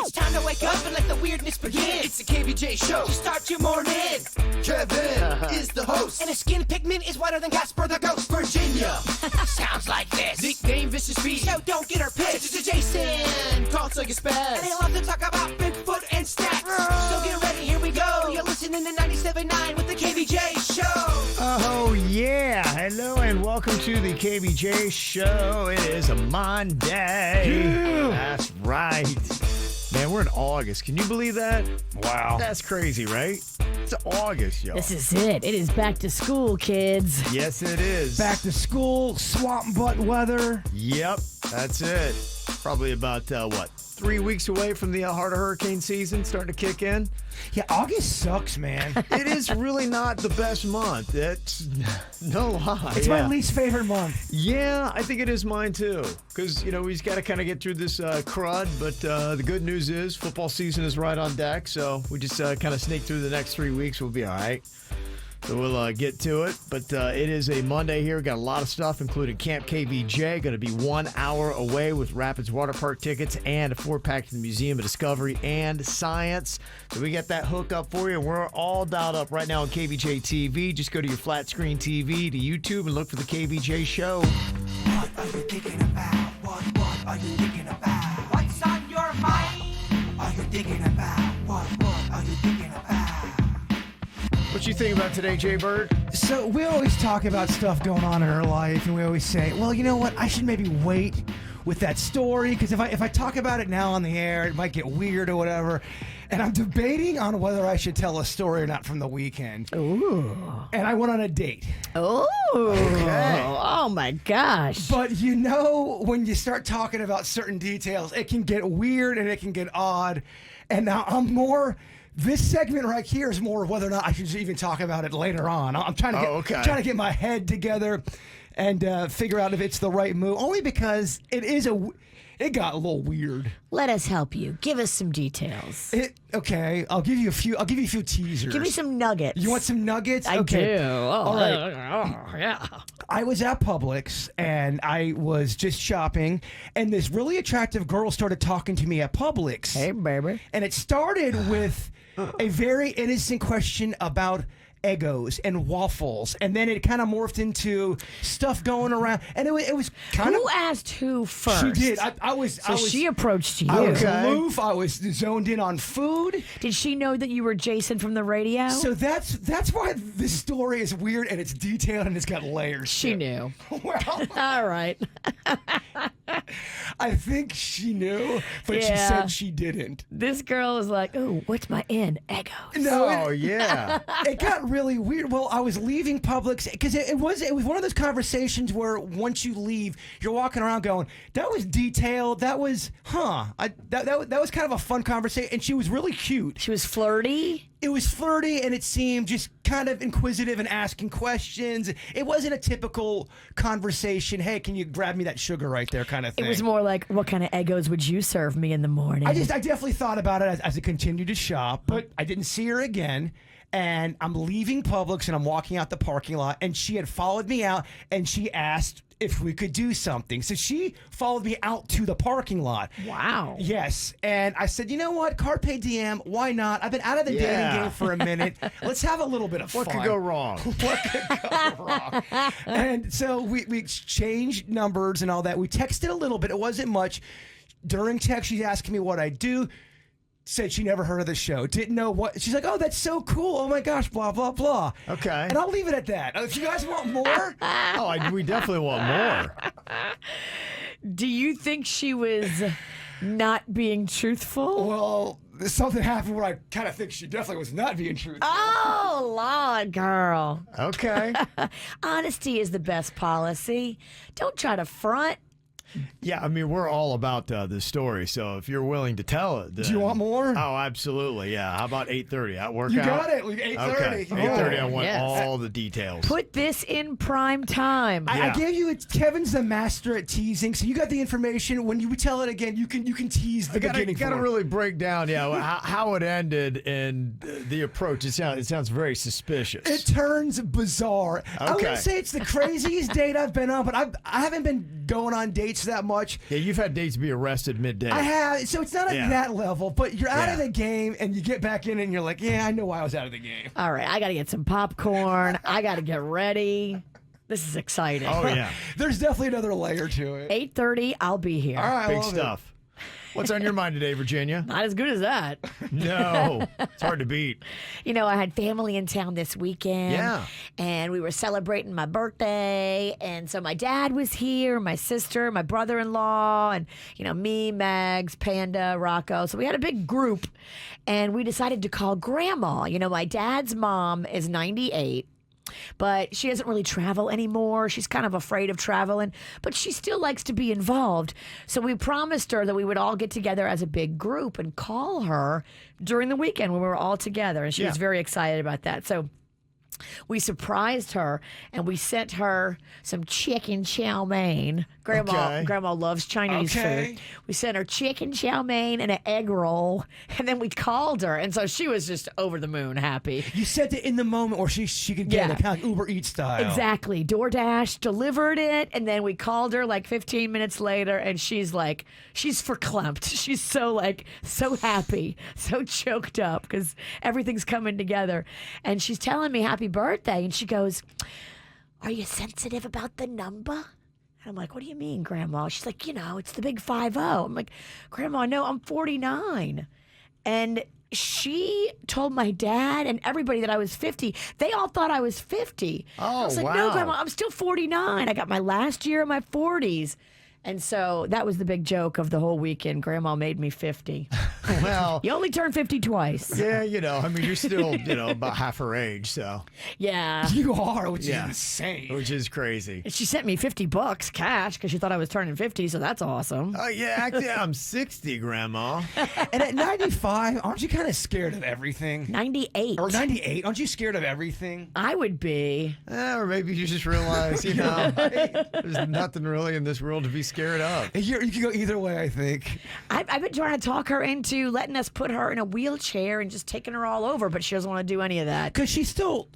It's time to wake up and let the weirdness begin. It's the KVJ Show to start your morning. Kevin is the host, and his skin pigment is whiter than Casper the Ghost. Virginia sounds like this. Nickname Vicious Bee, so don't get her pissed. It's Jason, called so you spaz, and they love to talk about Bigfoot and stacks. So get ready, here we go. You're listening to 97.9 with the KVJ Show. Oh yeah, hello and welcome to the KVJ Show. It is a Monday. Yeah. That's right. Man, we're in August. Can you believe that? Wow. That's crazy, right? It's August, yo. This is it. It is back to school, kids. Yes, it is. Back to school, swamp butt weather. Yep, that's it. Probably about, 3 weeks away from the heart of hurricane season starting to kick in. Yeah, August sucks, man. It is really not the best month. It's no lie. It's my least favorite month. Yeah, I think it is mine too. Because, we just got to kind of get through this crud. But the good news is football season is right on deck. So we just kind of sneak through the next 3 weeks. We'll be all right. So we'll get to it. But it is a Monday here. We've got a lot of stuff, including Camp KVJ. Going to be 1 hour away with Rapids Water Park tickets and a 4-pack to the Museum of Discovery and Science. So we got that hook up for you. We're all dialed up right now on KVJ TV. Just go to your flat screen TV to YouTube and look for the KVJ Show. What are you thinking about? What are you thinking about? What's on your mind? Are you thinking about? What are you thinking about? What you think about today, Jaybird? So we always talk about stuff going on in our life, and we always say, well, you know what? I should maybe wait with that story, because if I talk about it now on the air, it might get weird or whatever. And I'm debating on whether I should tell a story or not from the weekend. Ooh. And I went on a date. Oh. Okay. Oh, my gosh. But when you start talking about certain details, it can get weird and it can get odd. And now this segment right here is more of whether or not I should even talk about it later on. I'm trying to get my head together and figure out if it's the right move. Only because it got a little weird. Let us help you. Give us some details. Okay, I'll give you a few teasers. Give me some nuggets. You want some nuggets? I okay. do. Oh, all right. Yeah. I was at Publix, and I was just shopping, and this really attractive girl started talking to me at Publix. Hey, baby. And it started with a very innocent question about Eggos and waffles, and then it kind of morphed into stuff going around, and it was kind of... Who asked who first? She did. I was... She approached you. I was aloof. I was zoned in on food. Did she know that you were Jason from the radio? So that's why this story is weird, and it's detailed, and it's got layers. She knew. Well... All right. I think she knew, but she said she didn't. This girl was like, "Oh, what's my in? Eggos." No, Yeah. It got really weird. Well, I was leaving Publix because it was one of those conversations where once you leave, you're walking around going, "That was detailed. That was, that was kind of a fun conversation." And she was really cute. She was flirty. It was flirty, and it seemed just kind of inquisitive and asking questions. It wasn't a typical conversation. Hey, can you grab me that sugar right there, kind of thing. It was more like, what kind of Eggos would you serve me in the morning? I definitely thought about it as I continued to shop, but I didn't see her again. And I'm leaving Publix, and I'm walking out the parking lot, and she had followed me out, and she asked if we could do something. So she followed me out to the parking lot. Wow. Yes. And I said, you know what? Carpe diem, why not? I've been out of the dating game for a minute. Let's have a little bit of fun. What could go wrong? What could go wrong? And so we exchanged numbers and all that. We texted a little bit. It wasn't much. During text, she's asking me what I do. Said she never heard of the show. Didn't know what. She's like, oh, that's so cool. Oh, my gosh, blah, blah, blah. Okay. And I'll leave it at that. If you guys want more. We definitely want more. Do you think she was not being truthful? Well, something happened where I kind of think she definitely was not being truthful. Oh, Lord, girl. Okay. Honesty is the best policy. Don't try to front. Yeah, I mean, we're all about this story, so if you're willing to tell it, then... Do you want more? Oh, absolutely, yeah. How about 8:30? That work You out? got it. 8:30. Okay, 8:30, I want Yes. all the details. Put this in prime time. I gave you Kevin's the master at teasing, so you got the information. When you tell it again, you can tease the beginning. Got to for it. really break down, how it ended and the approach. It sounds very suspicious. It turns bizarre. I Okay. wouldn't say it's the craziest date I've been on, but I haven't been going on dates dates that much. Yeah, you've had dates be arrested mid-day. I have, so it's not at that level, but you're out of Yeah. the game and you get back in and you're like, yeah, I know why I was out of the game. All right, I got to get some popcorn. I got to get ready. This is exciting. Oh, yeah. There's definitely another layer to it. 8:30, I'll be here. All right, I Big love it. stuff. What's on your mind today, Virginia? Not as good as that. No. It's hard to beat. You know, I had family in town this weekend. Yeah. And we were celebrating my birthday. And so my dad was here, my sister, my brother-in-law, and, me, Mags, Panda, Rocco. So we had a big group. And we decided to call Grandma. My dad's mom is 98. But she doesn't really travel anymore. She's kind of afraid of traveling, but she still likes to be involved. So we promised her that we would all get together as a big group and call her during the weekend when we were all together. And she was very excited about that. So we surprised her and we sent her some chicken chow mein. Grandma loves Chinese food. We sent her chicken chow mein and an egg roll, and then we called her, and so she was just over the moon happy. You sent it in the moment where she could get it, kind of like Uber Eats style. Exactly. DoorDash delivered it, and then we called her like 15 minutes later, and she's verklempt. She's so happy, so choked up because everything's coming together. And she's telling me happy birthday, and she goes, "Are you sensitive about the number?" And I'm like, "What do you mean, Grandma?" She's like, "It's the big 50." I'm like, "Grandma, no, I'm 49. And she told my dad and everybody that I was 50. They all thought I was 50. I was like, "No, Grandma, I'm still 49. I got my last year of my 40s." And so that was the big joke of the whole weekend. Grandma made me 50. Well, You only turn 50 twice. yeah, you're still, about half her age, so. Yeah. You are, which is insane. Which is crazy. And she sent me $50 cash because she thought I was turning 50, so that's awesome. Oh, yeah, actually, I'm 60, Grandma. And at 95, aren't you kind of scared of everything? 98. Or 98, aren't you scared of everything? I would be. Or maybe you just realize, there's nothing really in this world to be scared of. You can go either way, I think. I've been trying to talk her into letting us put her in a wheelchair and just taking her all over, but she doesn't want to do any of that. Because she's still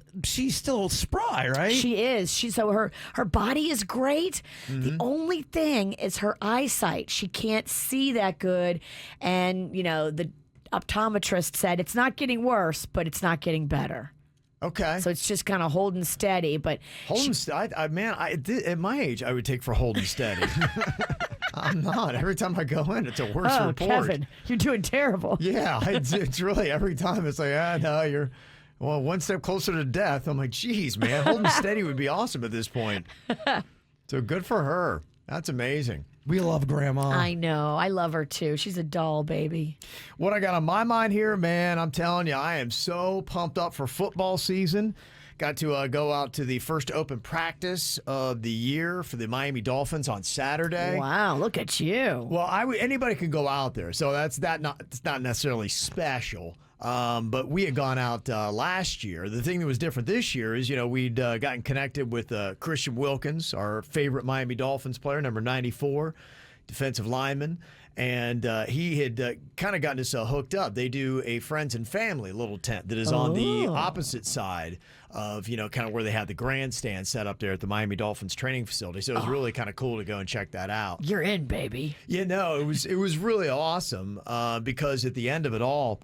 spry, right? She is. Her body is great. The only thing is her eyesight. She can't see that good, and the optometrist said it's not getting worse, but it's not getting better. Okay. So it's just kind of holding steady, but at my age, I would take for holding steady. I'm not. Every time I go in, it's a worse report. Kevin, you're doing terrible. Yeah, it's really every time it's like, no, you're one step closer to death. I'm like, geez, man, holding steady would be awesome at this point. So good for her. That's amazing. We love Grandma. I know. I love her too. She's a doll baby. What I got on my mind here, man, I'm telling you, I am so pumped up for football season. Got to go out to the first open practice of the year for the Miami Dolphins on Saturday. Wow, look at you. Well, anybody can go out there, so it's not necessarily special. But we had gone out last year. The thing that was different this year is, we'd gotten connected with Christian Wilkins, our favorite Miami Dolphins player, number 94, defensive lineman. And he had kind of gotten us hooked up. They do a friends and family little tent that is on the opposite side of, kind of where they have the grandstand set up there at the Miami Dolphins training facility. So it was really kind of cool to go and check that out. You're in, baby. It was really awesome because at the end of it all,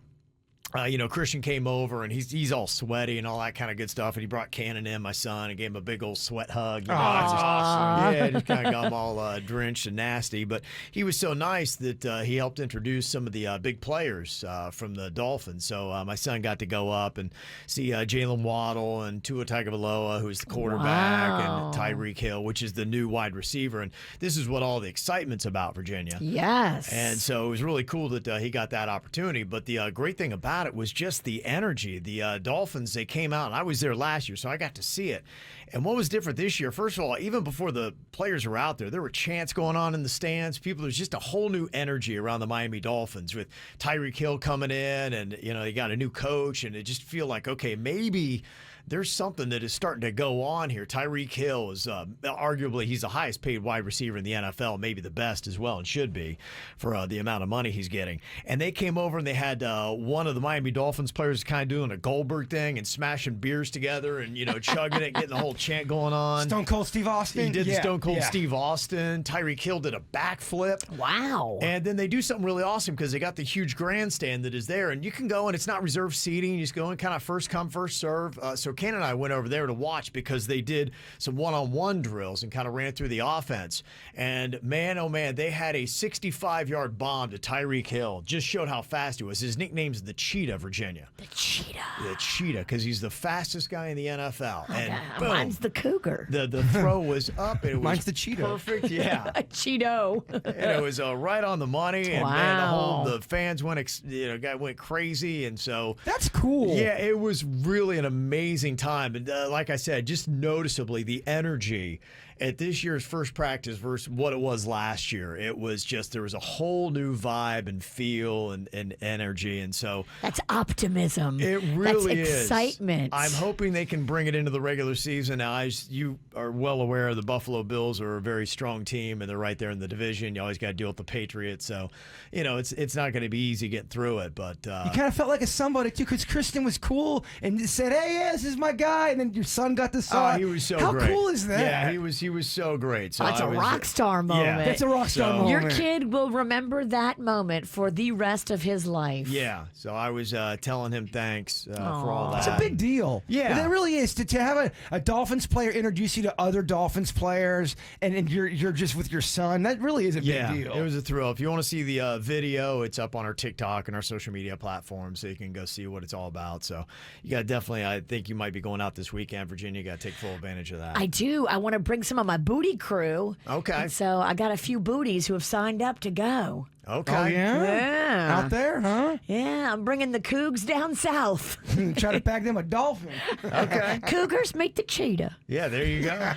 Christian came over and he's all sweaty and all that kind of good stuff. And he brought Cannon in, my son, and gave him a big old sweat hug. Just kind of got him all drenched and nasty. But he was so nice that he helped introduce some of the big players from the Dolphins. So my son got to go up and see Jalen Waddle and Tua Tagovailoa, who's the quarterback, and Tyreek Hill, which is the new wide receiver. And this is what all the excitement's about, Virginia. Yes. And so it was really cool that he got that opportunity. But the great thing about it was just the energy. The Dolphins, they came out, and I was there last year, so I got to see it. And what was different this year, first of all, even before the players were out there were chants going on in the stands. There's just a whole new energy around the Miami Dolphins with Tyreek Hill coming in, and, they got a new coach, and it just feel like, okay, maybe there's something that is starting to go on here. Tyreek Hill is arguably he's the highest paid wide receiver in the NFL, maybe the best as well, and should be for the amount of money he's getting. And they came over and they had one of the Miami Dolphins players kind of doing a Goldberg thing and smashing beers together and chugging it, getting the whole chant going on. Stone Cold Steve Austin. He did the Stone Cold Steve Austin. Tyreek Hill did a backflip. Wow. And then they do something really awesome because they got the huge grandstand that is there, and you can go and it's not reserved seating. You just go in kind of first come, first serve. So Ken and I went over there to watch because they did some one-on-one drills and kind of ran through the offense. And man, oh man, they had a 65-yard bomb to Tyreek Hill. Just showed how fast he was. His nickname's the Cheetah, Virginia. The Cheetah. The Cheetah, because he's the fastest guy in the NFL. And boom, mine's the Cougar. the throw was up. And it was Mine's the Cheetah. Perfect, yeah. A Cheeto. And it was right on the money, and man, the fans went, guy went crazy, and so that's cool. Yeah, it was really an amazing time, and like I said, just noticeably the energy at this year's first practice versus what it was last year. It was just there was a whole new vibe and feel and energy, and so that's optimism. It really that's excitement. I'm hoping they can bring it into the regular season. Now, as you are well aware, the Buffalo Bills are a very strong team, and they're right there in the division. You always got to deal with the Patriots, so it's not going to be easy getting through it. But you kind of felt like a somebody too, because Kristen was cool and said, "Hey, yeah, this is my guy," and then your son got the son. He was so How great. How cool is that? Yeah, he was so great. So that's a rock star moment. Yeah, that's a rock star moment. Your kid will remember that moment for the rest of his life. Yeah, so I was telling him thanks for all that. It's a big deal. Yeah. That really is. To have a Dolphins player introduce you to other Dolphins players and you're just with your son, that really is a big deal. It was a thrill. If you want to see the video, it's up on our TikTok and our social media platforms, so you can go see what it's all about. So you got definitely, I think you might be going out this weekend, Virginia. You got to take full advantage of that. I do. I want to bring some of my booty crew. Okay. And so I got a few booties who have signed up to go. Okay. Oh, yeah? Yeah. Out there, huh? Yeah, I'm bringing the Cougs down south. Try to bag them a dolphin. Okay. Cougars meet the cheetah. Yeah, there you go.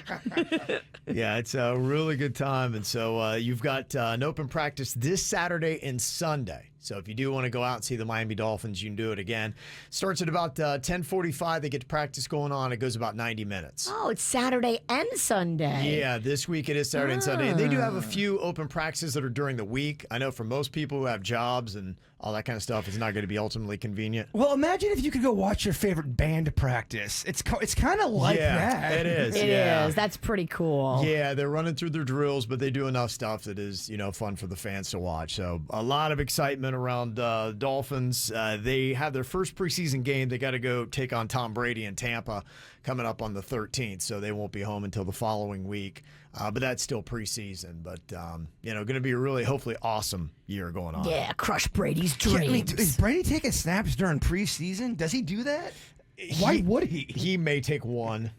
Yeah, it's a really good time. And so you've got an open practice this Saturday and Sunday. So if you do want to go out and see the Miami Dolphins, you can do it again. Starts at about 10:45. They get to practice going on. It goes about 90 minutes. Oh, it's Saturday and Sunday. Yeah, this week it is Saturday and Sunday. And they do have a few open practices that are during the week. I know for most people who have jobs and all that kind of stuff, it's not going to be ultimately convenient. Well, imagine if you could go watch your favorite band practice. It's kind of like that. It is. It is. That's pretty cool. Yeah, they're running through their drills, but they do enough stuff that is, fun for the fans to watch. So a lot of excitement around Dolphins. They have their first preseason game. They got to go take on Tom Brady in Tampa coming up on the 13th, so they won't be home until the following week. But that's still preseason. But, going to be a really, hopefully, awesome year going on. Yeah, crush Brady's dreams. I mean, is Brady taking snaps during preseason? Does he do that? Why would he? He may take one,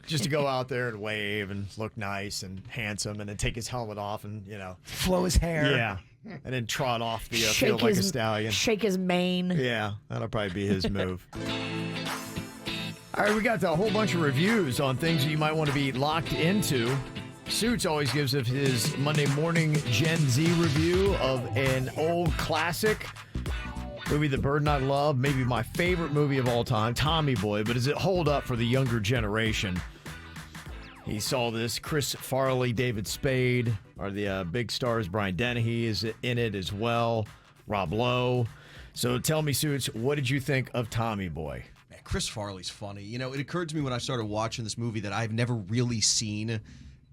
just to go out there and wave and look nice and handsome and then take his helmet off and, flow his hair. Yeah. And then trot off the field like a stallion. Shake his mane. Yeah, that'll probably be his move. All right, we got a whole bunch of reviews on things that you might want to be locked into. Suits always gives us his Monday morning Gen Z review of an old classic movie that Bird and I love, maybe my favorite movie of all time, Tommy Boy, but does it hold up for the younger generation? He saw this. Chris Farley, David Spade are the big stars. Brian Dennehy is in it as well. Rob Lowe. So tell me, Suits, what did you think of Tommy Boy? Man, Chris Farley's funny. It occurred to me when I started watching this movie that I've never really seen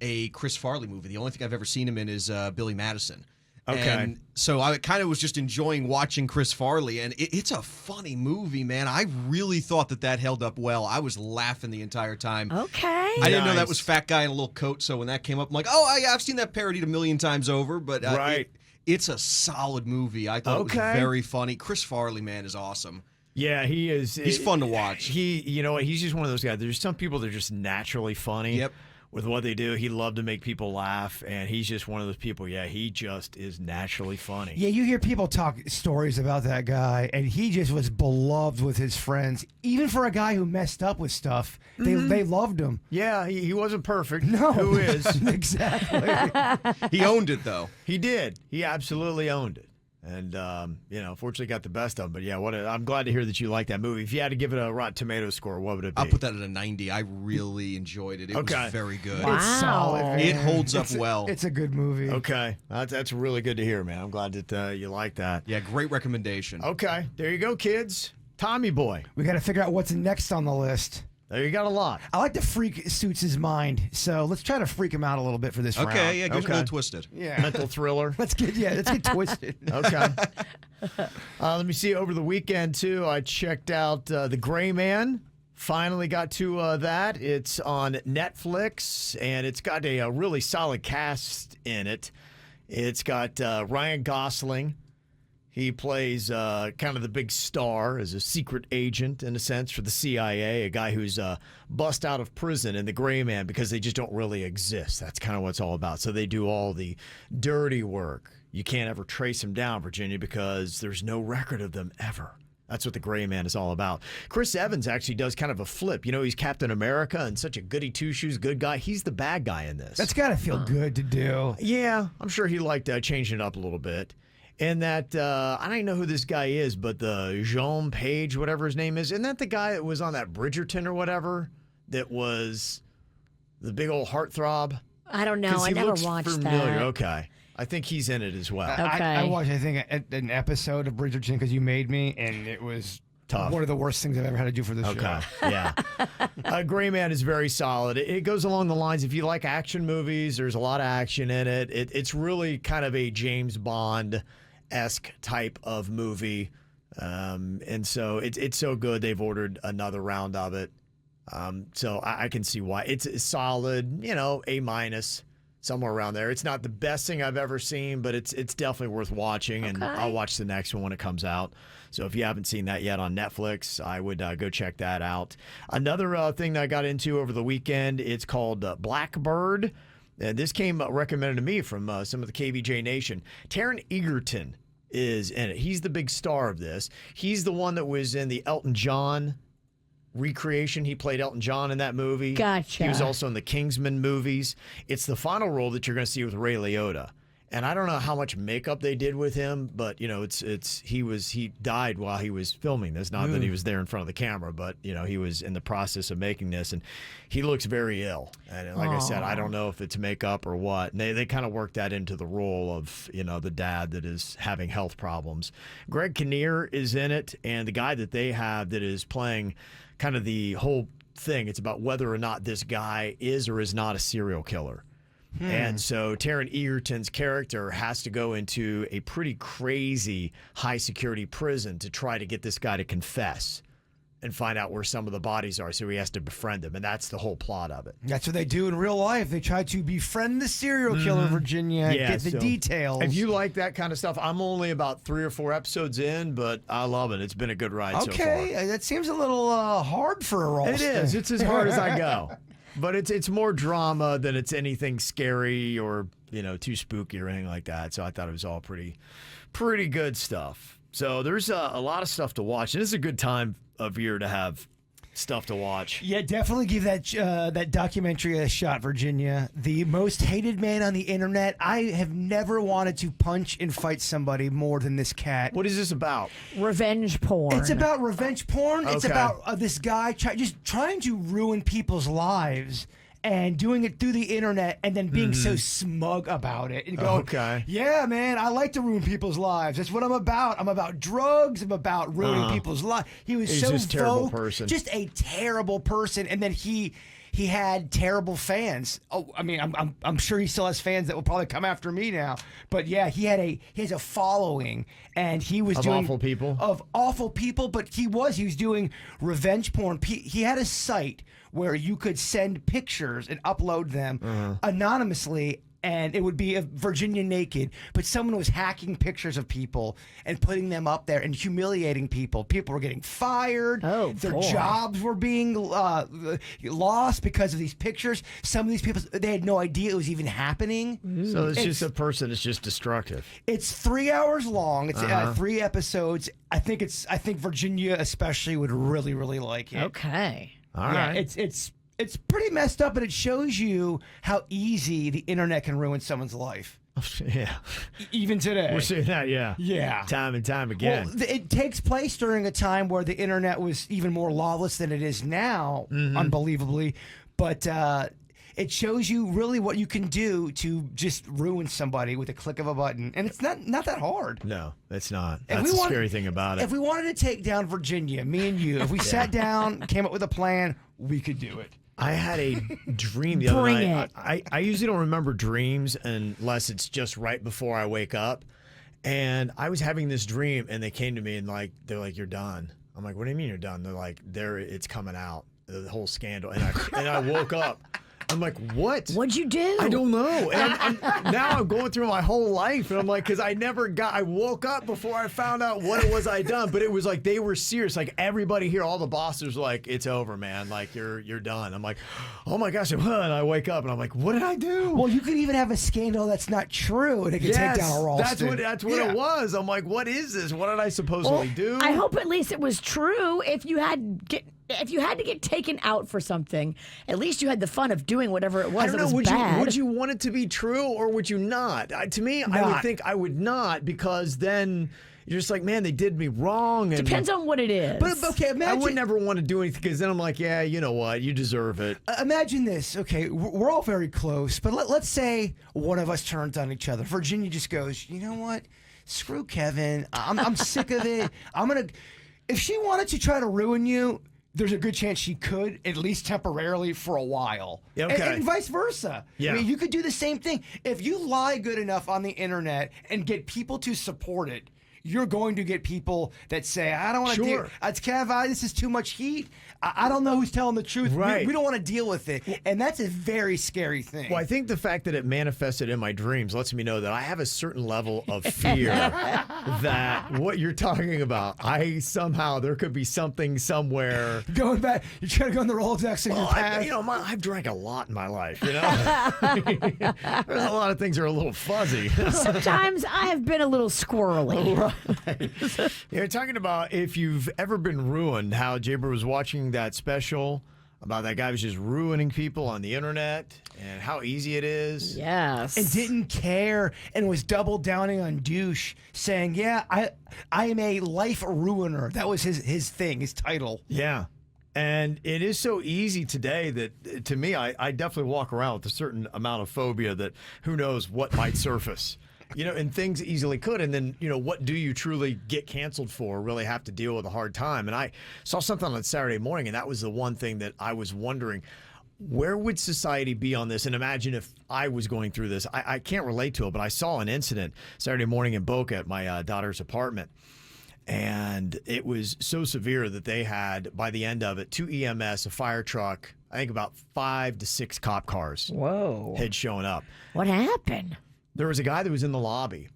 a Chris Farley movie. The only thing I've ever seen him in is Billy Madison. Okay. And so I kind of was just enjoying watching Chris Farley, and it's a funny movie, man. I really thought that held up well. I was laughing the entire time. Okay. I didn't know that was Fat Guy in a Little Coat, so when that came up, I'm like, I've seen that parodied a million times over, but right. It's a solid movie. I thought it was very funny. Chris Farley, man, is awesome. Yeah, he is. He's fun to watch. You know what? He's just one of those guys. There's some people that are just naturally funny. Yep. With what they do, he loved to make people laugh, and he's just one of those people. Yeah, he just is naturally funny. Yeah, you hear people talk stories about that guy, and he just was beloved with his friends. Even for a guy who messed up with stuff, they loved him. Yeah, he wasn't perfect. No. Who is? Exactly. He owned it, though. He did. He absolutely owned it. And, unfortunately got the best of them. But, yeah, I'm glad to hear that you like that movie. If you had to give it a Rotten Tomatoes score, what would it be? I'll put that at a 90. I really enjoyed it. It was very good. Wow. It's solid. It man. holds up well. It's a good movie. Okay. That's really good to hear, man. I'm glad that you like that. Yeah, great recommendation. Okay. There you go, kids. Tommy Boy. We got to figure out what's next on the list. There you got a lot. I like to freak Suits' mind, so let's try to freak him out a little bit for this round. Okay, yeah, get a little Okay. twisted. Yeah. Mental thriller. Let's get twisted. Okay. Let me see. Over the weekend, too, I checked out The Gray Man. Finally got to that. It's on Netflix, and it's got a really solid cast in it. It's got Ryan Gosling. He plays kind of the big star as a secret agent, in a sense, for the CIA, a guy who's bust out of prison in The Gray Man because they just don't really exist. That's kind of what it's all about. So they do all the dirty work. You can't ever trace them down, Virginia, because there's no record of them ever. That's what The Gray Man is all about. Chris Evans actually does kind of a flip. You know, he's Captain America and such a goody two-shoes good guy. He's the bad guy in this. That's got to feel good to do. Yeah, I'm sure he liked changing it up a little bit. And that, I don't even know who this guy is, but the Jean Page, whatever his name is, isn't that the guy that was on that Bridgerton or whatever that was the big old heartthrob? I don't know. I He never looks watched familiar. that. Okay. I think he's in it as well. Okay. I watched, I think, an episode of Bridgerton because you made me, and it was Tough. one of the worst things I've ever had to do for this Okay, show. yeah. Gray Man is very solid. It goes along the lines, if you like action movies, there's a lot of action in it. It's really kind of a James Bond-esque type of movie. And so it's so good they've ordered another round of it. So I can see why. It's solid, A-, somewhere around there. It's not the best thing I've ever seen, but it's definitely worth watching, and Okay. I'll watch the next one when it comes out. So if you haven't seen that yet on Netflix, I would go check that out. Another thing that I got into over the weekend, it's called Blackbird. And this came recommended to me from some of the KVJ Nation. Taron Egerton is in it. He's the big star of this. He's the one that was in the Elton John recreation. He played Elton John in that movie. Gotcha. He was also in the Kingsman movies. It's the final role that you're going to see with Ray Liotta. And I don't know how much makeup they did with him, but he died while he was filming this. Not that he was there in front of the camera, but he was in the process of making this, and he looks very ill. And like I said, I don't know if it's makeup or what. And they kind of worked that into the role of the dad that is having health problems. Greg Kinnear is in it, and the guy that they have that is playing kind of the whole thing. It's about whether or not this guy is or is not a serial killer. And so Taron Egerton's character has to go into a pretty crazy high-security prison to try to get this guy to confess and find out where some of the bodies are, so he has to befriend them, and that's the whole plot of it. That's what they do in real life. They try to befriend the serial killer, Virginia, get the so details. If you like that kind of stuff, I'm only about 3 or 4 episodes in, but I love it. It's been a good ride so far. Okay, that seems a little hard for a role. It is. It's as hard as I go. But it's more drama than it's anything scary or too spooky or anything like that. So I thought it was all pretty good stuff. So there's a lot of stuff to watch, and it's a good time of year to have stuff to watch. Yeah, definitely give that documentary a shot, Virginia. The most hated man on the internet. I have never wanted to punch and fight somebody more than this cat. What is this about? Revenge porn. It's about revenge porn. It's Okay. about this guy just trying to ruin people's lives and doing it through the internet and then being so smug about it. And go, Okay. yeah, man, I like to ruin people's lives. That's what I'm about. I'm about drugs. I'm about ruining people's lives. He was He's so just a terrible vocal, person. just a terrible person. And then he had terrible fans. Oh, I mean, I'm sure he still has fans that will probably come after me now. But yeah, he has a following, and he was Of doing awful people? Of awful people. But he was doing revenge porn. He had a site where you could send pictures and upload them anonymously. And it would be of Virginia naked, but someone was hacking pictures of people and putting them up there and humiliating people. People were getting fired. Oh, their boy. jobs were being lost because of these pictures. Some of these people, they had no idea it was even happening. So it's just a person that's just destructive. It's 3 hours long. It's 3 episodes. I think Virginia especially would really, really like it. Okay. All right. It's pretty messed up, but it shows you how easy the internet can ruin someone's life. Yeah. Even today. We're seeing that, yeah. Yeah. Time and time again. Well, it takes place during a time where the internet was even more lawless than it is now, unbelievably. But it shows you really what you can do to just ruin somebody with a click of a button. And it's not that hard. No, it's not. That's the scary thing about it. If we wanted to take down Virginia, me and you, if we sat down, came up with a plan, we could do it. I had a dream the other Bring night. it. I usually don't remember dreams unless it's just right before I wake up. And I was having this dream, and they came to me and they're like, "You're done." I'm like, "What do you mean you're done?" They're like, it's coming out, the whole scandal." And I woke up. I'm like, what? What'd you do? I don't know. And now I'm going through my whole life, and I'm like, because I woke up before I found out what it was I'd done, but it was like they were serious. Like everybody here, all the bosses were like, "It's over, man. Like you're done." I'm like, "Oh my gosh!" And I wake up, and I'm like, "What did I do?" Well, you could even have a scandal that's not true, and it could take down a Ralston. That's what it was. I'm like, "What is this? What did I supposedly do?" I hope at least it was true. If you had to get taken out for something, at least you had the fun of doing whatever it was. I don't know. Was Would bad. would you want it to be true, or would you not? To me, I would think I would not, because then you're just like, man, they did me wrong. And Depends on what it is. But okay, I imagine. would never want to do anything, because then I'm like, yeah, you know what? You deserve it. Imagine this. Okay, we're all very close, but let's say one of us turns on each other. Virginia just goes, "You know what? Screw Kevin. I'm sick of it. If she wanted to try to ruin you, there's a good chance she could, at least temporarily, for a while. Yeah, okay. And vice versa. Yeah. I mean, you could do the same thing. If you lie good enough on the internet and get people to support it, you're going to get people that say, "I don't want to deal. It's Kev, this is too much heat. I don't know who's telling the truth. Right. We don't want to deal with it." And that's a very scary thing. Well, I think the fact that it manifested in my dreams lets me know that I have a certain level of fear that what you're talking about, there could be something somewhere. Going back, you're trying to go in the Rolodex in your past. I've drank a lot in my life, There's a lot of things that are a little fuzzy. Sometimes I have been a little squirrely. You're talking about if you've ever been ruined, how Jaybird was watching that special about that guy who's just ruining people on the internet and how easy it is. Yes. And didn't care and was double downing on douche, saying, "Yeah, I am a life ruiner." That was his thing, his title. Yeah. And it is so easy today that, to me, I definitely walk around with a certain amount of phobia that who knows what might surface. And things easily could. And then, what do you truly get canceled for? Really have to deal with a hard time. And I saw something on Saturday morning, and that was the one thing that I was wondering, where would society be on this? And imagine if I was going through this. I can't relate to it, but I saw an incident Saturday morning in Boca at my daughter's apartment. And it was so severe that they had, by the end of it, 2 EMS, a fire truck, I think about 5 to 6 cop cars had shown up. What happened? There was a guy that was in the lobby,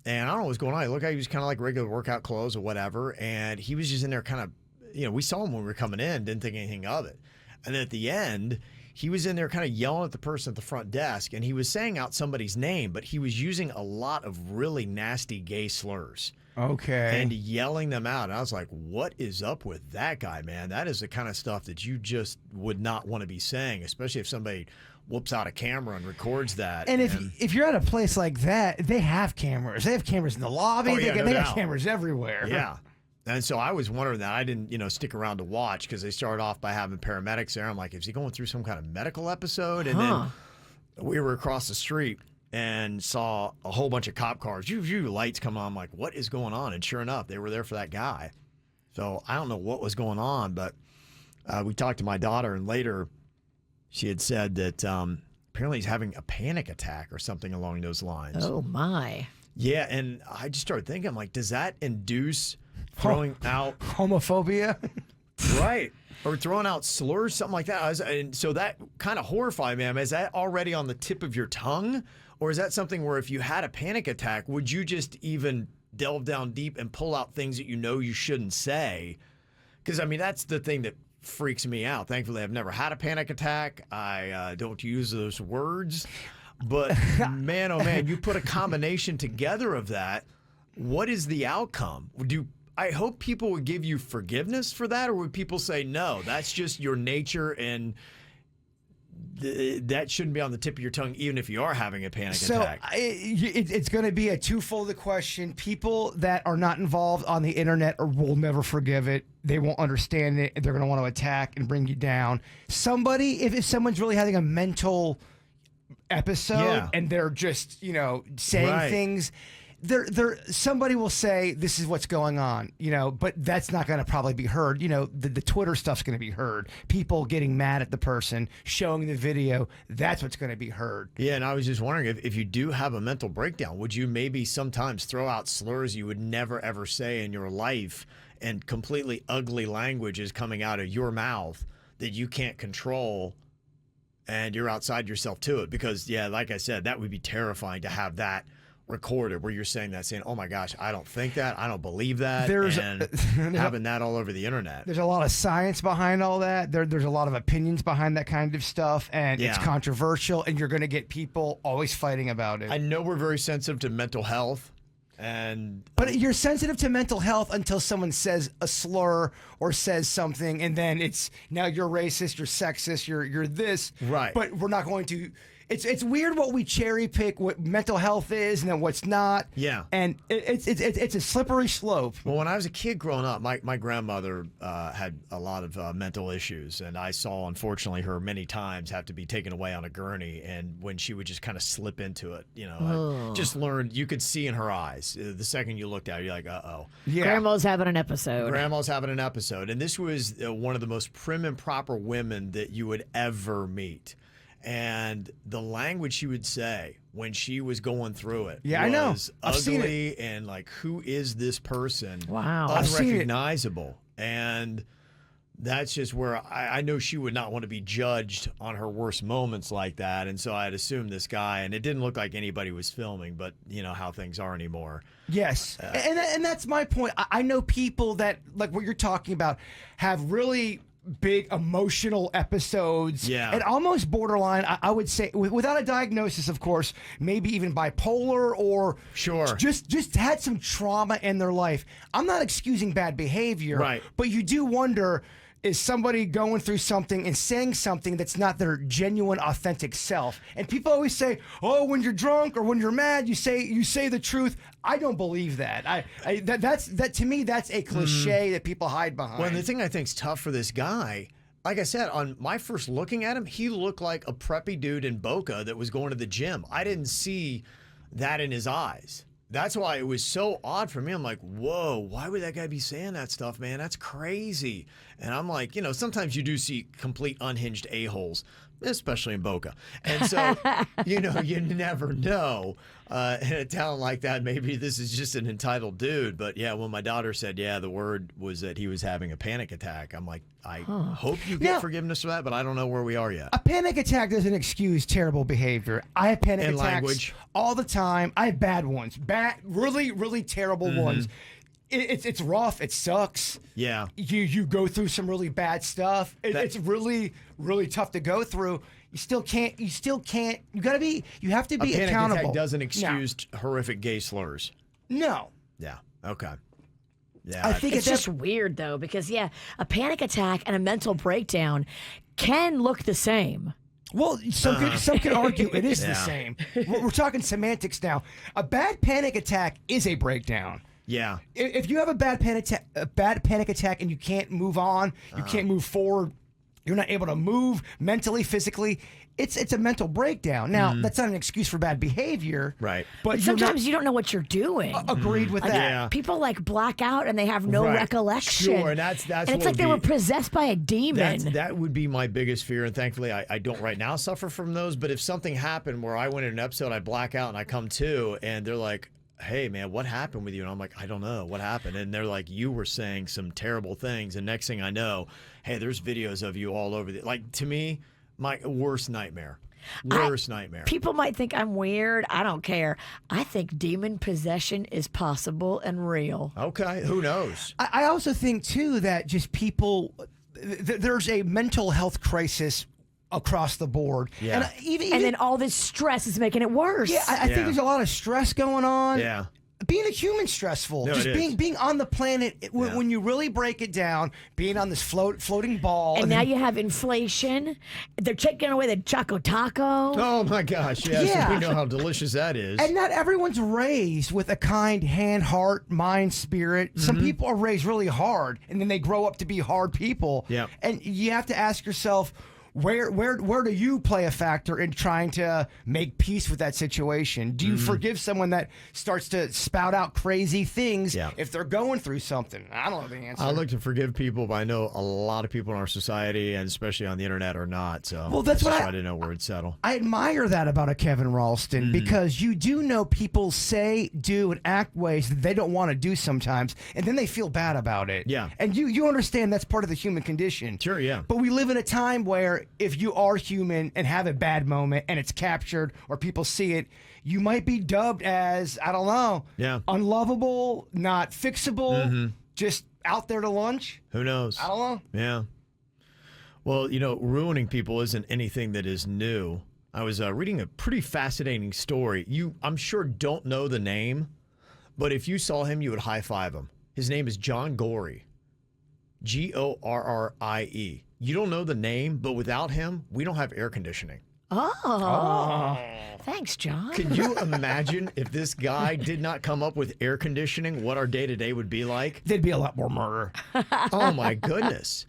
and I don't know what was going on. He looked like he was kind of like regular workout clothes or whatever, and he was just in there kind of, we saw him when we were coming in, didn't think anything of it. And then at the end, he was in there kind of yelling at the person at the front desk, and he was saying out somebody's name, but he was using a lot of really nasty gay slurs. Okay. And yelling them out. And I was like, what is up with that guy, man? That is the kind of stuff that you just would not want to be saying, especially if somebody whoops out a camera and records that. And if you're at a place like that, they have cameras. They have cameras in the lobby. They got cameras everywhere. Yeah. And so I was wondering that. I didn't, stick around to watch because they started off by having paramedics there. I'm like, is he going through some kind of medical episode? And then we were across the street and saw a whole bunch of cop cars. Lights come on. I'm like, what is going on? And sure enough, they were there for that guy. So I don't know what was going on, but we talked to my daughter, and later she had said that apparently he's having a panic attack or something along those lines. Oh, my. Yeah, and I just started thinking, I'm like, does that induce throwing out homophobia? Right. Or throwing out slurs, something like that. And so that kind of horrified me. Is that already on the tip of your tongue? Or is that something where if you had a panic attack, would you just even delve down deep and pull out things that you shouldn't say? Because, that's the thing that freaks me out. Thankfully, I've never had a panic attack. I don't use those words. But, man, oh, man, you put a combination together of that, what is the outcome? I hope people would give you forgiveness for that, or would people say, no, that's just your nature and that shouldn't be on the tip of your tongue, even if you are having a panic attack. It's going to be a twofold question. People that are not involved on the internet will never forgive it. They won't understand it. They're going to want to attack and bring you down. Somebody, if someone's really having a mental episode and they're just, saying things, somebody will say this is what's going on, but that's not going to probably be heard. The Twitter stuff's going to be heard. People getting mad at the person, showing the video, that's what's going to be heard. Yeah, and I was just wondering if you do have a mental breakdown, would you maybe sometimes throw out slurs you would never ever say in your life, and completely ugly language is coming out of your mouth that you can't control, and you're outside yourself to it? Because like I said, that would be terrifying to have that recorded where you're saying, oh my gosh, I don't think that, I don't believe that, and having that all over the internet. There's a lot of science behind all that. There's a lot of opinions behind that kind of stuff, and it's controversial, and you're going to get people always fighting about it. I know we're very sensitive to mental health, but you're sensitive to mental health until someone says a slur or says something, and then it's now you're racist, you're sexist, you're this. Right. But we're not going to. It's weird what we cherry pick, what mental health is and then what's not. Yeah. And it's a slippery slope. Well, when I was a kid growing up, my grandmother had a lot of mental issues, and I saw, unfortunately, her many times have to be taken away on a gurney, and when she would just kind of slip into it, I just learned, you could see in her eyes, the second you looked at her, you're like, uh-oh. Yeah. Grandma's having an episode. Grandma's having an episode. And this was one of the most prim and proper women that you would ever meet. And the language she would say when she was going through it I know. I've ugly seen it. And like, who is this person? Wow. Unrecognizable. And that's just where I know she would not want to be judged on her worst moments like that. And so I'd assume this guy, and it didn't look like anybody was filming, but you know how things are anymore. Yes. And that's my point. I know people that, like what you're talking about, have really big emotional episodes and almost borderline, I would say, without a diagnosis, of course, maybe even bipolar or just had some trauma in their life. I'm not excusing bad behavior, but you do wonder, is somebody going through something and saying something that's not their genuine, authentic self? And people always say, "Oh, when you're drunk or when you're mad, you say the truth." I don't believe that. That to me, that's a cliche that people hide behind. Well, the thing I think's tough for this guy, like I said, on my first looking at him, he looked like a preppy dude in Boca that was going to the gym. I didn't see that in his eyes. That's why it was so odd for me. I'm like, whoa, why would that guy be saying that stuff, man? That's crazy. And I'm like, sometimes you do see complete unhinged a-holes, especially in Boca. And so, you never know. In a town like that, maybe this is just an entitled dude. But yeah, when my daughter said, the word was that he was having a panic attack, I'm like, I hope you get forgiveness for that, but I don't know where we are yet. A panic attack doesn't excuse terrible behavior. I have panic attacks all the time. I have bad ones. Really, really terrible ones. It's rough. It sucks. Yeah. You go through some really bad stuff. It's really, really tough to go through. You still can't. You have to be accountable. A panic attack doesn't excuse horrific gay slurs. No. Yeah. Okay. Yeah. I think it's just weird though, because a panic attack and a mental breakdown can look the same. Well, some could argue it is the same. We're talking semantics now. A bad panic attack is a breakdown. Yeah. If you have a bad panic attack and you can't move on, you can't move forward, you're not able to move mentally, physically, it's a mental breakdown. Now, that's not an excuse for bad behavior. Right. But sometimes you don't know what you're doing. Agreed with that. Yeah. People black out and they have no recollection. Sure, and that's and it's like they were possessed by a demon. That would be my biggest fear, and thankfully I don't right now suffer from those. But if something happened where I went in an episode, I black out and I come to, and they're like, "Hey man, what happened with you?" And I'm like, "I don't know what happened." And they're like, "You were saying some terrible things." And next thing I know, hey, there's videos of you all over to me, my worst nightmare. Nightmare. People might think I'm weird. I don't care. I think demon possession is possible and real. Okay, who knows? I also think too that just people, there's a mental health crisis across the board. Yeah. And then all this stress is making it worse. Yeah, I think there's a lot of stress going on. Yeah. being a human's stressful. No, Just it is. being on the planet, when you really break it down, being on this floating ball. And now then- you have inflation. They're taking away the Choco Taco. Oh my gosh, yes. Yeah. We know how delicious that is. And not everyone's raised with a kind hand, heart, mind, spirit. Some people are raised really hard, and then they grow up to be hard people. Yeah. And you have to ask yourself, where do you play a factor in trying to make peace with that situation? Do you forgive someone that starts to spout out crazy things Yeah. if they're going through something? I don't know the answer. I look to forgive people, but I know a lot of people in our society, and especially on the internet, are not. So Well, that's what I try to know where it's settled. I admire that about a Kevin Ralston because you do know people say, do, and act ways that they don't want to do sometimes, and then they feel bad about it. Yeah. And you understand that's part of the human condition. Sure, yeah. But we live in a time where if you are human and have a bad moment and it's captured or people see it, you might be dubbed as, I don't know, unlovable, not fixable, just out there to lunch. Who knows? I don't know. Yeah. Well, ruining people isn't anything that is new. I was reading a pretty fascinating story. You, I'm sure, don't know the name, but if you saw him, you would high five him. His name is John Gorrie. Gorrie. You don't know the name, but without him, we don't have air conditioning. Oh. Thanks, John. Can you imagine if this guy did not come up with air conditioning, what our day-to-day would be like? There'd be a lot more murder. Oh, my goodness.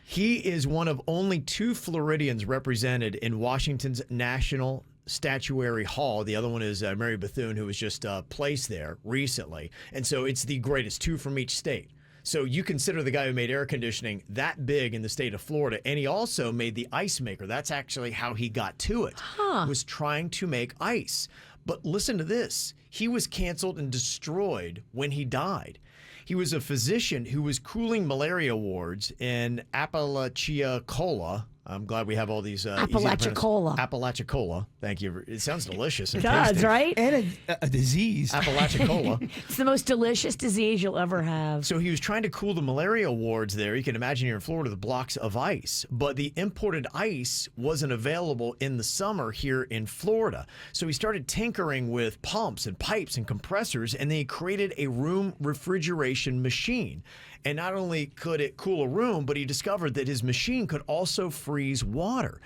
He is one of only 2 Floridians represented in Washington's National Statuary Hall. The other one is Mary Bethune, who was just placed there recently. And so it's the greatest, 2 from each state. So you consider the guy who made air conditioning that big in the state of Florida, and he also made the ice maker. That's actually how he got to it, was trying to make ice. But listen to this. He was canceled and destroyed when he died. He was a physician who was cooling malaria wards in Apalachicola. I'm glad we have all these. Apalachicola. Apalachicola. Thank you. It sounds delicious. It does, right? And a disease. Apalachicola. It's the most delicious disease you'll ever have. So he was trying to cool the malaria wards there. You can imagine here in Florida, the blocks of ice. But the imported ice wasn't available in the summer here in Florida. So he started tinkering with pumps and pipes and compressors, and they created a room refrigeration machine. And not only could it cool a room, but he discovered that his machine could also freeze water.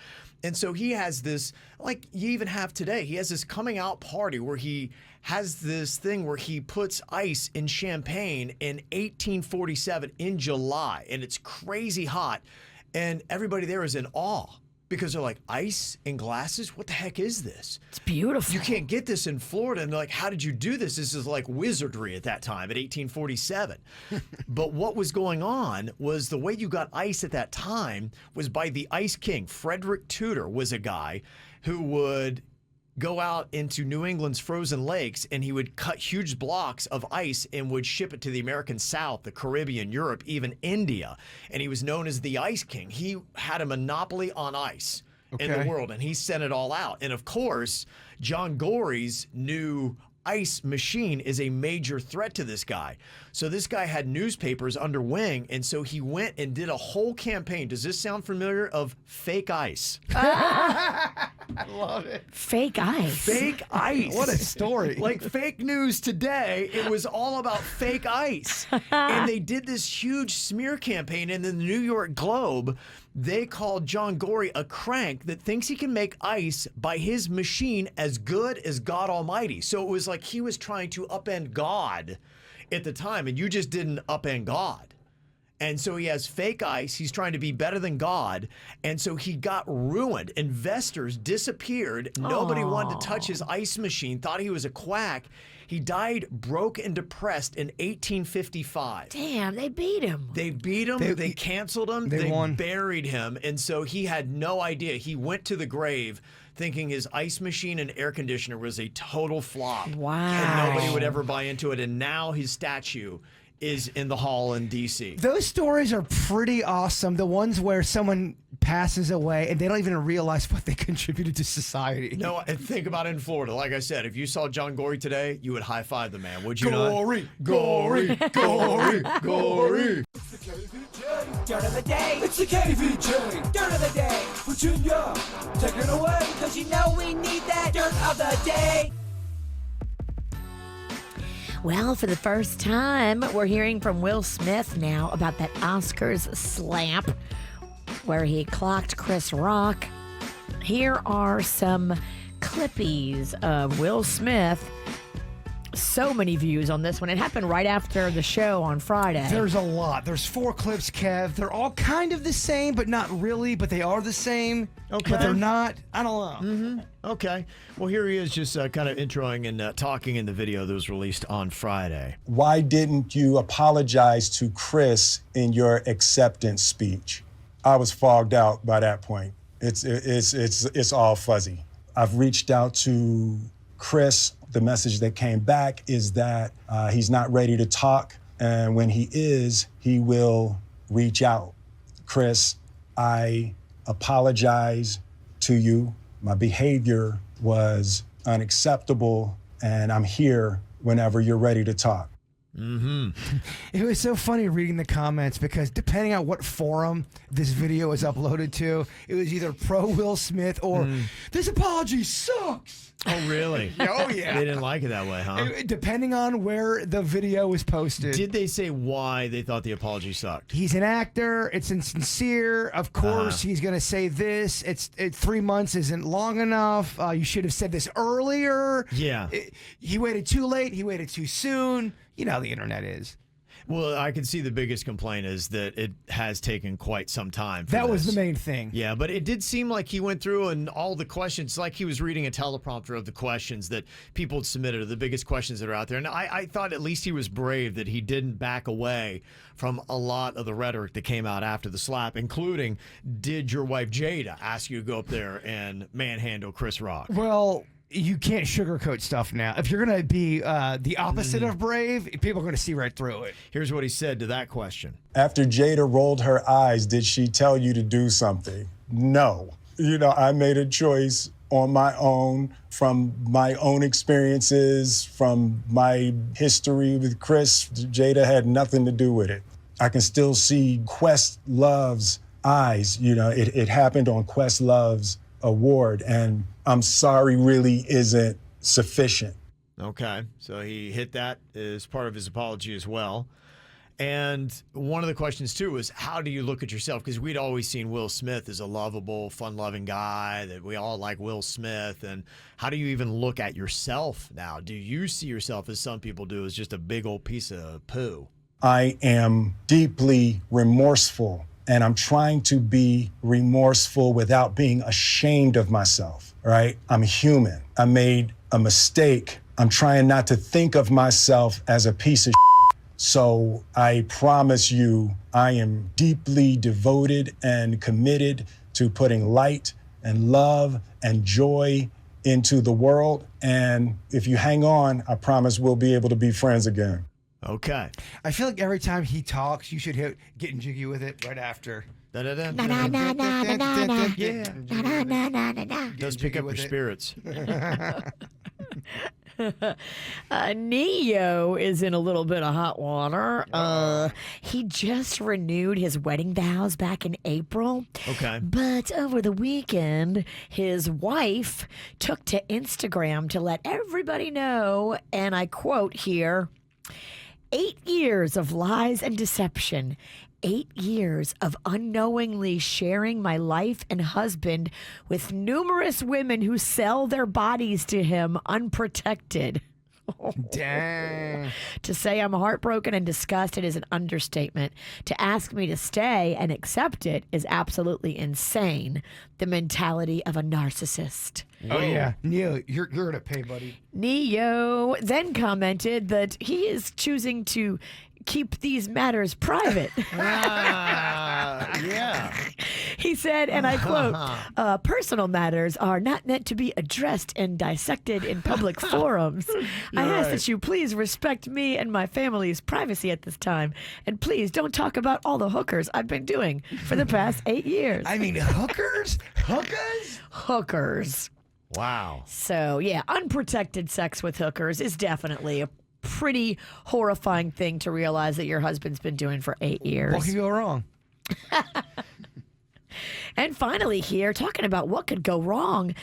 And so he has this, like you even have today, he has this coming out party where he has this thing where he puts ice in champagne in 1847 in July, and it's crazy hot. And everybody there is in awe because they're like, ice in glasses? What the heck is this? It's beautiful. You can't get this in Florida. And they're like, how did you do this? This is like wizardry at that time, at 1847. But what was going on was the way you got ice at that time was by the Ice King. Frederick Tudor was a guy who would go out into New England's frozen lakes, and he would cut huge blocks of ice and would ship it to the American South, the Caribbean, Europe, even India. And he was known as the Ice King. He had a monopoly on ice in the world, and he sent it all out. And of course, John Gorrie's new ice machine is a major threat to this guy. So this guy had newspapers under wing, and so he went and did a whole campaign. Does this sound familiar? Of fake ice. I love it. Fake ice. Fake ice. What a story. Like fake news today, it was all about fake ice. And they did this huge smear campaign in the New York Globe. They called John Gorrie a crank that thinks he can make ice by his machine as good as God Almighty. So it was like he was trying to upend God at the time, and you just didn't upend God. And so he has fake ice. He's trying to be better than God. And so he got ruined. Investors disappeared. Nobody wanted to touch his ice machine, thought he was a quack. He died broke and depressed in 1855. Damn, they beat him. They beat him. They canceled him. They won. Buried him. And so he had no idea. He went to the grave thinking his ice machine and air conditioner was a total flop. Wow. And nobody would ever buy into it. And now his statue is in the hall in D.C. Those stories are pretty awesome. The ones where someone passes away and they don't even realize what they contributed to society. No, and think about it in Florida. Like I said, if you saw John Gorrie today, you would high five the man, would you Gorrie, not? Gorrie, Gorrie, Gorrie. It's the KVJ Dirt of the Day. It's the KVJ Dirt of the Day. Virginia, take it away, cause you know we need that Dirt of the Day. Well, for the first time, we're hearing from Will Smith now about that Oscars slap where he clocked Chris Rock. Here are some clippies of Will Smith. So many views on this one. It happened right after the show on Friday. There's a lot. There's 4 clips, Kev. They're all kind of the same, but not really, but they are the same. Okay. But they're not. I don't know. Mm-hmm. Okay. Well, here he is just kind of introing and talking in the video that was released on Friday. Why didn't you apologize to Chris in your acceptance speech? I was fogged out by that point. It's all fuzzy. I've reached out to Chris. The message that came back is that he's not ready to talk, and when he is, he will reach out. Chris, I apologize to you. My behavior was unacceptable, and I'm here whenever you're ready to talk. Mm-hmm. It was so funny reading the comments because depending on what forum this video is uploaded to, it was either pro Will Smith or this apology sucks. Oh, really? Oh, yeah. They didn't like it that way, huh? Depending on where the video was posted. Did they say why they thought the apology sucked? He's an actor. It's insincere. Of course, he's going to say this. 3 months isn't long enough. You should have said this earlier. Yeah. He waited too late. He waited too soon. You know how the internet is. Well, I can see the biggest complaint is that it has taken quite some time. That was the main thing. Yeah, but it did seem like he went through and all the questions, like he was reading a teleprompter of the questions that people had submitted, the biggest questions that are out there. And I thought at least he was brave that he didn't back away from a lot of the rhetoric that came out after the slap, including, did your wife Jada ask you to go up there and manhandle Chris Rock? Well, you can't sugarcoat stuff now. If you're going to be the opposite of brave, people are going to see right through it. Here's what he said to that question. After Jada rolled her eyes, did she tell you to do something? No. You know, I made a choice on my own, from my own experiences, from my history with Chris. Jada had nothing to do with it. I can still see Questlove's eyes. You know, it happened on Questlove's award, and I'm sorry really isn't sufficient. Okay, so he hit that as part of his apology as well. And one of the questions, too, was how do you look at yourself? Because we'd always seen Will Smith as a lovable, fun-loving guy, that we all like Will Smith. And how do you even look at yourself now? Do you see yourself, as some people do, as just a big old piece of poo? I am deeply remorseful, and I'm trying to be remorseful without being ashamed of myself, right? I'm human. I made a mistake. I'm trying not to think of myself as a piece of shit. So I promise you, I am deeply devoted and committed to putting light and love and joy into the world. And if you hang on, I promise we'll be able to be friends again. Okay. I feel like every time he talks, you should hit getting jiggy with it right after. Da-da-da. Na na na na na na na. Yeah. Na na na na na na. Does pick up your with it. spirits. Neo is in a little bit of hot water. He just renewed his wedding vows back in April. Okay. But over the weekend, his wife took to Instagram to let everybody know, and I quote here, 8 years of lies and deception. 8 years of unknowingly sharing my life and husband with numerous women who sell their bodies to him unprotected. Dang. To say I'm heartbroken and disgusted is an understatement. To ask me to stay and accept it is absolutely insane. The mentality of a narcissist. Oh, yeah. Neil, you're going to pay, buddy. Neo then commented that he is choosing to keep these matters private. Yeah. He said, and I quote, personal matters are not meant to be addressed and dissected in public forums. I ask that you please respect me and my family's privacy at this time. And please don't talk about all the hookers I've been doing for the past 8 years. I mean, hookers? Hookers? Hookers. Wow. So, yeah, unprotected sex with hookers is definitely a pretty horrifying thing to realize that your husband's been doing for 8 years. What could go wrong? And finally here, talking about what could go wrong,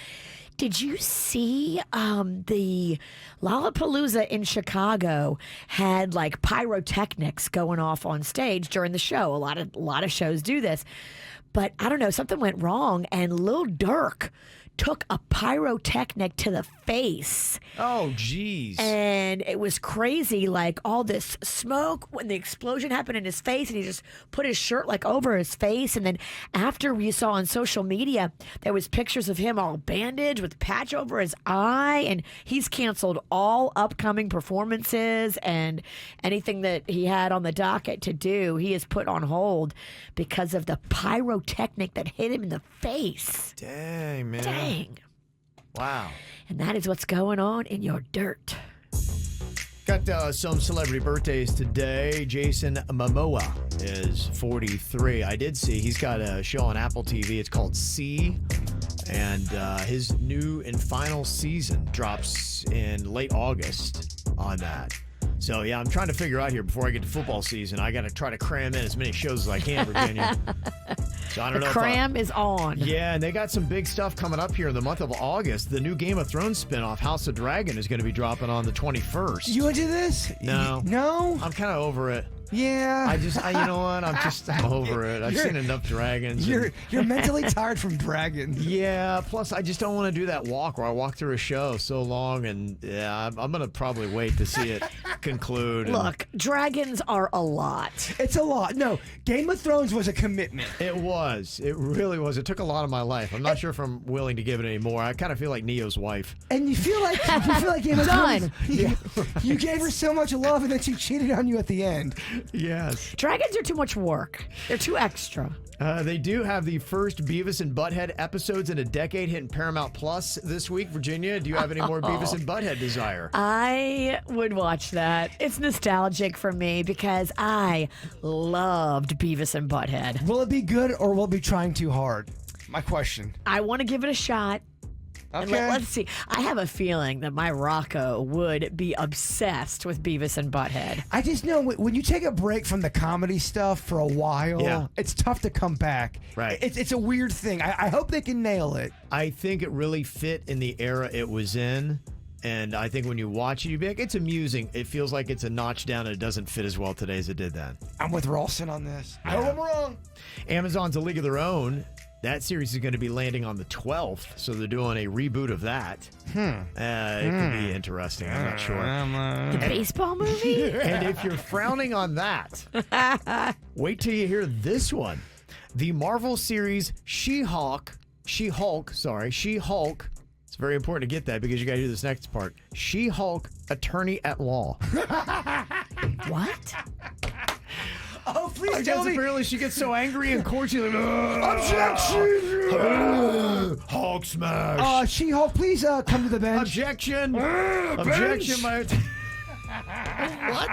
Did you see the Lollapalooza in Chicago had like pyrotechnics going off on stage during the show? A lot of shows do this. But I don't know, something went wrong and Lil Durk took a pyrotechnic to the face. Oh, geez. And it was crazy, like all this smoke when the explosion happened in his face, and he just put his shirt like over his face. And then after we saw on social media, there was pictures of him all bandaged with a patch over his eye, and he's canceled all upcoming performances and anything that he had on the docket to do. He is put on hold because of the pyrotechnic that hit him in the face. Dang, man. Dang. Wow. And that is what's going on in your dirt. Got some celebrity birthdays today. Jason Momoa is 43. I did see he's got a show on Apple TV. It's called C. And his new and final season drops in late August on that. So, yeah, I'm trying to figure out here before I get to football season. I got to try to cram in as many shows as I can, Virginia. So I don't know. The cram is on. Yeah, and they got some big stuff coming up here in the month of August. The new Game of Thrones spinoff, House of Dragon, is going to be dropping on the 21st. You into this? No. No? I'm kind of over it. Yeah. You know what? I'm over it. I've seen enough dragons. You're mentally tired from dragons. Yeah. Plus, I just don't want to do that walk where I walk through a show so long, and yeah, I'm gonna probably wait to see it conclude. Look, dragons are a lot. It's a lot. No, Game of Thrones was a commitment. It was. It really was. It took a lot of my life. I'm not sure if I'm willing to give it any more. I kind of feel like Neo's wife. And you feel like Game of Done. Thrones. You gave her so much love, and then she cheated on you at the end. Yes. Dragons are too much work. They're too extra. They do have the first Beavis and Butthead episodes in a decade hitting Paramount Plus this week. Virginia, do you have any more Beavis and Butthead desire? I would watch that. It's nostalgic for me because I loved Beavis and Butthead. Will it be good, or will it be trying too hard? My question. I want to give it a shot. And let's see. I have a feeling that my Rocco would be obsessed with Beavis and Butthead. I just know when you take a break from the comedy stuff for a while, it's tough to come back. Right. It's a weird thing. I hope they can nail it. I think it really fit in the era it was in. And I think when you watch it, you'd be like, it's amusing. It feels like it's a notch down and it doesn't fit as well today as it did then. I'm with Ralston on this. I hope I'm wrong. Amazon's A League of Their Own. That series is going to be landing on the 12th, so they're doing a reboot of that. It could be interesting. I'm not sure. The baseball movie? And if you're frowning on that, wait till you hear this one. The Marvel series She-Hulk. It's very important to get that because you got to do this next part. She-Hulk, attorney at law. What? Oh, please I tell guess me. apparently she gets so angry in court, she's like, Objection! Hulk smash. She-Hulk, please come to the bench. Objection. Objection, my... What?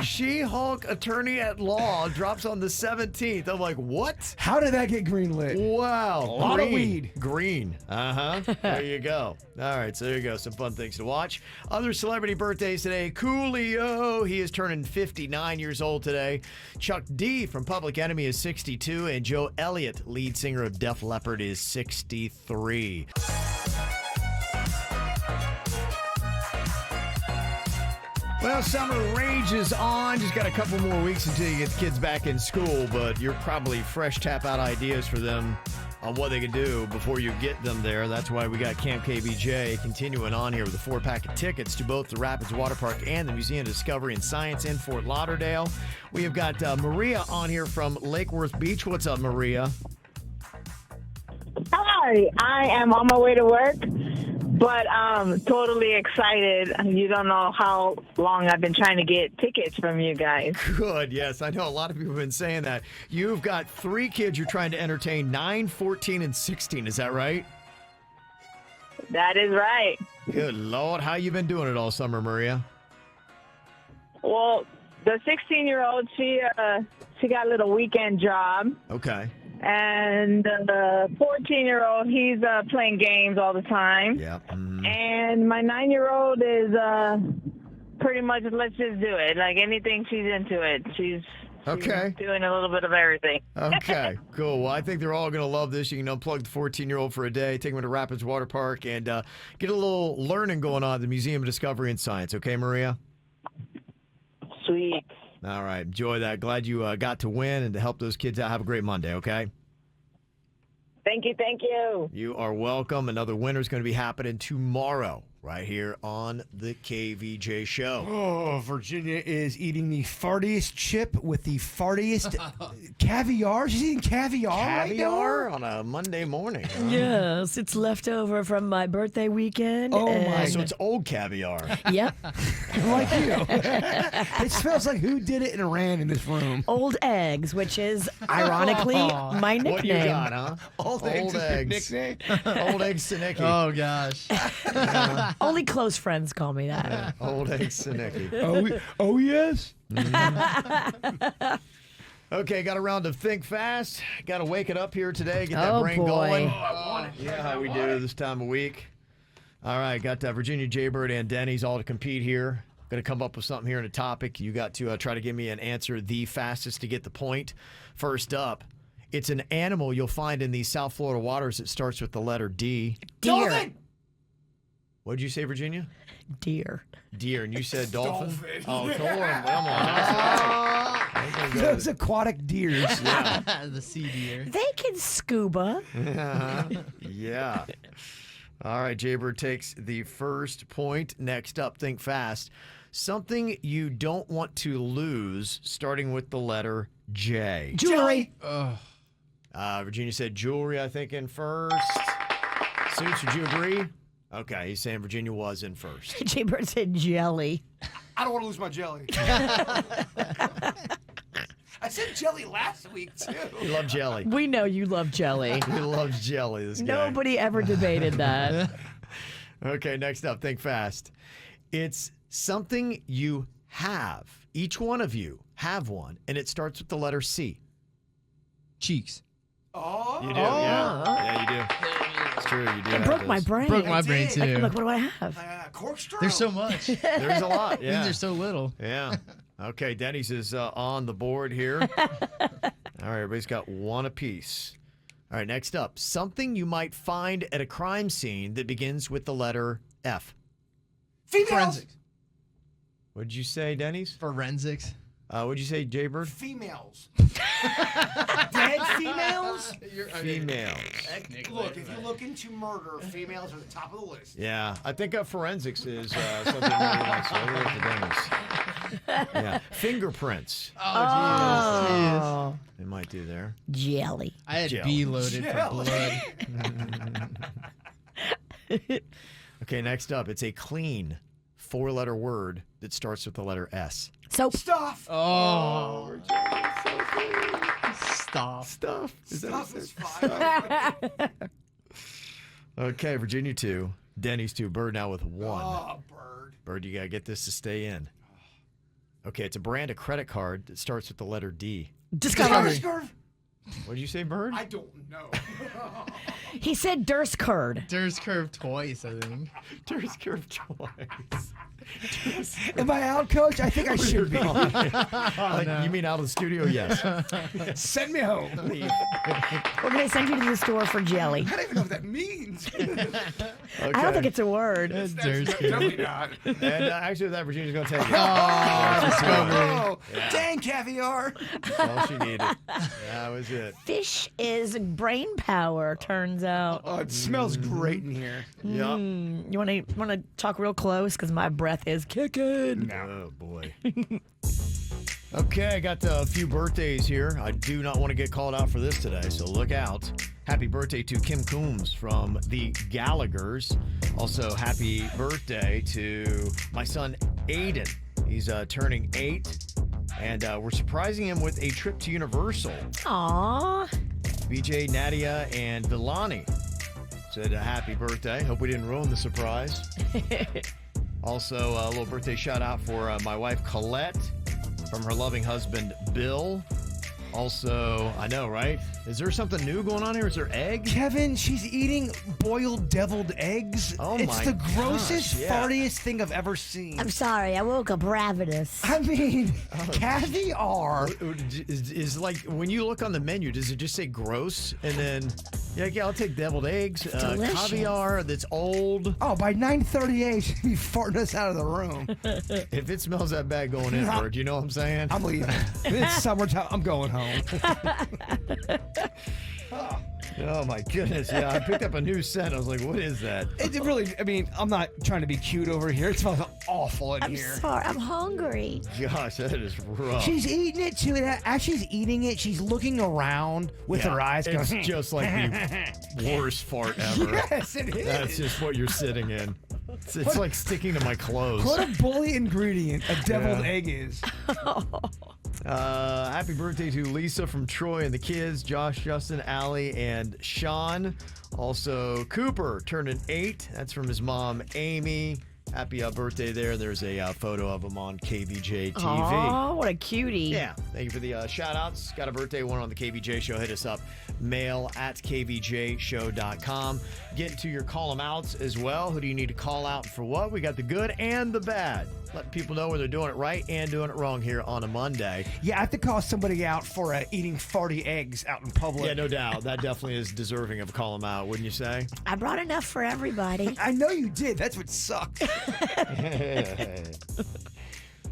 She-Hulk attorney at law drops on the 17th. I'm like, what? How did that get greenlit? Wow. A lot of weed. Green. Uh-huh. There you go. All right, so there you go. Some fun things to watch. Other celebrity birthdays today. Coolio. He is turning 59 years old today. Chuck D from Public Enemy is 62. And Joe Elliott, lead singer of Def Leppard, is 63. Well, summer rages on. Just got a couple more weeks until you get the kids back in school, but you're probably fresh tap out ideas for them on what they can do before you get them there. That's why we got Camp KVJ continuing on here with a 4-pack of tickets to both the Rapids Water Park and the Museum of Discovery and Science in Fort Lauderdale. We have got Maria on here from Lake Worth Beach. What's up, Maria? Hi, I am on my way to work, but I'm totally excited. You don't know how long I've been trying to get tickets from you guys. Good, yes. I know a lot of people have been saying that. You've got 3 kids you're trying to entertain, 9, 14, and 16. Is that right? That is right. Good Lord. How you been doing it all summer, Maria? Well, the 16-year-old, she got a little weekend job. Okay. And the 14-year-old, he's playing games all the time. Yeah. Mm-hmm. And my 9-year-old is pretty much, let's just do it. Like anything, she's into it. She's Okay. Doing a little bit of everything. Okay, cool. Well, I think they're all going to love this. You can unplug the 14-year-old for a day, take them to Rapids Water Park, and get a little learning going on at the Museum of Discovery and Science. Okay, Maria? Sweet. All right. Enjoy that. Glad you got to win and to help those kids out. Have a great Monday, okay? Thank you. Thank you. You are welcome. Another winner is going to be happening tomorrow right here on the KVJ Show. Oh, Virginia is eating the fartiest chip with the fartiest caviar. She's eating caviar. Caviar right on a Monday morning. Huh? Yes, it's left over from my birthday weekend. Oh, my. So it's old caviar. Yep. now? Like you. It smells like who did it and ran in this room. Old eggs, which is ironically my nickname. What you got, huh? Old eggs. Is your nickname? Old eggs Sinicki. Oh, gosh. Only close friends call me that. Old eggs Sinicki. Oh, yes. Okay, got a round of Think Fast. Got to wake it up here today. Get that Oh, brain boy. going. Yeah, how we do this time of week. All right, got Virginia, Jaybird, and Denny's all to compete here. Going to come up with something here in a topic. You got to try to give me an answer the fastest to get the point. First up, it's an animal you'll find in these South Florida waters that starts with the letter D. Deer. What did you say, Virginia? Deer. Deer, and you said dolphin? Oh, corn. Come on. Those aquatic deers. The sea deer. They can scuba. Yeah. All right, Jaybird takes the first point. Next up, think fast. Something you don't want to lose, starting with the letter J. Jewelry. Virginia said jewelry, I think, in first. Suits, would you agree? Okay, he's saying Virginia was in first. Jaybird said jelly. I don't want to lose my jelly. I said jelly last week, too. He loved jelly. We know you love jelly. He loves jelly, this guy. Nobody ever debated that. Okay, next up, think fast. It's something you have. Each one of you have one, and it starts with the letter C. Cheeks. Oh. You do, yeah. Yeah, you do. It's true, you do. It broke my brain. Broke my brain, too. Look, what do I have? Corkscrew. There's so much. There's a lot, yeah. There's so little. Yeah. Okay, Denny's is on the board here. All right, everybody's got one apiece. All right, next up. Something you might find at a crime scene that begins with the letter F. Females. Forensics. What'd you say, Denny's? Forensics. What'd you say, Jaybird? Females. Dead females? Females. Look, if you look into murder, females are the top of the list. Yeah, I think forensics is something really nice. So we'll look at Denny's. Yeah, fingerprints. Oh, They might do there. Jelly. I had Jelly. B loaded for blood. Okay, next up. It's a clean four-letter word that starts with the letter S. Soap. Stuff. Oh. Stop. Stuff. Stuff is fine. Okay, Virginia 2. Denny's 2. Bird now with 1. Oh, bird. Bird, you got to get this to stay in. Okay, it's a brand of credit card that starts with the letter D. Discovery. What did you say, Bird? I don't know. He said Durst curd. Durst curve twice, I think. Durst curve twice. Am I out, Coach? I think I should be. You mean out of the studio? Yes. Send me home. We're going to send you to the store for jelly. I don't even know what that means. I don't think it's a word. That's That's Durst curve. definitely not. And actually, that Virginia's going to take it. Oh, dang caviar. That's all she needed. That was it. Fish is brain power, turns out. Oh, it smells great in here. Yep. You want to talk real close because my breath is kicking. Oh, boy. Okay, I got a few birthdays here. I do not want to get called out for this today, so look out. Happy birthday to Kim Coombs from the Gallaghers. Also, happy birthday to my son, Aiden. He's turning 8, and we're surprising him with a trip to Universal. Aww. BJ, Nadia, and Villani said happy birthday. Hope we didn't ruin the surprise. Also, a little birthday shout out for my wife, Colette, from her loving husband, Bill. Also, I know, right? Is there something new going on here? Is there egg? Kevin, she's eating boiled deviled eggs. Oh it's my the grossest, gosh, yeah. fartiest thing I've ever seen. I'm sorry, I woke up ravenous. I mean, caviar. Is like when you look on the menu, does it just say gross? And then, yeah, I'll take deviled eggs, delicious. caviar that's old. Oh, by 9:38, she'd be farting us out of the room. If it smells that bad going in, Bird, you know what I'm saying? I'm leaving. It's summertime. I'm going home. Oh my goodness! Yeah, I picked up a new scent. I was like, "What is that?" It really, I mean, I'm not trying to be cute over here. It smells awful in I'm here. sorry, I'm hungry. Gosh, that is rough. She's eating it too. And as she's eating it, she's looking around with her eyes going. It's just like the worst fart ever. Yes, it is. That's just what you're sitting in. It's like sticking to my clothes. What a bully ingredient a deviled Yeah. egg is. Happy birthday to Lisa from Troy and the kids, Josh, Justin, Allie, and Sean. Also, Cooper turning 8. That's from his mom, Amy. Happy birthday there. There's a photo of him on KVJ TV. Oh, what a cutie. Yeah, thank you for the shout-outs. Got a birthday one on the KVJ Show. Hit us up, mail@kvjshow.com. Get into your call-em-outs as well. Who do you need to call out for what? We got the good and the bad. Let people know where they're doing it right and doing it wrong here on a Monday. Yeah, I have to call somebody out for eating farty eggs out in public. Yeah, no doubt. That definitely is deserving of a call-em-out, wouldn't you say? I brought enough for everybody. I know you did. That's what sucked.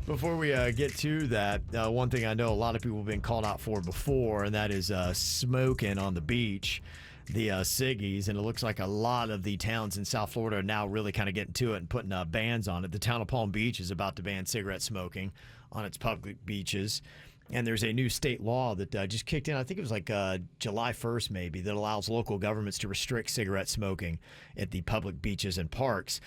Before we get to that, one thing I know a lot of people have been called out for before, and that is smoking on the beach, the ciggies, and it looks like a lot of the towns in South Florida are now really kind of getting to it and putting bans on it. The town of Palm Beach is about to ban cigarette smoking on its public beaches. And there's a new state law that just kicked in, I think it was like July 1st maybe, that allows local governments to restrict cigarette smoking at the public beaches and parks.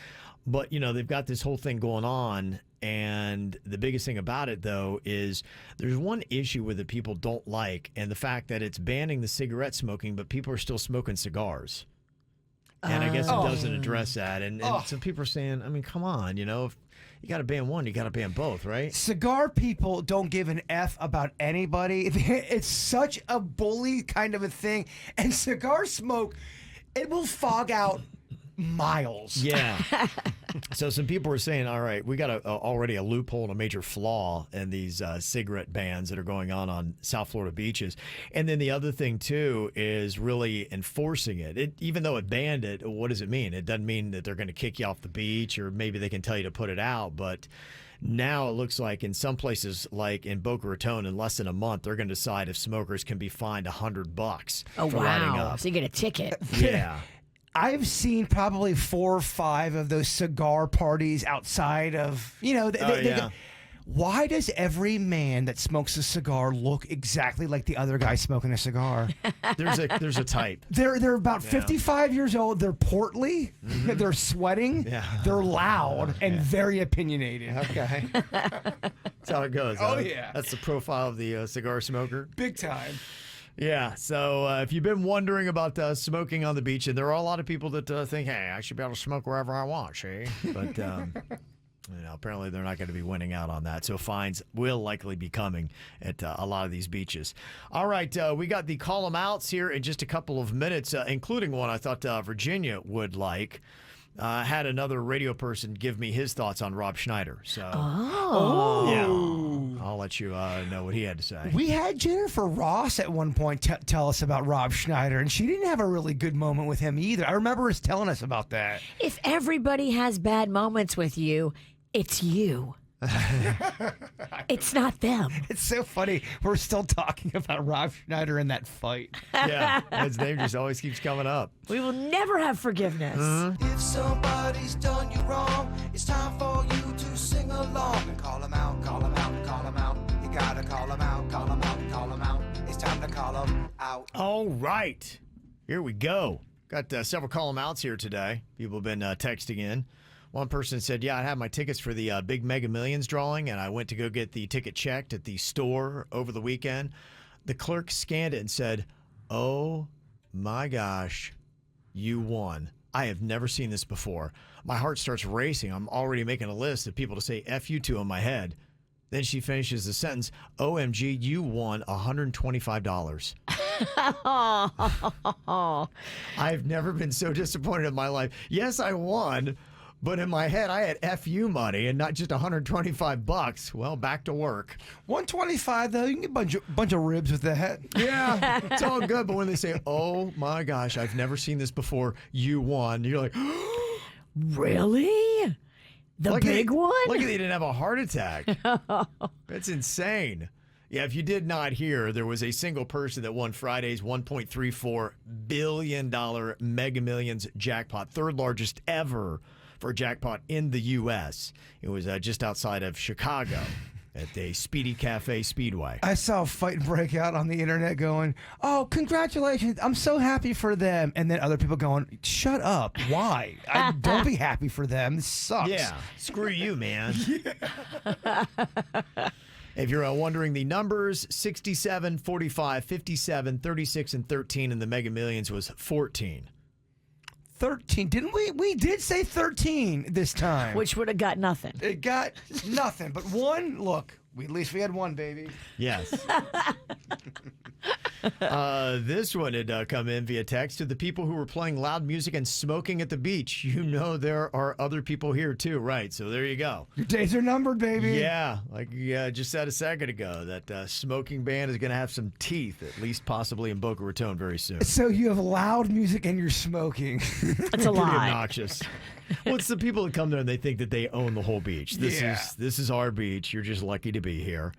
But, you know, they've got this whole thing going on, and the biggest thing about it, though, is there's one issue with it people don't like, and the fact that it's banning the cigarette smoking, but people are still smoking cigars. And I guess it doesn't address that. And some people are saying, I mean, come on, you know, if you got to ban one, you got to ban both, right? Cigar people don't give an F about anybody. It's such a bully kind of a thing. And cigar smoke, it will fog out miles. Yeah. So some people are saying, all right, we got already a loophole and a major flaw in these cigarette bans that are going on South Florida beaches. And then the other thing, too, is really enforcing it. Even though it banned it, what does it mean? It doesn't mean that they're going to kick you off the beach, or maybe they can tell you to put it out. But now it looks like in some places, like in Boca Raton, in less than a month, they're going to decide if smokers can be fined $100 Oh, for lighting wow. up. So you get a ticket. Yeah. I've seen probably 4 or 5 of those cigar parties outside of, you know, why does every man that smokes a cigar look exactly like the other guy smoking a cigar? There's a type. They're about 55 years old. They're portly. Mm-hmm. They're sweating. Yeah. They're loud and very opinionated. Okay. That's how it goes. Oh, huh? yeah. That's the profile of the cigar smoker. Big time. Yeah. So if you've been wondering about smoking on the beach, and there are a lot of people that think, hey, I should be able to smoke wherever I want, see? But you know, apparently they're not going to be winning out on that. So fines will likely be coming at a lot of these beaches. All right. We got the call 'em outs here in just a couple of minutes, including one I thought Virginia would like. Had another radio person give me his thoughts on Rob Schneider. So, yeah, I'll let you know what he had to say. We had Jennifer Ross at one point tell us about Rob Schneider, and she didn't have a really good moment with him either. I remember her telling us about that. If everybody has bad moments with you, it's you. It's not them. It's so funny. We're still talking about Rob Schneider in that fight. Yeah, his name just always keeps coming up. We will never have forgiveness. If somebody's done you wrong, it's time for you to sing along and call them out, call them out, call them out. You gotta call them out, call them out, call them out. It's time to call them out. All right. Here we go. Got several call 'em outs here today. People have been texting in. One person said, yeah, I had my tickets for the big Mega Millions drawing, and I went to go get the ticket checked at the store over the weekend. The clerk scanned it and said, oh, my gosh, you won. I have never seen this before. My heart starts racing. I'm already making a list of people to say F you to in my head. Then she finishes the sentence, OMG, you won $125. I've never been so disappointed in my life. Yes, I won, but in my head, I had FU money and not just $125. Well, back to work. 125 though, you can get a bunch of ribs with that. Yeah, it's all good. But when they say, oh my gosh, I've never seen this before, you won, you're like, Really? The big one? Lucky they didn't have a heart attack. That's insane. Yeah, if you did not hear, there was a single person that won Friday's $1.34 billion Mega Millions jackpot, third largest ever for a jackpot in the U.S. It was just outside of Chicago at the Speedy Cafe Speedway. I saw a fight break out on the internet going, oh, congratulations. I'm so happy for them. And then other people going, shut up. Why? Don't be happy for them. This sucks. Yeah, screw you, man. If you're wondering the numbers, 67, 45, 57, 36, and 13, and the Mega Millions was 14. 13. Didn't we? We did say 13 this time. Which would have got nothing. It got nothing. But one, look, at least we had one, baby. Yes. This one had come in via text to the people who were playing loud music and smoking at the beach. You know there are other people here too, right? So there you go. Your days are numbered, baby. Yeah, like you just said a second ago, that smoking ban is going to have some teeth, at least possibly in Boca Raton very soon. So you have loud music and you're smoking. It's a Pretty lie. obnoxious. Well, it's the people that come there and they think that they own the whole beach. This is our beach. You're just lucky to be here.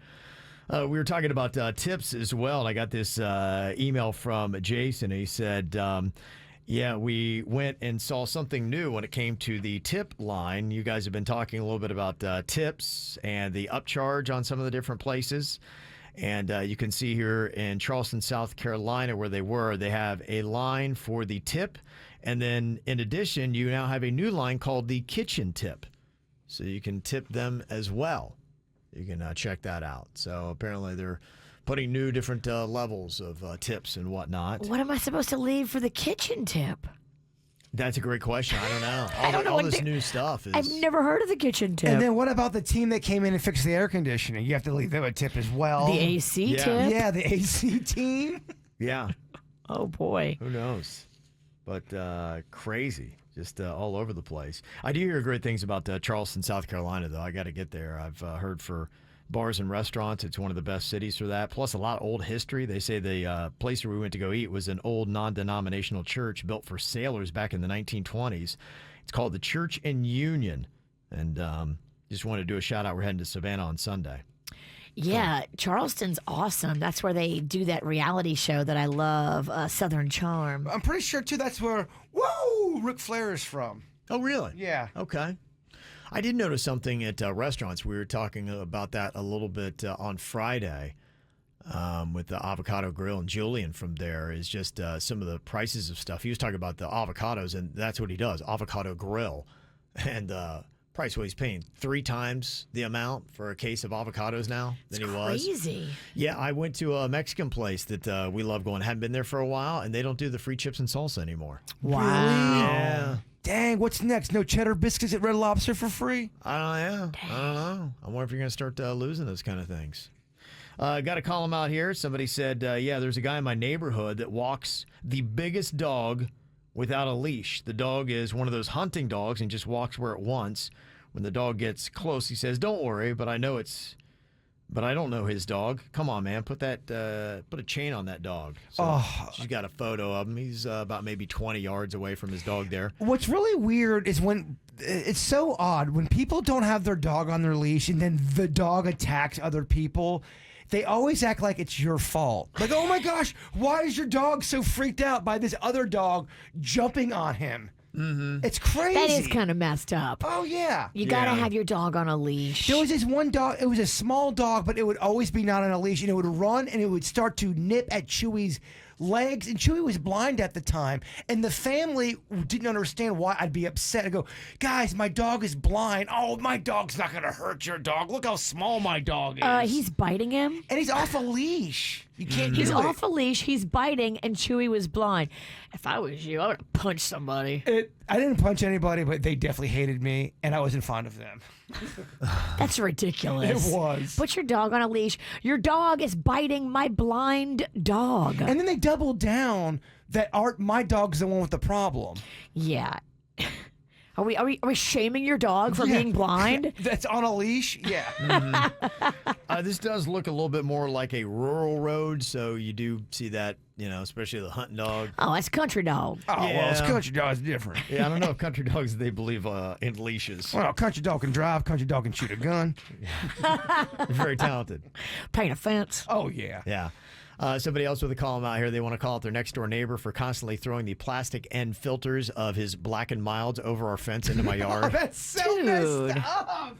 We were talking about tips as well, and I got this email from Jason. He said, yeah, we went and saw something new when it came to the tip line. You guys have been talking a little bit about tips and the upcharge on some of the different places. And you can see here in Charleston, South Carolina, where they have a line for the tip. And then in addition, you now have a new line called the kitchen tip. So you can tip them as well. You can check that out. So apparently they're putting new different levels of tips and whatnot. What am I supposed to leave for the kitchen tip? That's a great question. I don't know. I don't know all what this new stuff is. I've never heard of the kitchen tip. And then what about the team that came in and fixed the air conditioning? You have to leave them a tip as well. The AC Yeah. tip? Yeah, the AC team. Yeah. Oh, boy. Who knows? But crazy. Just all over the place. I do hear great things about Charleston, South Carolina, though. I got to get there. I've heard for bars and restaurants, it's one of the best cities for that. Plus, a lot of old history. They say the place where we went to go eat was an old non-denominational church built for sailors back in the 1920s. It's called the Church and Union. And just wanted to do a shout-out. We're heading to Savannah on Sunday. Yeah, Charleston's awesome. That's where they do that reality show that I love, Southern Charm. I'm pretty sure, too, that's where, whoa, Ric Flair is from. Oh, really? Yeah. Okay. I did notice something at restaurants. We were talking about that a little bit on Friday with the Avocado Grill. And Julian from there is just some of the prices of stuff. He was talking about the avocados, and that's what he does, Avocado Grill. And price, what he's paying 3 times the amount for a case of avocados now than he was. Crazy. Yeah, I went to a Mexican place that we love going. Hadn't been there for a while, and they don't do the free chips and salsa anymore. Wow. Yeah. Dang, what's next? No cheddar biscuits at Red Lobster for free? I don't know. I wonder if you're going to start losing those kind of things. Got to call him out here. Somebody said, yeah, there's a guy in my neighborhood that walks the biggest dog without a leash. The dog is one of those hunting dogs and just walks where it wants. When the dog gets close, he says, don't worry, but I don't know his dog. Come on, man, put a chain on that dog. So she's got a photo of him. He's about maybe 20 yards away from his dog there. What's really weird is when it's so odd when people don't have their dog on their leash and then the dog attacks other people. They always act like it's your fault. Like, oh my gosh, why is your dog so freaked out by this other dog jumping on him? Mm-hmm. It's crazy. That is kind of messed up. Oh, yeah. You got to have your dog on a leash. There was this one dog. It was a small dog, but it would always be not on a leash, and it would run, and it would start to nip at Chewy's legs, and Chewy was blind at the time, and the family didn't understand why I'd be upset. I go, guys, my dog is blind. Oh, my dog's not going to hurt your dog. Look how small my dog is. He's biting him? And he's off a leash. You can't He's do it. off a leash. He's biting, and Chewy was blind. If I was you, I would have punched somebody. I didn't punch anybody, but they definitely hated me, and I wasn't fond of them. That's ridiculous. It was. Put your dog on a leash. Your dog is biting my blind dog. And then they doubled down that my dog's the one with the problem. Yeah. Are we shaming your dog for being blind? That's on a leash? Yeah. This does look a little bit more like a rural road, so you do see that, especially the hunting dog. Oh, that's country dog. Oh, well, it's Yeah. country dog's different. Yeah, I don't know if country dogs, they believe in leashes. Well, country dog can drive, country dog can shoot a gun. They're very talented. Paint a fence. Oh, yeah. Yeah. Somebody else with a call out here. They want to call out their next door neighbor for constantly throwing the plastic end filters of his Black and Milds over our fence into my yard. That's so Dude. messed up.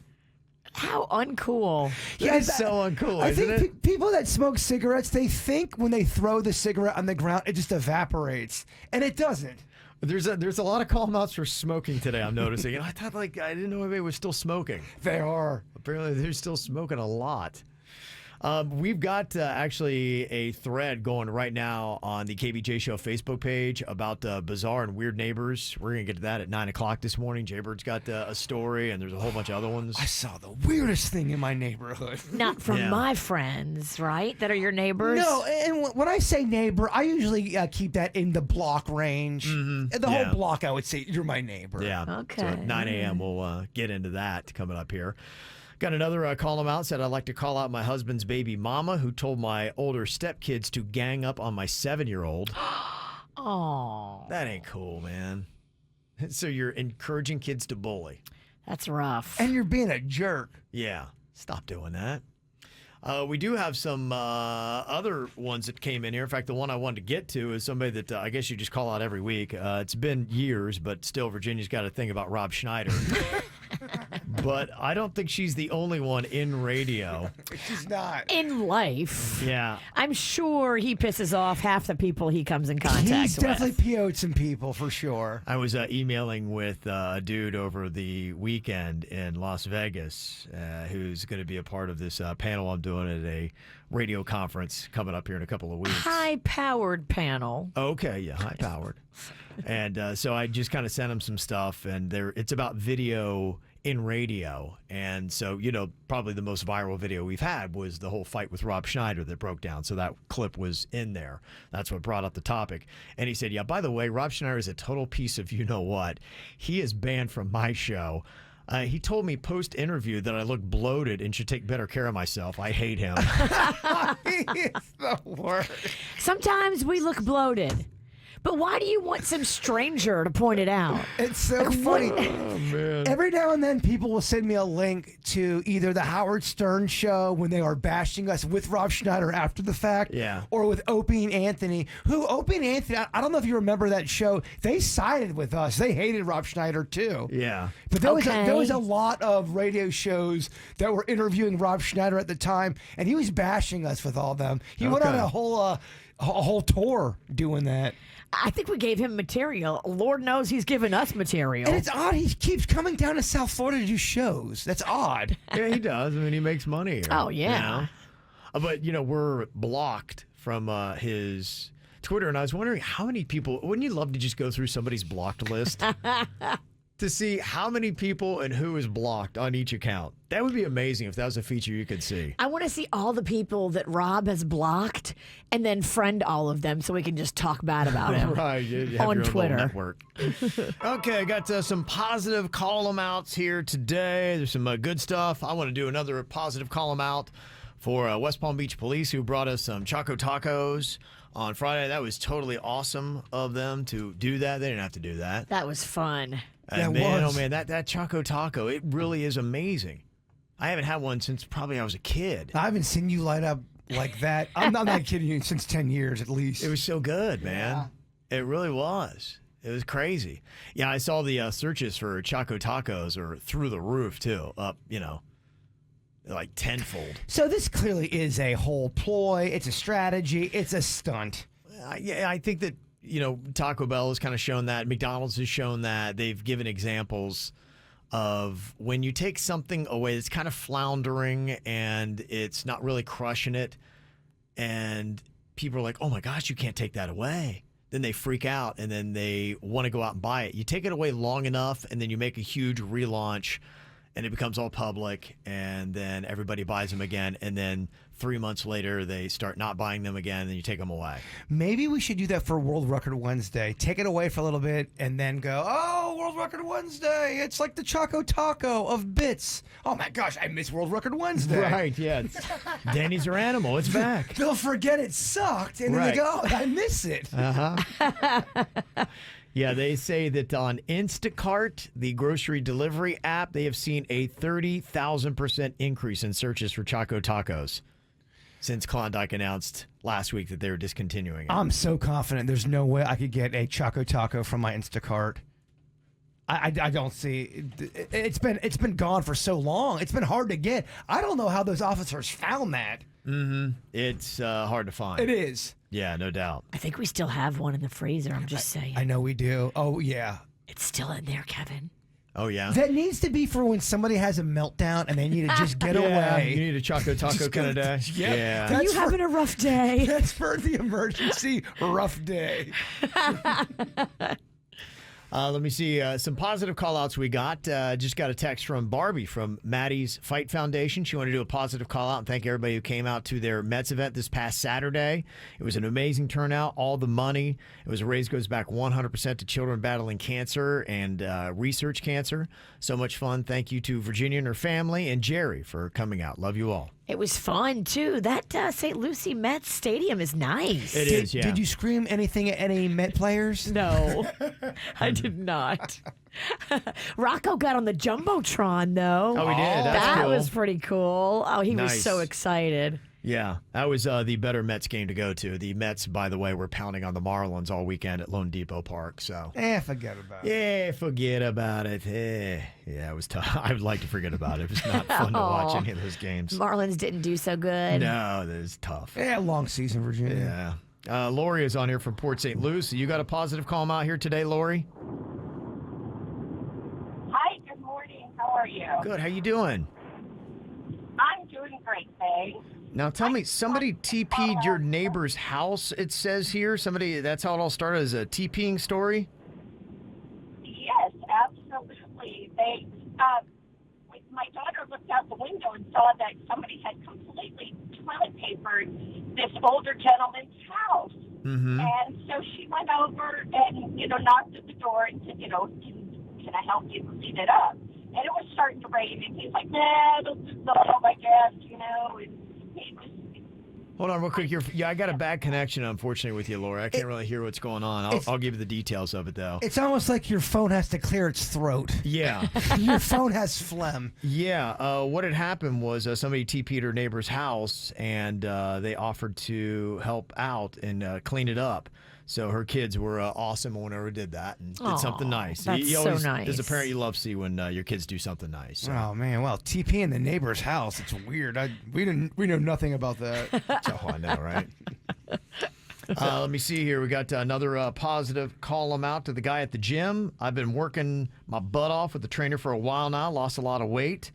How uncool. That's so uncool, I isn't think it? people that smoke cigarettes, they think when they throw the cigarette on the ground, it just evaporates. And it doesn't. There's a lot of call outs for smoking today, I'm noticing. And I thought, I didn't know anybody was still smoking. They are. Apparently, they're still smoking a lot. We've got actually a thread going right now on the KVJ Show Facebook page about bizarre and weird neighbors. We're going to get to that at 9 o'clock this morning. Jaybird's got a story, and there's a whole bunch of other ones. I saw the weirdest thing in my neighborhood. Not from Yeah. my friends, right? That are your neighbors? No, and when I say neighbor, I usually keep that in the block range. The Yeah. whole block, I would say, you're my neighbor. Yeah. Okay. So at 9 a.m., we'll get into that coming up here. Got another call him out. Said, I'd like to call out my husband's baby mama who told my older stepkids to gang up on my 7-year-old. Oh, That ain't cool, man. So you're encouraging kids to bully. that's rough. And you're being a jerk. Yeah. Stop doing that. We do have some other ones that came in here. In fact, the one I wanted to get to is somebody that I guess you just call out every week. It's been years, but still, Virginia's got a thing about Rob Schneider. But I don't think she's the only one in radio. She's not. In life, Yeah. I'm sure he pisses off half the people he comes in contact He's with. definitely PO'd some people for sure. I was emailing with a dude over the weekend in Las Vegas who's going to be a part of this panel I'm doing at a radio conference coming up here in a couple of weeks. High-powered panel. Okay, yeah, high powered. And so I just kind of sent him some stuff, and it's about video in radio. And so, probably the most viral video we've had was the whole fight with Rob Schneider that broke down. So that clip was in there. That's what brought up the topic. And he said, yeah, by the way, Rob Schneider is a total piece of you-know-what. He is banned from my show. He told me post-interview that I look bloated and should take better care of myself. I hate him. It's the worst. Sometimes we look bloated. But why do you want some stranger to point it out? It's so funny. Every now and then, people will send me a link to either the Howard Stern show when they are bashing us with Rob Schneider after the fact, Yeah. or with Opie and Anthony. Opie and Anthony, I don't know if you remember that show. They sided with us. They hated Rob Schneider too. Yeah. But there Okay. was a lot of radio shows that were interviewing Rob Schneider at the time, and he was bashing us with all them. He went on Okay. a whole tour doing that. I think we gave him material. Lord knows he's given us material. And it's odd. He keeps coming down to South Florida to do shows. That's odd. Yeah, he does. I mean, he makes money here. Oh, yeah. But, we're blocked from his Twitter, and I was wondering how many people, wouldn't you love to just go through somebody's blocked list to see how many people and who is blocked on each account? That would be amazing if that was a feature you could see. I want to see all the people that Rob has blocked and then friend all of them so we can just talk bad about him. Right, you have On your own little Twitter. network. Okay, I got some positive call 'em outs here today. There's some good stuff. I want to do another positive call 'em out for West Palm Beach Police, who brought us some Choco Tacos on Friday. That was totally awesome of them to do that. They didn't have to do that. That was fun. And That man, was. oh man, that Choco Taco, it really is amazing. I haven't had one since probably I was a kid. I haven't seen you light up like that. I'm not kidding you. Since 10 years at least. It was so good, man. It really was. It was crazy. Yeah, I saw the searches for Choco Tacos are through the roof, too. Up, like tenfold. So this clearly is a whole ploy. It's a strategy. It's a stunt. Yeah, I think that, Taco Bell has kind of shown that. McDonald's has shown that. They've given examples of when you take something away that's kind of floundering and it's not really crushing it, and people are like, oh my gosh, you can't take that away. Then they freak out and then they want to go out and buy it. You take it away long enough and then you make a huge relaunch and it becomes all public and then everybody buys them again. And then 3 months later, they start not buying them again and then you take them away. Maybe we should do that for World Record Wednesday. Take it away for a little bit and then go, oh, World Record Wednesday. It's like the Choco Taco of bits. Oh my gosh, I miss World Record Wednesday. Right, yeah. Denny's or Animal, it's back. They'll forget it sucked and then they go, oh, I miss it. Yeah, they say that on Instacart, the grocery delivery app, they have seen a 30,000% increase in searches for Choco Tacos since Klondike announced last week that they were discontinuing it. I'm so confident there's no way I could get a Choco Taco from my Instacart. I don't see it's been gone for so long. It's been hard to get. I don't know how those officers found that. It's hard to find. It is. Yeah, no doubt. I think we still have one in the freezer. I'm just saying. I know we do. Oh yeah. It's still in there, Kevin. Oh, yeah? That needs to be for when somebody has a meltdown and they need to just get Yeah, away. you need a Choco Taco kind of day. Yeah. Are That's you having a rough day? That's for the emergency rough day. Let me see some positive call-outs we got. Just got a text from Barbie from Maddie's Fight Foundation. She wanted to do a positive call-out and thank everybody who came out to their Mets event this past Saturday. It was an amazing turnout. All the money it was raised goes back 100% to children battling cancer and research cancer. So much fun. Thank you to Virginia and her family and Jerry for coming out. Love you all. It was fun, too. That St. Lucie Mets Stadium is nice. It is, yeah. Did you scream anything at any Met players? No, I did not. Rocco got on the Jumbotron, though. Oh, he did? That's that cool. was pretty cool. Oh, he was Nice. so excited. Yeah, that was the better Mets game to go to. The Mets, by the way, were pounding on the Marlins all weekend at Lone Depot Park. So Forget about it. yeah, forget about it. Yeah, it was tough. I would like to forget about it. It was not fun to watch any of those games. Marlins didn't do so good. No, that is tough. Yeah, long season, Virginia. Yeah. Lori is on here from Port St. Lucie. You got a positive call out here today, Lori? Hi, good morning. How are you? Good. How you doing? I'm doing great, thanks. Now tell me, somebody TP'd your neighbor's house, it says here. Somebody, that's how it all started, as a TPing story? Yes, absolutely. My daughter looked out the window and saw that somebody had completely toilet papered this older gentleman's house. Mm-hmm. And so she went over and, knocked at the door and said, can I help you clean it up? And it was starting to rain, and he's like, nah, it'll dissolve, I guess, and he was... Hold on real quick. I got a bad connection, unfortunately, with you, Laura. I can't really hear what's going on. I'll give you the details of it, though. It's almost like your phone has to clear its throat. Yeah. Your phone has phlegm. Yeah. What had happened was somebody TP'd her neighbor's house, and they offered to help out and clean it up. So her kids were awesome when whoever did that and did something nice. That's You always, so nice. As a parent, you love to see when your kids do something nice. So. Oh man, well, TP in the neighbor's house. It's weird. We know nothing about that. Oh, I know, right? Let me see here. We got another positive call him out to the guy at the gym. I've been working my butt off with the trainer for a while now. Lost a lot of weight.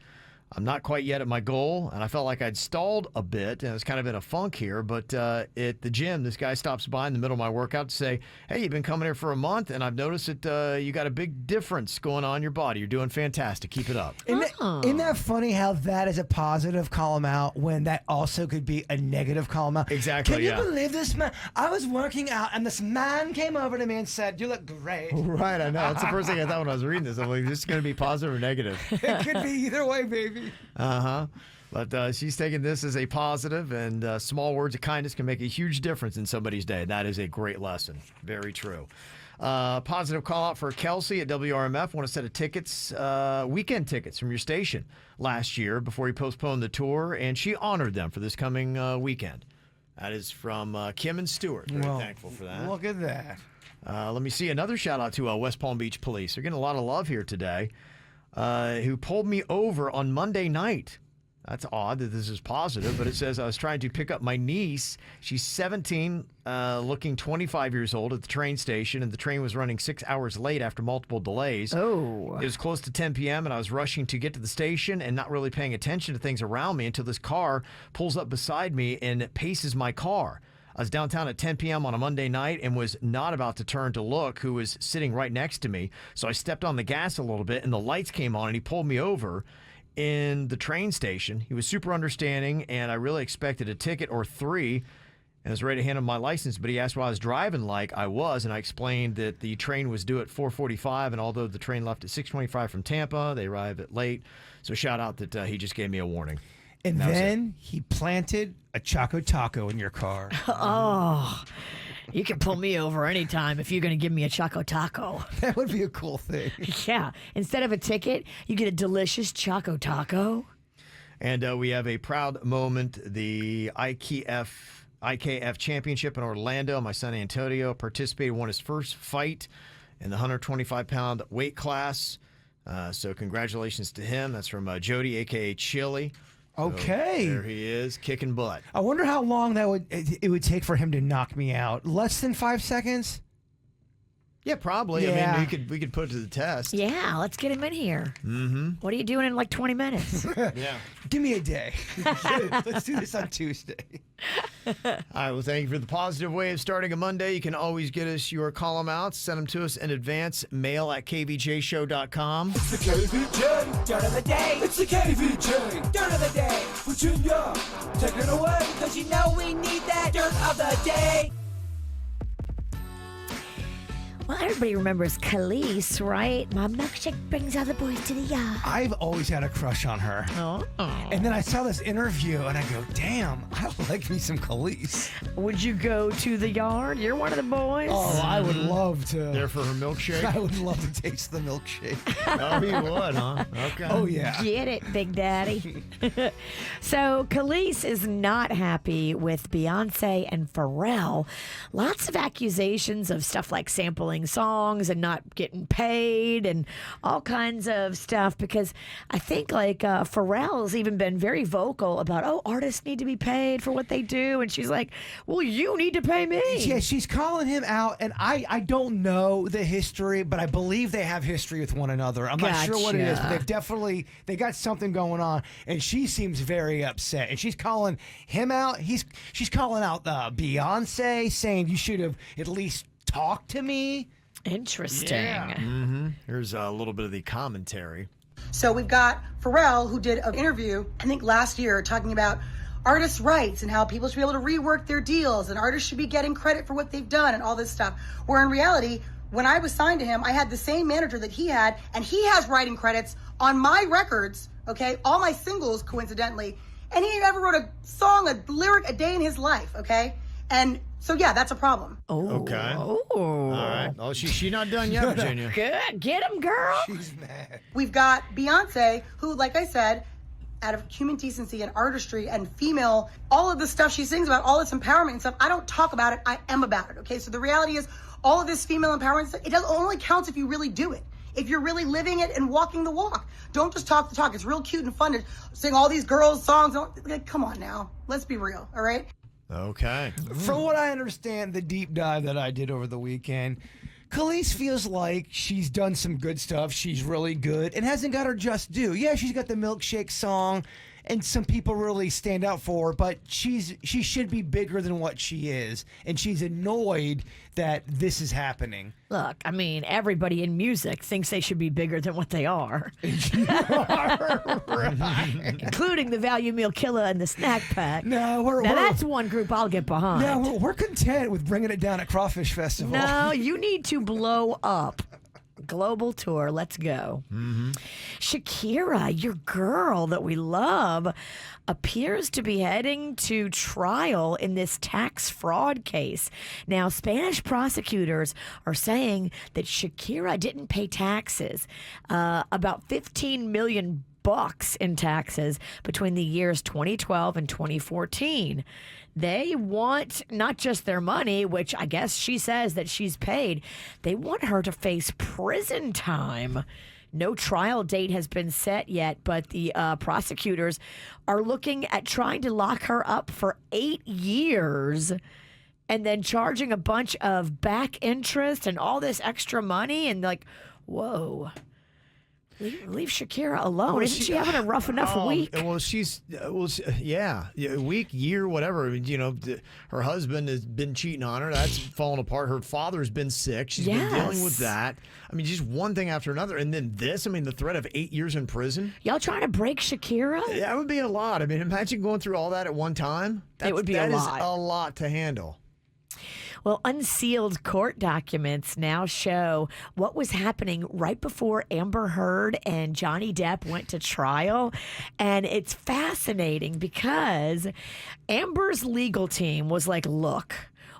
I'm not quite yet at my goal, and I felt like I'd stalled a bit, and I was kind of in a funk here. But at the gym, this guy stops by in the middle of my workout to say, hey, you've been coming here for a month, and I've noticed that you got a big difference going on in your body. You're doing fantastic. Keep it up. Isn't that funny how that is a positive call him out when that also could be a negative call him out? Exactly, Can you yeah. believe this man? I was working out, and this man came over to me and said, you look great. Right, I know. That's the first thing I thought when I was reading this. I'm like, this is going to be positive or negative. It could be either way, baby. Uh-huh. But she's taking this as a positive, and small words of kindness can make a huge difference in somebody's day. That is a great lesson. Very true. Positive call out for Kelsey at WRMF. Want a set of tickets, weekend tickets from your station last year before he postponed the tour, and she honored them for this coming weekend. That is from Kim and Stewart. Very thankful for that. Look at that. Let me see another shout out to West Palm Beach Police. They're getting a lot of love here today. Who pulled me over on Monday night. That's odd that this is positive, but it says I was trying to pick up my niece. She's 17, looking 25 years old at the train station, and the train was running 6 hours late after multiple delays. Oh. It was close to 10 p.m., and I was rushing to get to the station and not really paying attention to things around me until this car pulls up beside me and paces my car. I was downtown at 10 p.m. on a Monday night and was not about to turn to look who was sitting right next to me. So I stepped on the gas a little bit and the lights came on and he pulled me over in the train station. He was super understanding and I really expected a ticket or 3 and was ready to hand him my license, but he asked what I was driving like. I was, and I explained that the train was due at 4:45, and although the train left at 6:25 from Tampa, they arrived at late. So shout out that he just gave me a warning. And then he planted a Choco Taco in your car. Oh, you can pull me over anytime if you're going to give me a Choco Taco. That would be a cool thing. Yeah. Instead of a ticket, you get a delicious Choco Taco. And we have a proud moment, the IKF Championship in Orlando. My son Antonio participated, won his first fight in the 125-pound weight class. So congratulations to him. That's from Jody, a.k.a. Chili. Okay. So there he is, kicking butt. I wonder how long it would take for him to knock me out. Less than 5 seconds? Yeah, probably. Yeah. I mean, we could put it to the test. Yeah, let's get him in here. Mm-hmm. What are you doing in like 20 minutes? Yeah. Give me a day. Let's do this on Tuesday. All right, well, thank you for the positive way of starting a Monday. You can always get us your column outs. Send them to us in advance. Mail at kvjshow.com. It's the KVJ Dirt of the Day. It's the KVJ Dirt of the Day. Virginia, take it away. Cause you know we need that Dirt of the Day. Well, everybody remembers Kelis, right? My milkshake brings all the boys to the yard. I've always had a crush on her. Oh. And then I saw this interview and I go, damn, I like me some Kelis. Would you go to the yard? You're one of the boys. Oh, I would love to. There for her milkshake. I would love to taste the milkshake. Oh, you would, huh? Okay. Oh, yeah. Get it, Big Daddy. So, Kelis is not happy with Beyonce and Pharrell. Lots of accusations of stuff like sampling songs and not getting paid and all kinds of stuff because I think like Pharrell's even been very vocal about, artists need to be paid for what they do. And she's like, well, you need to pay me. Yeah, she's calling him out, and I don't know the history, but I believe they have history with one another. I'm not sure what it is, but they got something going on, and she seems very upset, and she's calling him out. She's calling out Beyonce, saying you should have at least talked to me. Interesting. Yeah. Mm-hmm. Here's a little bit of the commentary. So we've got Pharrell, who did an interview, I think last year, talking about artists' rights and how people should be able to rework their deals and artists should be getting credit for what they've done and all this stuff. Where in reality, when I was signed to him, I had the same manager that he had, and he has writing credits on my records, okay, all my singles, coincidentally, and he never wrote a song, a lyric a day in his life, okay? And so, yeah, that's a problem. Oh. Okay. Oh. All right. Oh, she not done yet, Virginia. Good. Get him, girl. She's mad. We've got Beyonce, who, like I said, out of human decency and artistry and female, all of the stuff she sings about, all this empowerment and stuff, I don't talk about it, I am about it, okay? So the reality is, all of this female empowerment stuff, it only counts if you really do it. If you're really living it and walking the walk. Don't just talk the talk. It's real cute and fun to sing all these girls' songs. Like, come on now. Let's be real, all right? Okay. From what I understand, the deep dive that I did over the weekend, Kelis feels like she's done some good stuff. She's really good and hasn't got her just due. Yeah, she's got the milkshake song, and some people really stand out for her, but she should be bigger than what she is, and she's annoyed that this is happening. Look, I mean, everybody in music thinks they should be bigger than what they are. Including the value meal killer and the snack pack. No, that's one group I'll get behind. No, we're content with bringing it down at Crawfish Festival. No, you need to blow up. Global tour, let's go. Mm-hmm. Shakira, your girl that we love, appears to be heading to trial in this tax fraud case. Now, Spanish prosecutors are saying that Shakira didn't pay taxes, about 15 million bucks in taxes between the years 2012 and 2014. They want not just their money, which I guess she says that she's paid. They want her to face prison time. No trial date has been set yet, but the prosecutors are looking at trying to lock her up for 8 years and then charging a bunch of back interest and all this extra money. And like, whoa. Leave Shakira alone. Isn't she having a rough enough week? Well, week, year, whatever. Her husband has been cheating on her. That's fallen apart. Her father's been sick. She's been dealing with that. I mean, just one thing after another. And then this, I mean, the threat of 8 years in prison. Y'all trying to break Shakira? That would be a lot. I mean, imagine going through all that at one time. It would be a lot. That is a lot to handle. Well, unsealed court documents now show what was happening right before Amber Heard and Johnny Depp went to trial. And it's fascinating because Amber's legal team was like, look,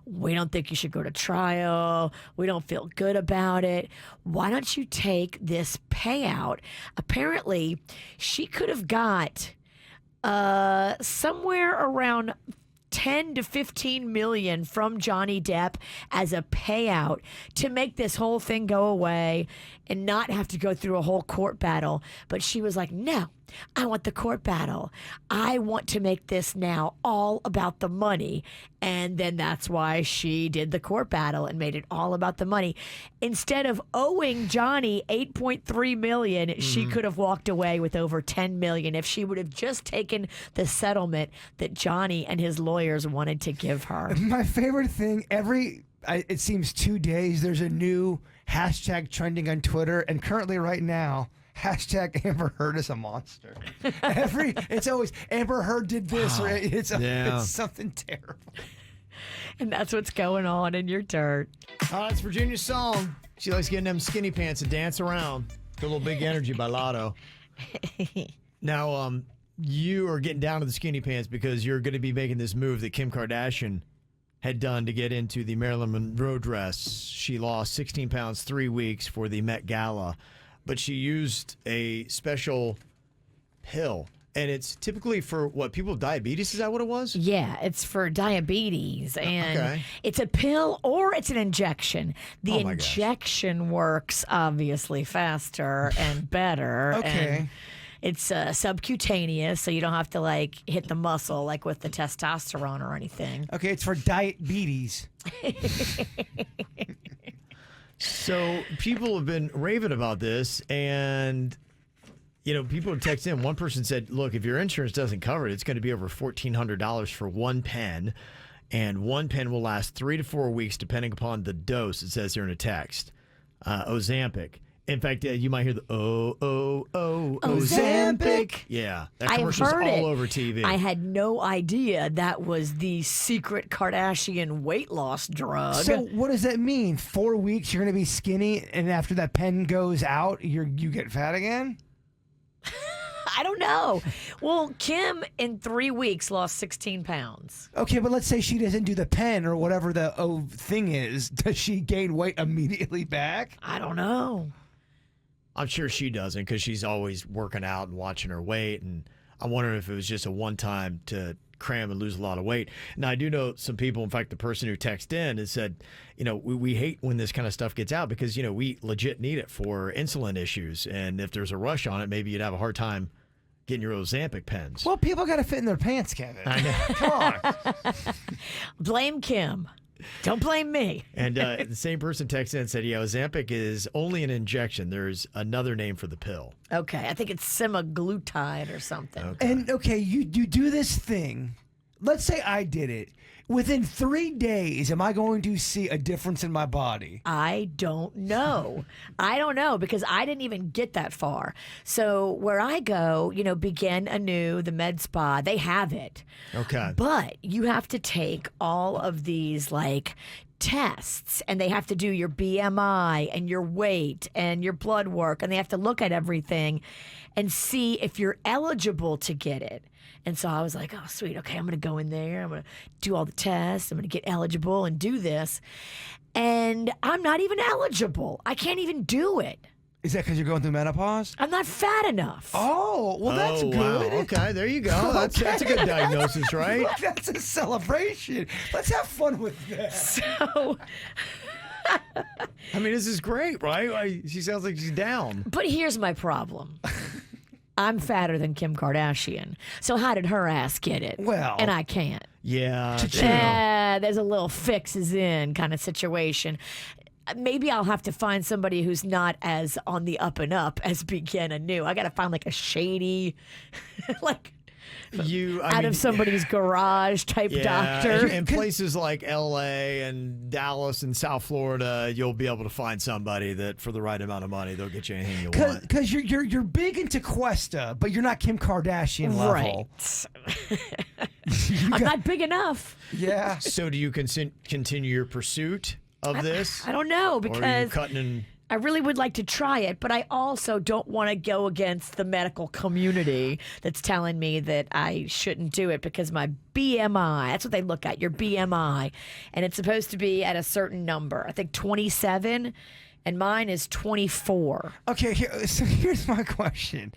we don't think you should go to trial. We don't feel good about it. Why don't you take this payout? Apparently, she could have got somewhere around 10 to 15 million from Johnny Depp as a payout to make this whole thing go away and not have to go through a whole court battle. But she was like, no, I want the court battle. I want to make this now all about the money. And then that's why she did the court battle and made it all about the money. Instead of owing Johnny $8.3 million, she could have walked away with over $10 million if she would have just taken the settlement that Johnny and his lawyers wanted to give her. My favorite thing, it seems 2 days, there's a new hashtag trending on Twitter, and currently right now, hashtag Amber Heard is a monster. It's always Amber Heard did this, or it's something terrible. And that's what's going on in your dirt. It's Virginia's song. She likes getting them skinny pants and dance around. Got a little Big Energy by Lotto. Now, you are getting down to the skinny pants because you're going to be making this move that Kim Kardashian had done to get into the Marilyn Monroe dress. She lost 16 pounds 3 weeks for the Met Gala, but she used a special pill. And it's typically for what, people with diabetes? Is that what it was? Yeah, it's for diabetes. And it's a pill or it's an injection. The injection works obviously faster and better. And it's subcutaneous, so you don't have to hit the muscle like with the testosterone or anything. Okay, it's for diabetes. So people have been raving about this, and people would text in. One person said, look, if your insurance doesn't cover it, it's going to be over $1,400 for one pen, and one pen will last 3 to 4 weeks depending upon the dose, it says here in a text. Ozempic. In fact, you might hear the Ozempic. Yeah, that commercial's all over TV. I had no idea that was the secret Kardashian weight loss drug. So what does that mean? 4 weeks you're going to be skinny, and after that pen goes out, you get fat again? I don't know. Well, Kim in 3 weeks lost 16 pounds. Okay, but let's say she doesn't do the pen or whatever the thing is. Does she gain weight immediately back? I don't know. I'm sure she doesn't because she's always working out and watching her weight. And I'm wondering if it was just a one-time to cram and lose a lot of weight. Now, I do know some people, in fact, the person who texted in has said, we hate when this kind of stuff gets out because, we legit need it for insulin issues. And if there's a rush on it, maybe you'd have a hard time getting your Ozempic pens. Well, people got to fit in their pants, Kevin. I know. Come on. Blame Kim. Don't blame me. And the same person texted in and said, Ozempic is only an injection. There's another name for the pill. Okay, I think it's semaglutide or something. Okay. And, you do this thing. Let's say I did it. Within 3 days, am I going to see a difference in my body? I don't know. I don't know because I didn't even get that far. So where I go, Begin Anew, the med spa, they have it. Okay. But you have to take all of these tests, and they have to do your BMI and your weight and your blood work, and they have to look at everything and see if you're eligible to get it. And so I was like, oh, sweet. Okay, I'm going to go in there. I'm going to do all the tests. I'm going to get eligible and do this. And I'm not even eligible. I can't even do it. Is that because you're going through menopause? I'm not fat enough. Oh, well, that's good. Wow. Okay, there you go. That's a good diagnosis, right? Look, that's a celebration. Let's have fun with that. So... I mean, this is great, right? She sounds like she's down. But here's my problem. I'm fatter than Kim Kardashian. So how did her ass get it? Well. And I can't. Yeah. There's a little fixes in kind of situation. maybe I'll have to find somebody who's not as on the up and up as Begin Anew. I got to find like a shady, like out of somebody's garage type doctor. In places like L.A. and Dallas and South Florida, you'll be able to find somebody that for the right amount of money, they'll get you anything you want. Because you're big into Cuesta, but you're not Kim Kardashian level. Right. I'm not big enough. Yeah. So do you continue your pursuit of this? I don't know, Or are you because cutting in? I really would like to try it, but I also don't want to go against the medical community that's telling me that I shouldn't do it because my BMI, that's what they look at, your BMI. And it's supposed to be at a certain number. I think 27, and mine is 24. Okay, so here's my question.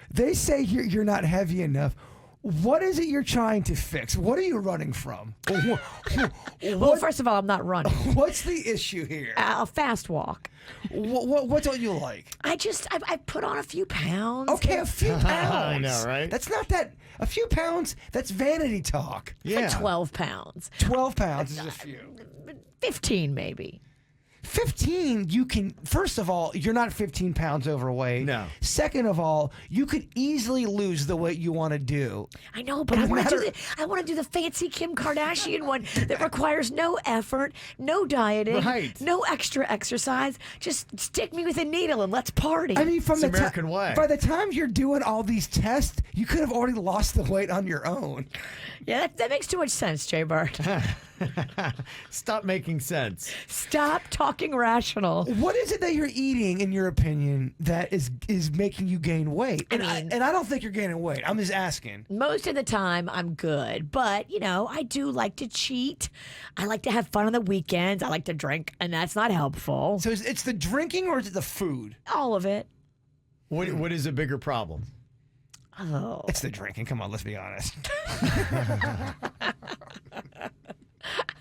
They say you're not heavy enough. What is it you're trying to fix? What are you running from? Well, first of all, I'm not running. What's the issue here? A fast walk. What don't you like? I put on a few pounds. Okay, a few pounds. I know, right? That's not that. A few pounds, that's vanity talk. Yeah. 12 pounds. 12 pounds is a few. 15 maybe. 15, you can, first of all, you're not 15 pounds overweight. No. Second of all, you could easily lose the weight you want to do. I know, but I want to do the fancy Kim Kardashian one that requires no effort, no dieting, Right. no extra exercise. Just stick me with a needle and let's party. I mean, from It's the American way. By the time you're doing all these tests, you could have already lost the weight on your own. Yeah, that makes too much sense, Jaybird. Stop making sense. Stop talking rational. What is it that you're eating, in your opinion, that is making you gain weight? And I don't think you're gaining weight. I'm just asking. Most of the time, I'm good. But, I do like to cheat. I like to have fun on the weekends. I like to drink, and that's not helpful. So it's the drinking or is it the food? All of it. What is a bigger problem? Oh. It's the drinking. Come on, let's be honest.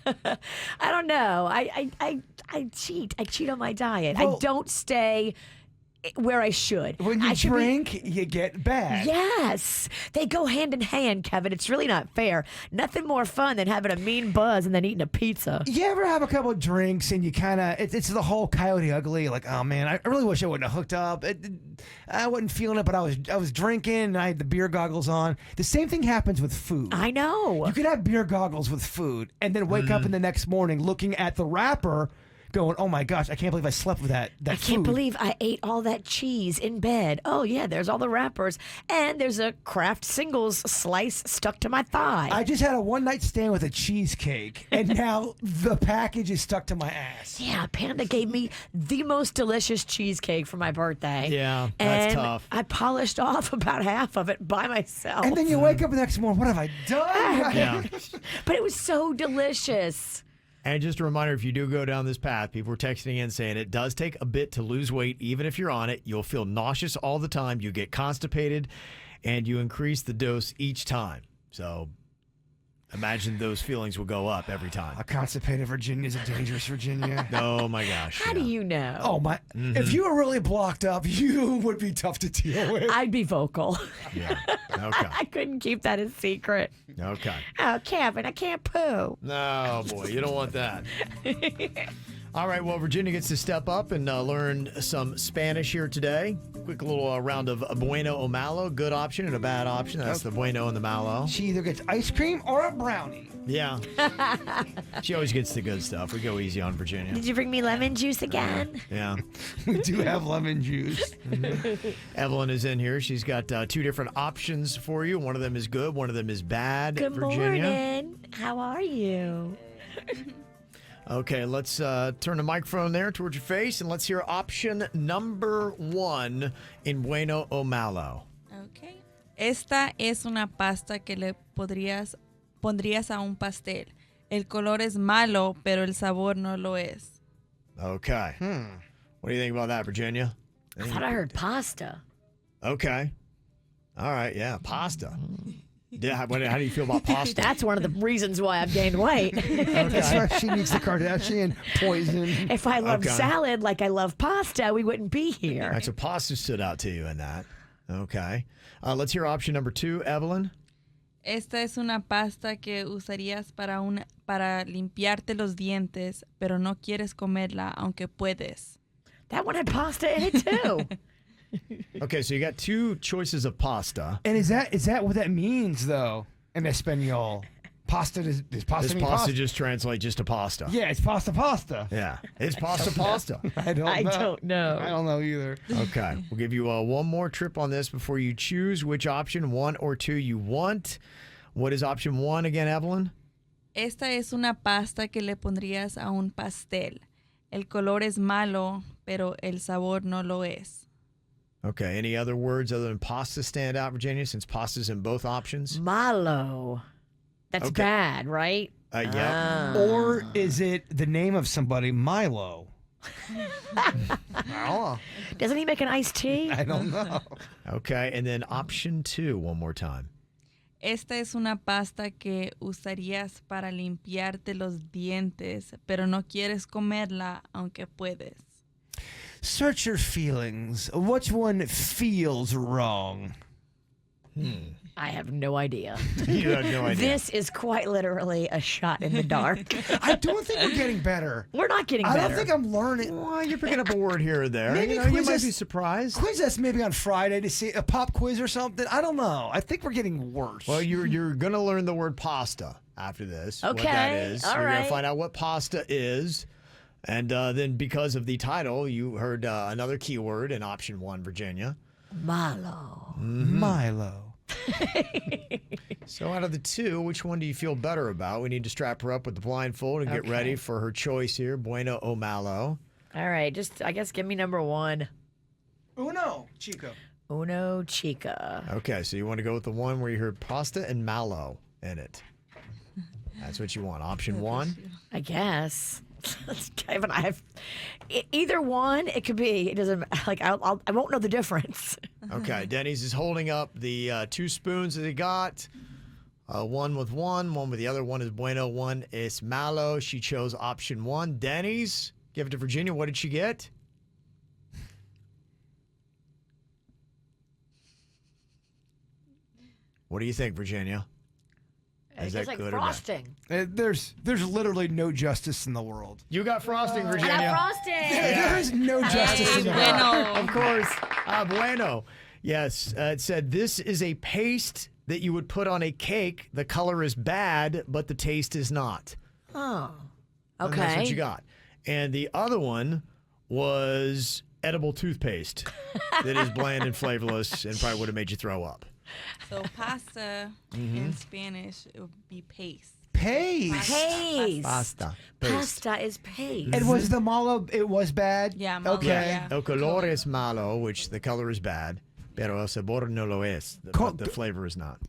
I don't know. I cheat. I cheat on my diet. I Well- don't stay where I should. When I you should be- drink, you get bad. Yes. They go hand in hand, Kevin. It's really not fair. Nothing more fun than having a mean buzz and then eating a pizza. You ever have a couple of drinks and you kind of, it's the whole Coyote Ugly, like, oh man, I really wish I wouldn't have hooked up. I wasn't feeling it, but I was drinking and I had the beer goggles on. The same thing happens with food. I know. You could have beer goggles with food and then wake up in the next morning looking at the wrapper going, oh my gosh, I can't believe I slept with that I can't food. believe I ate all that cheese in bed. Oh, yeah, there's all the wrappers. And there's a Kraft Singles slice stuck to my thigh. I just had a one-night stand with a cheesecake, and now the package is stuck to my ass. Yeah, Panda gave me the most delicious cheesecake for my birthday. Yeah, that's and tough. I polished off about half of it by myself. And then you wake up the next morning, what have I done? Yeah. But it was so delicious. And just a reminder, if you do go down this path, people were texting in saying it does take a bit to lose weight. Even if you're on it, you'll feel nauseous all the time. You get constipated, and you increase the dose each time. So imagine those feelings will go up every time. A constipated Virginia is a dangerous Virginia. Oh, my gosh. How do you know? Oh my! If you were really blocked up, you would be tough to deal with. I'd be vocal. Yeah. Okay. I couldn't keep that a secret. Okay. Oh, Kevin, I can't poo. No, boy, you don't want that. All right, well, Virginia gets to step up and learn some Spanish here today. Quick little round of Bueno o Malo. Good option and a bad option. That's the Bueno and the Malo. She either gets ice cream or a brownie. Yeah. She always gets the good stuff. We go easy on Virginia. Did you bring me lemon juice again? Yeah. We do have lemon juice. Evelyn is in here. She's got two different options for you. One of them is good. One of them is bad. Good Virginia. morning. How are you? Okay, let's turn the microphone there towards your face, and let's hear option number one in Bueno o Malo. Okay. Esta es una pasta que le pondrías a un pastel. El color es malo, pero el sabor no lo es. Okay. What do you think about that, Virginia? I thought I heard pasta. Okay. All right, yeah, pasta. Yeah, how do you feel about pasta? That's one of the reasons why I've gained weight. That's why she needs the Kardashian poison. If I loved Okay. salad like I love pasta, we wouldn't be here. All right, so pasta stood out to you in that. Okay. Let's hear option number two, Evelyn. Esta es una pasta que usarías para limpiarte los dientes, pero no quieres comerla aunque puedes. That one had pasta in it too. Okay, so you got two choices of pasta. And is that what that means though in Espanol? Pasta does pasta This mean pasta pasta? just translates just to pasta. Yeah, it's pasta. Yeah, it's pasta. I don't know. I don't know either. Okay, we'll give you one more trip on this before you choose which option, 1 or 2, you want. What is option 1 again, Evelyn? Esta es una pasta que le pondrías a un pastel. El color es malo, pero el sabor no lo es. Okay, any other words other than pasta stand out, Virginia, since pasta's in both options? Malo. That's Okay. bad, right? Yeah. Or is it the name of somebody, Milo? I don't know. Doesn't he make an iced tea? I don't know. Okay, and then option 2 one more time. Esta es una pasta que usarías para limpiarte los dientes, pero no quieres comerla aunque puedes. Search your feelings. Which one feels wrong? I have no idea. You have no idea. This is quite literally a shot in the dark. I don't think we're getting better. We're not getting I better. don't think I'm learning. Well, you're picking up a word here or there. Maybe you know, you quiz might us- be surprised. Quiz us maybe on Friday to see a pop quiz or something. I don't know. I think we're getting worse. Well, you're going to learn the word pasta after this. What that Okay, is. all You're going right. to find out what pasta is. And then because of the title, you heard another keyword in option 1, Virginia. Malo. Milo. So out of the two, which one do you feel better about? We need to strap her up with the blindfold and get Okay. ready for her choice here. Bueno o malo. All right, just I guess give me number 1. Uno, Chico. Uno Chica. Okay, so you want to go with the one where you heard pasta and malo in it. That's what you want. Option 1. I guess. Kevin, I have either one. It could be. It doesn't like I won't know the difference. Okay, Denny's is holding up the 2 spoons that he got. One with one with the other. One is bueno, one is malo. She chose option 1. Denny's, give it to Virginia. What did she get? What do you think, Virginia? Is It's that like good or bad? frosting. There's literally no justice in the world. You got frosting, I Virginia. got frosting. There is no justice in the world. Bueno. Of course. Bueno. Yes. It said this is a paste that you would put on a cake. The color is bad, but the taste is not. Oh. And Okay. that's what you got. And the other one was edible toothpaste that is bland and flavorless and probably would have made you throw up. So pasta in Spanish, it would be paste. Paste. Paste. Pasta. Pasta is paste. And was the malo, it was bad? Yeah, malo, Okay. yeah. El color es malo, which the color is bad, pero el sabor no lo es. The flavor is not.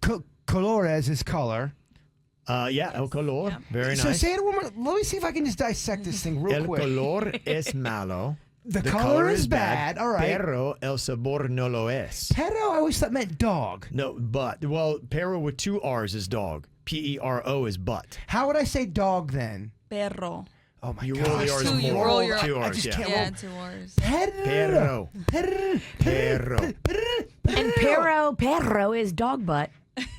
Colores is color. Yeah, el color. Very So nice. say it one more. Let me see if I can just dissect this thing real El quick. color es malo. The color is bad. All right. Pero el sabor no lo es. Pero, I always thought meant dog. No, but, well, pero with 2 R's is dog. P-E-R-O is butt. How would I say dog then? Perro. Oh my You gosh. roll the R's Two, you more. roll your- 2 I R's, just yeah. can't Yeah, roll. 2 words. Perro. Perro. And perro is dog butt.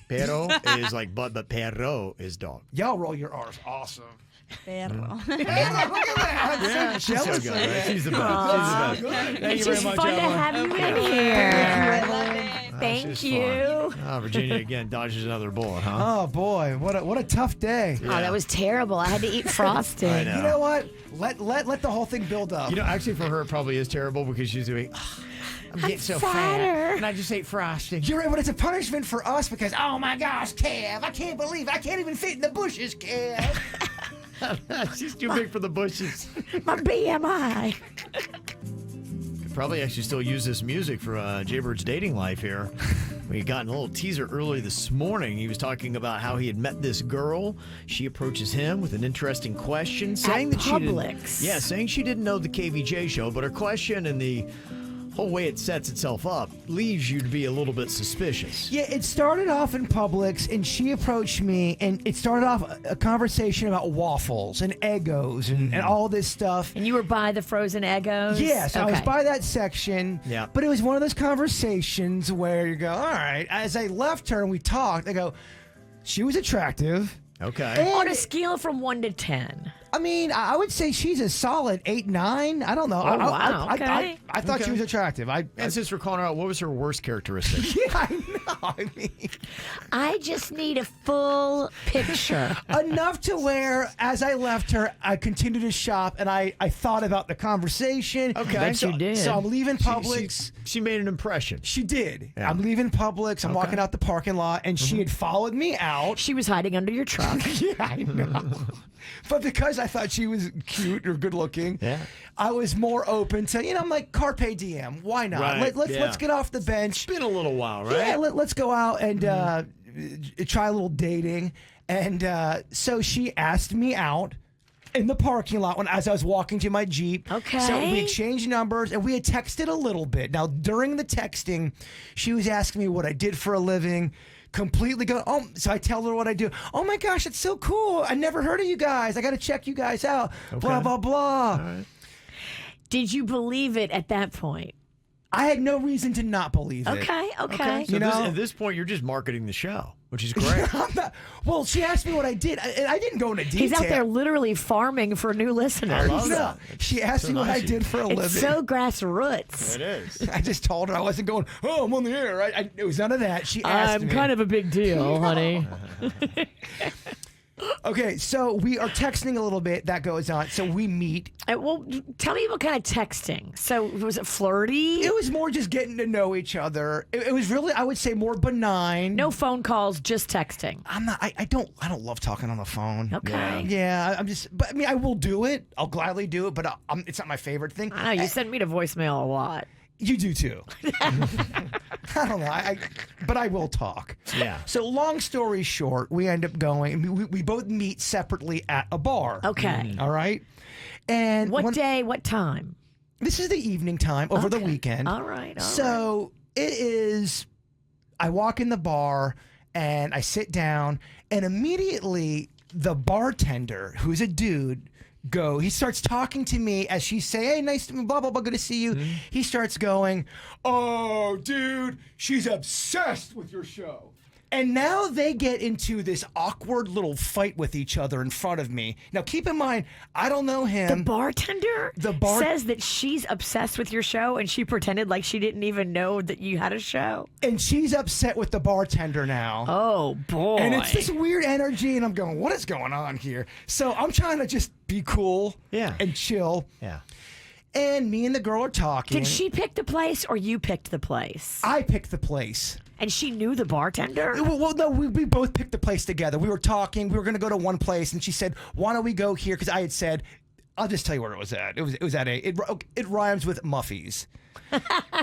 Pero is like butt, but perro is dog. Y'all roll your R's. Awesome. Perro. Look at that. I'm so She's so jealous good, of right? that. She's the best. She's the best. Thank you It's very just much, fun to Evelyn. have you in here. That's Thank just you. fun. Oh, Virginia again dodges another bullet, huh? Oh boy, what a tough day. Oh, that was terrible. I had to eat frosting. I know. You know what? Let the whole thing build up. You know, actually, for her, it probably is terrible because she's doing. I'm getting so fatter. fat, and I just ate frosting. You're right, but it's a punishment for us because, oh my gosh, Kev, I can't believe I can't even fit in the bushes, Kev. She's too big for the bushes. My BMI. Could probably actually still use this music for Jaybird's dating life here. We got a little teaser early this morning. He was talking about how he had met this girl. She approaches him with an interesting question, saying that Publix. saying she didn't know the KVJ show, but her question and the whole way it sets itself up leaves you to be a little bit suspicious. Yeah, it started off in Publix, and she approached me, and it started off a conversation about waffles and Eggos and all this stuff. And you were by the frozen Eggos? Yes, I was Okay. by that section. Yeah. But it was one of those conversations where you go, all right. As I left her and we talked, I go, She was attractive. Okay. On a scale from 1 to 10. I mean, I would say she's a solid 8, 9. I don't know. Oh, wow. Okay. I thought she was attractive. And since we're calling her out, what was her worst characteristic? Yeah, I know. I mean, I just need a full picture. enough to where, as I left her, I continued to shop and I thought about the conversation. Okay. Bet you did. So I'm leaving Publix. She made an impression. She did. Yeah. I'm leaving Publix. I'm walking out the parking lot, and she had followed me out. She was hiding under your truck. Yeah, I know. But because I thought she was cute or good looking, I was more open to, I'm like, carpe diem. Why not? Right, Let's get off the bench. It's been a little while, right? Yeah, let's go out and try a little dating. And so she asked me out in the parking lot as I was walking to my Jeep. Okay. So we exchanged numbers and we had texted a little bit. Now, during the texting, she was asking me what I did for a living. Completely go. Oh, so I tell her what I do. Oh my gosh, it's so cool! I never heard of you guys. I got to check you guys out. Okay. Blah blah blah. Right. Did you believe it at that point? I had no reason to not believe it. Okay. So at this point, you're just marketing the show, which is great. Well, she asked me what I did, and I didn't go into detail. He's out there literally farming for new listeners. I love No, that. she asked so me what nice I of you. did for a living. It's so grassroots. It is. I just told her I wasn't going. Oh, I'm on the air. It was none of that. She asked me. I'm kind of a big deal, honey. Okay, so we are texting a little bit. That goes on. So we meet. Well, tell me what kind of texting. So was it flirty? It was more just getting to know each other. It was really, I would say, more benign. No phone calls, just texting. I'm not. I don't love talking on the phone. Okay. Yeah, I'm just. But I mean, I will do it. I'll gladly do it. But it's not my favorite thing. I know you send me to voicemail a lot. You do too. I don't know. But I will talk. Yeah. So long story short, we end up going. We both meet separately at a bar. Okay. All right. And What day? What time? This is the evening time over the weekend. All right. So it is. I walk in the bar and I sit down, and immediately the bartender, who's a dude, he starts talking to me as she say, hey, nice to meet you, blah, blah, blah, good to see you. He starts going, oh, dude, she's obsessed with your show. And now they get into this awkward little fight with each other in front of me. Now, keep in mind, I don't know him. The bartender says that she's obsessed with your show, and she pretended like she didn't even know that you had a show. And she's upset with the bartender now. Oh, boy. And it's this weird energy, and I'm going, what is going on here? So I'm trying to just be cool and chill. Yeah. And me and the girl are talking. Did she pick the place or you picked the place? I picked the place. And she knew the bartender? Well, no, we both picked the place together. We were talking. We were going to go to one place, and she said, why don't we go here? Because I had said, I'll just tell you where it was at. It was at it rhymes with Muffy's.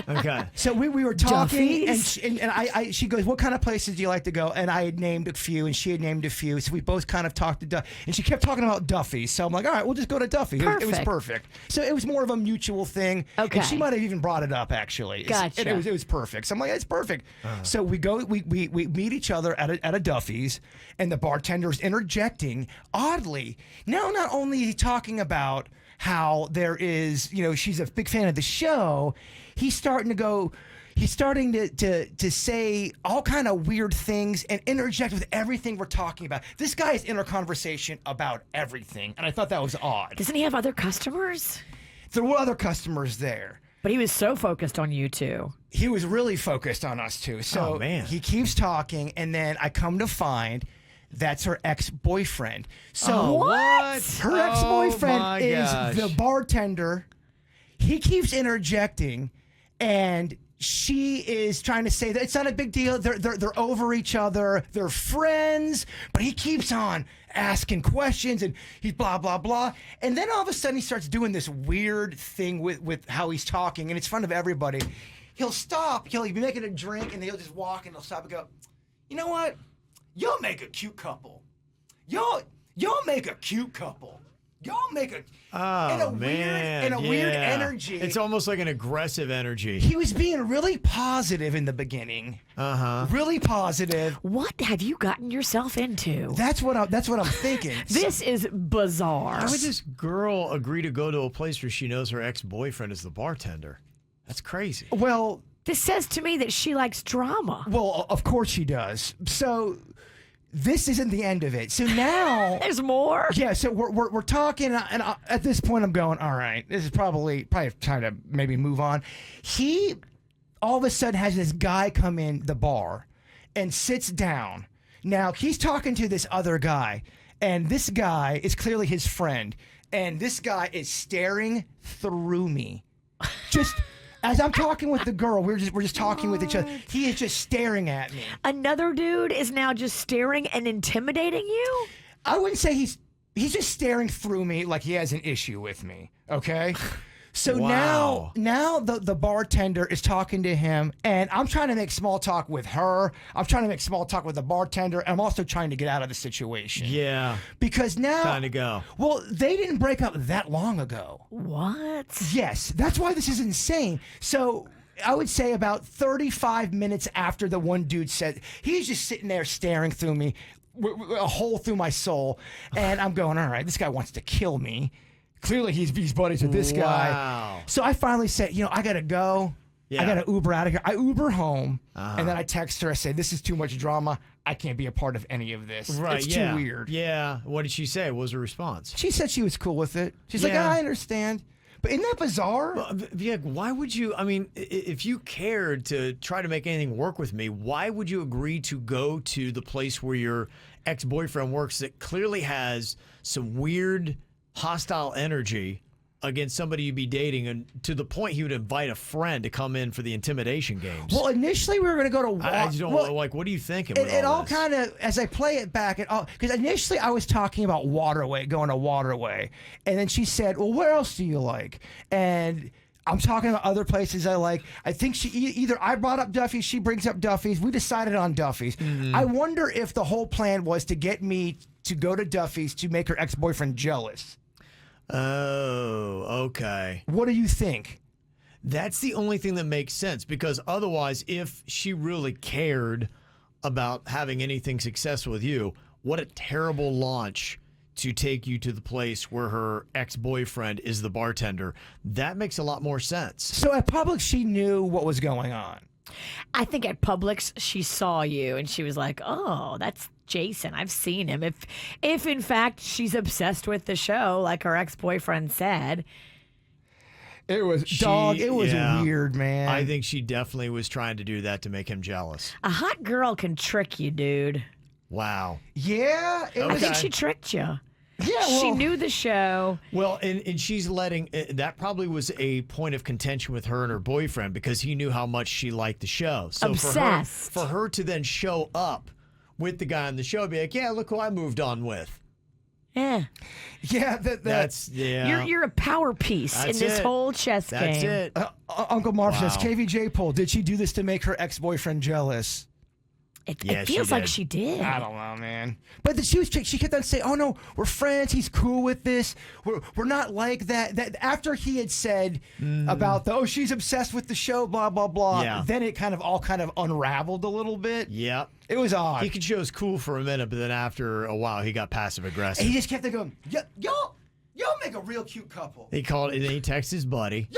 Okay. So we were talking, Duffy's? and she goes, what kind of places do you like to go? And I had named a few, and she had named a few. So we both kind of talked to and she kept talking about Duffy's. So I'm like, all right, we'll just go to Duffy's. It was perfect. So it was more of a mutual thing. Okay. And she might have even brought it up, actually. Gotcha. And it was perfect. So I'm like, it's perfect. So we meet each other at a Duffy's, and the bartender's interjecting oddly. Now, not only is he talking about how there is, she's a big fan of the show, he's starting to say all kind of weird things and interject with everything we're talking about. This guy is in a conversation about everything, and I thought that was odd. Doesn't he have other customers? There were other customers there. But he was so focused on you two. He was really focused on us too. So he keeps talking, and then I come to find that's her ex-boyfriend. So what? Her ex-boyfriend is the bartender. He keeps interjecting, and she is trying to say that it's not a big deal. They're over each other. They're friends. But he keeps on asking questions, and he's blah, blah, blah. And then all of a sudden he starts doing this weird thing with how he's talking, and it's in front of everybody. He'll stop. He'll be making a drink, and he'll just walk, and he'll stop and go, you know what? Y'all make a cute couple. Y'all make a cute couple. Y'all make a weird energy. It's almost like an aggressive energy. He was being really positive in the beginning. Really positive. What have you gotten yourself into? That's what I'm thinking. This is bizarre. Why would this girl agree to go to a place where she knows her ex-boyfriend is the bartender? That's crazy. Well, this says to me that she likes drama. Well, of course she does. So this isn't the end of it. So now There's more. Yeah, so we're talking, and at this point I'm going, all right, this is probably trying to maybe move on. He all of a sudden has this guy come in the bar and sits down. Now he's talking to this other guy, and this guy is clearly his friend, and this guy is staring through me, just. As I'm talking with the girl, we're just talking with each other. He is just staring at me. Another dude is now just staring and intimidating you? I wouldn't say he's just staring through me like he has an issue with me. Okay. So Wow. now the bartender is talking to him, and I'm trying to make small talk with her. I'm trying to make small talk with the bartender, and I'm also trying to get out of the situation. Yeah. Because now Time to go. Well, they didn't break up that long ago. What? Yes, that's why this is insane. So I would say about 35 minutes after the one dude said, he's just sitting there staring through me, a hole through my soul, and I'm going, all right, this guy wants to kill me. Clearly, he's buddies with this guy. Wow. So I finally said, I got to go. Yeah. I got to Uber out of here. I Uber home, and then I text her. I say, this is too much drama. I can't be a part of any of this. Right. It's yeah. too weird. Yeah. What did she say? What was her response? She said she was cool with it. She's like, Yeah. I understand. But isn't that bizarre? Well, yeah, why would you? I mean, if you cared to try to make anything work with me, why would you agree to go to the place where your ex-boyfriend works that clearly has some weird, hostile energy against somebody you'd be dating, and to the point he would invite a friend to come in for the intimidation games? Well, initially we were going to go to. I just don't like. What are you thinking? With It all this? kind of, as I play it back, because initially I was talking about Waterway, going to Waterway, and then she said, "Well, where else do you like?" And I'm talking about other places I like. I think she either I brought up Duffy's, she brings up Duffy's. We decided on Duffy's. I wonder if the whole plan was to get me to go to Duffy's to make her ex-boyfriend jealous. Oh, okay. What do you think? That's the only thing that makes sense, because otherwise, if she really cared about having anything successful with you, what a terrible launch to take you to the place where her ex-boyfriend is the bartender. That makes a lot more sense. So at Publix, she knew what was going on. I think at Publix she saw you and she was like, "Oh, that's Jason. I've seen him." If in fact she's obsessed with the show, like her ex-boyfriend said. It was weird, man. I think she definitely was trying to do that to make him jealous. A hot girl can trick you, dude. Wow. Yeah, I think she tricked you. Yeah, she well- knew the show. Well, and she's letting that probably was a point of contention with her and her boyfriend, because he knew how much she liked the show. So Obsessed. for her to then show up with the guy on the show, be like, "Yeah, look who I moved on with." Yeah. Yeah, That's You're a power piece That's in this it. whole chess That's game. it. Uncle Marv says, Wow. KVJ poll, did she do this to make her ex-boyfriend jealous? It Yeah, she feels like did. she did. I don't know, man. But she kept on saying, "Oh no, we're friends. He's cool with this. We're not like that." That after he had said about she's obsessed with the show, blah blah blah. Yeah. Then it kind of unraveled a little bit. Yep. It was odd. He could show us cool for a minute, but then after a while, he got passive aggressive. And he just kept going, y'all make a real cute couple. He called, and then he texted his buddy.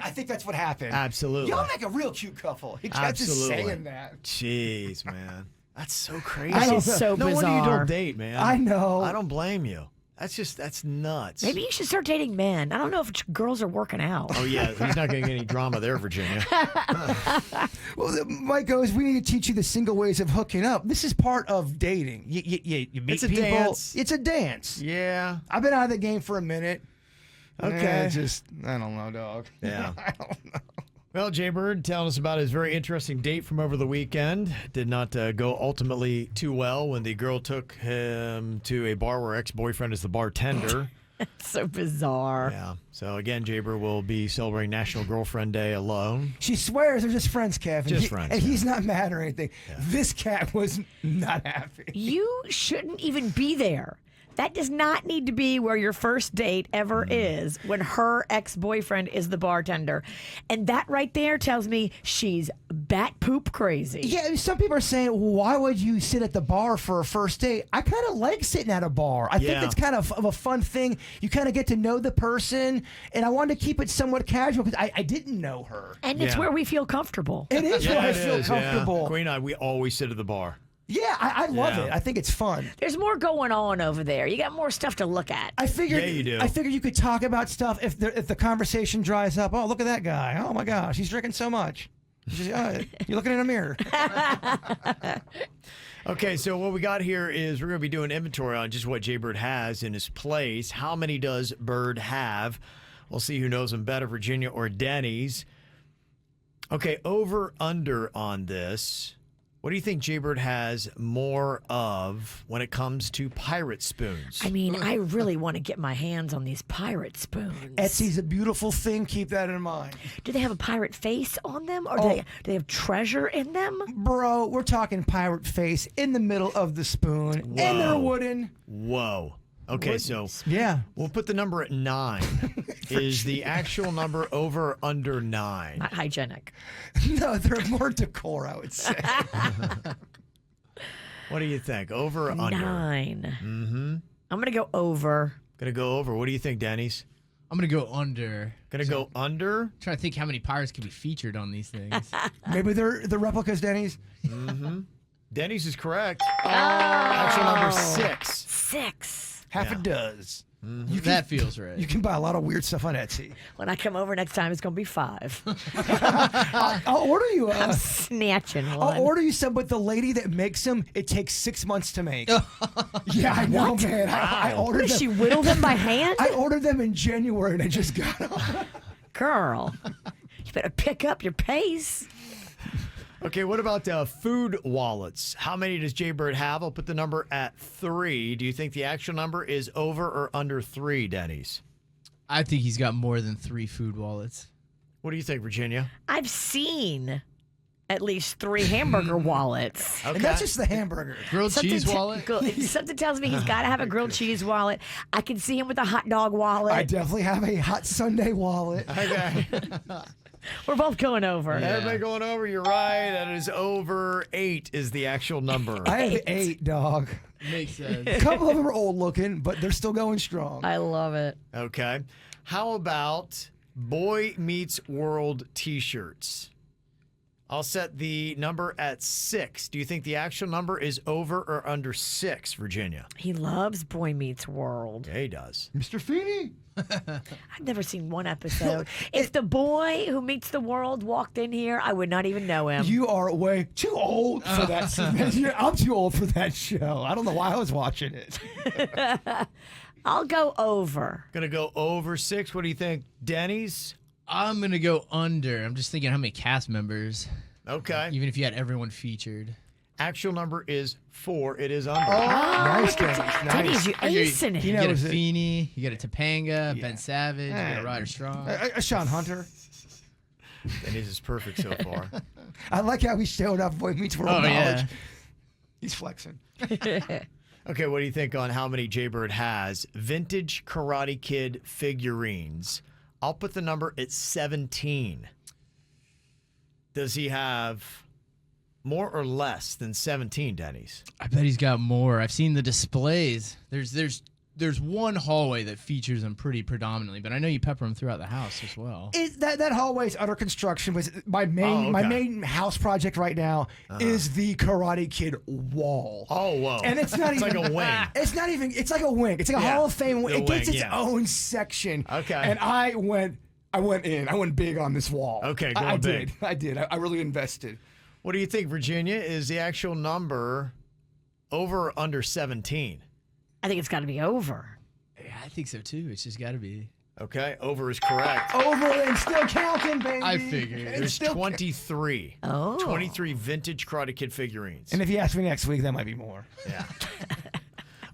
I think that's what happened. Absolutely. Y'all make a real cute couple. He kept just Absolutely. saying that. Jeez, man. That's so crazy. That is so no wonder you bizarre. don't date, man. I know. I don't blame you. That's nuts. Maybe you should start dating men. I don't know if girls are working out. Oh, yeah. He's not going to get any drama there, Virginia. Well, Mike goes, we need to teach you the single ways of hooking up. This is part of dating. You meet It's a people. dance. It's a dance. Yeah. I've been out of the game for a minute. Okay. I don't know, dog. Yeah. I don't know. Well, Jaybird telling us about his very interesting date from over the weekend. Did not go ultimately too well when the girl took him to a bar where ex-boyfriend is the bartender. It's so bizarre. Yeah. So, again, Jaybird will be celebrating National Girlfriend Day alone. She swears they're just friends, Kevin. Just friends, And yeah. he's not mad or anything. Yeah. This cat was not happy. You shouldn't even be there. That does not need to be where your first date ever is, when her ex-boyfriend is the bartender. And that right there tells me she's bat poop crazy. Yeah, some people are saying, why would you sit at the bar for a first date? I kind of like sitting at a bar. I think it's kind of a fun thing. You kind of get to know the person, and I wanted to keep it somewhat casual because I didn't know her. And it's where we feel comfortable. It is where I it feel is, comfortable. Yeah. Queen and I, we always sit at the bar. Yeah, I love Yeah. it. I think it's fun. There's more going on over there. You got more stuff to look at. I figured. Yeah, you do. I figured you could talk about stuff if the conversation dries up. Oh, look at that guy. Oh my gosh, he's drinking so much. You're looking in a mirror. Okay, so what we got here is we're going to be doing inventory on just what Jaybird has in his place. How many does Bird have? We'll see who knows him better, Virginia or Denny's. Okay, over, under on this. What do you think Jaybird has more of when it comes to pirate spoons? I mean, I really want to get my hands on these pirate spoons. Etsy's a beautiful thing. Keep that in mind. Do they have a pirate face on them, or do they have treasure in them? Bro, we're talking pirate face in the middle of the spoon, and they're wooden. Whoa. Okay, so Yeah. we'll put the number at 9. Is the actual number over or under 9? Not hygienic. No, they're more decor, I would say. What do you think? Over or under? 9. Mm-hmm. I'm gonna go over. Gonna go over. What do you think, Denny's? I'm gonna go under. Gonna go under? Trying to think how many pirates could be featured on these things. Maybe they're the replicas, Denny's. Mm-hmm. Denny's is correct. Actual number 6. 6. Half Yeah. a dozen. That feels right. You can buy a lot of weird stuff on Etsy. When I come over next time, it's gonna be 5. I'll order you. I'm snatching one. I'll order you some, but the lady that makes them, it takes 6 months to make. Yeah, I know, man. I What, ordered does them. she whittle them by hand? I ordered them in January, and I just got them. Girl, you better pick up your pace. Okay, what about food wallets? How many does Jaybird have? I'll put the number at 3. Do you think the actual number is over or under 3, Denny's? I think he's got more than 3 food wallets. What do you think, Virginia? I've seen at least 3 hamburger wallets. Okay. And that's just the hamburger. Grilled cheese wallet. Something tells me he's got to have a grilled cheese wallet. I can see him with a hot dog wallet. I definitely have a hot Sunday wallet. Okay. We're both going over. Everybody going over. You're right. That is over. 8 is the actual number. I have 8, dog. Makes sense. A couple of them are old looking, but they're still going strong. I love it. Okay. How about Boy Meets World t-shirts? I'll set the number at 6. Do you think the actual number is over or under 6, Virginia? He loves Boy Meets World. Yeah, he does. Mr. Feeney. I've never seen one episode. If the boy who meets the world walked in here, I would not even know him. You are way too old for that. I'm too old for that show. I don't know why I was watching it. I'll go over. Gonna go over 6. What do you think, Denny's? I'm gonna go under. I'm just thinking how many cast members. Okay. Even if you had everyone featured. Actual number is 4. It is under. Nice, Denny's. Denny's, Nice. you acing it. You get a knows it. Feeney, you get a Topanga, Ben Savage, you get a Ryder Strong. Sean Hunter. Denny's is perfect so far. I like how he showed up Boy Meets World knowledge. Yeah. He's flexing. Okay, what do you think on how many Jaybird has? Vintage Karate Kid figurines. I'll put the number at 17. Does he have more or less than 17, Denny's? I bet he's got more. I've seen the displays. There's one hallway that features them pretty predominantly, but I know you pepper them throughout the house as well. That hallway is under construction. My main okay. my main house project right now is the Karate Kid wall. Oh, whoa. And it's not It's even like a wing. It's not even. It's like a wing. It's like a Yeah, Hall of Fame wing. the It gets wing, its yeah. own section. Okay. And I went in. I went big on this wall. Okay, I going big. did. I did. I really invested. What do you think, Virginia? Is the actual number over or under 17? I think it's got to be over. Yeah, I think so too. It's just got to be. Okay, over is correct. Over and still counting, baby. I figured. It's There's still 23. Oh. 23 vintage Karate Kid figurines. And if you ask me next week, that might be more. Yeah.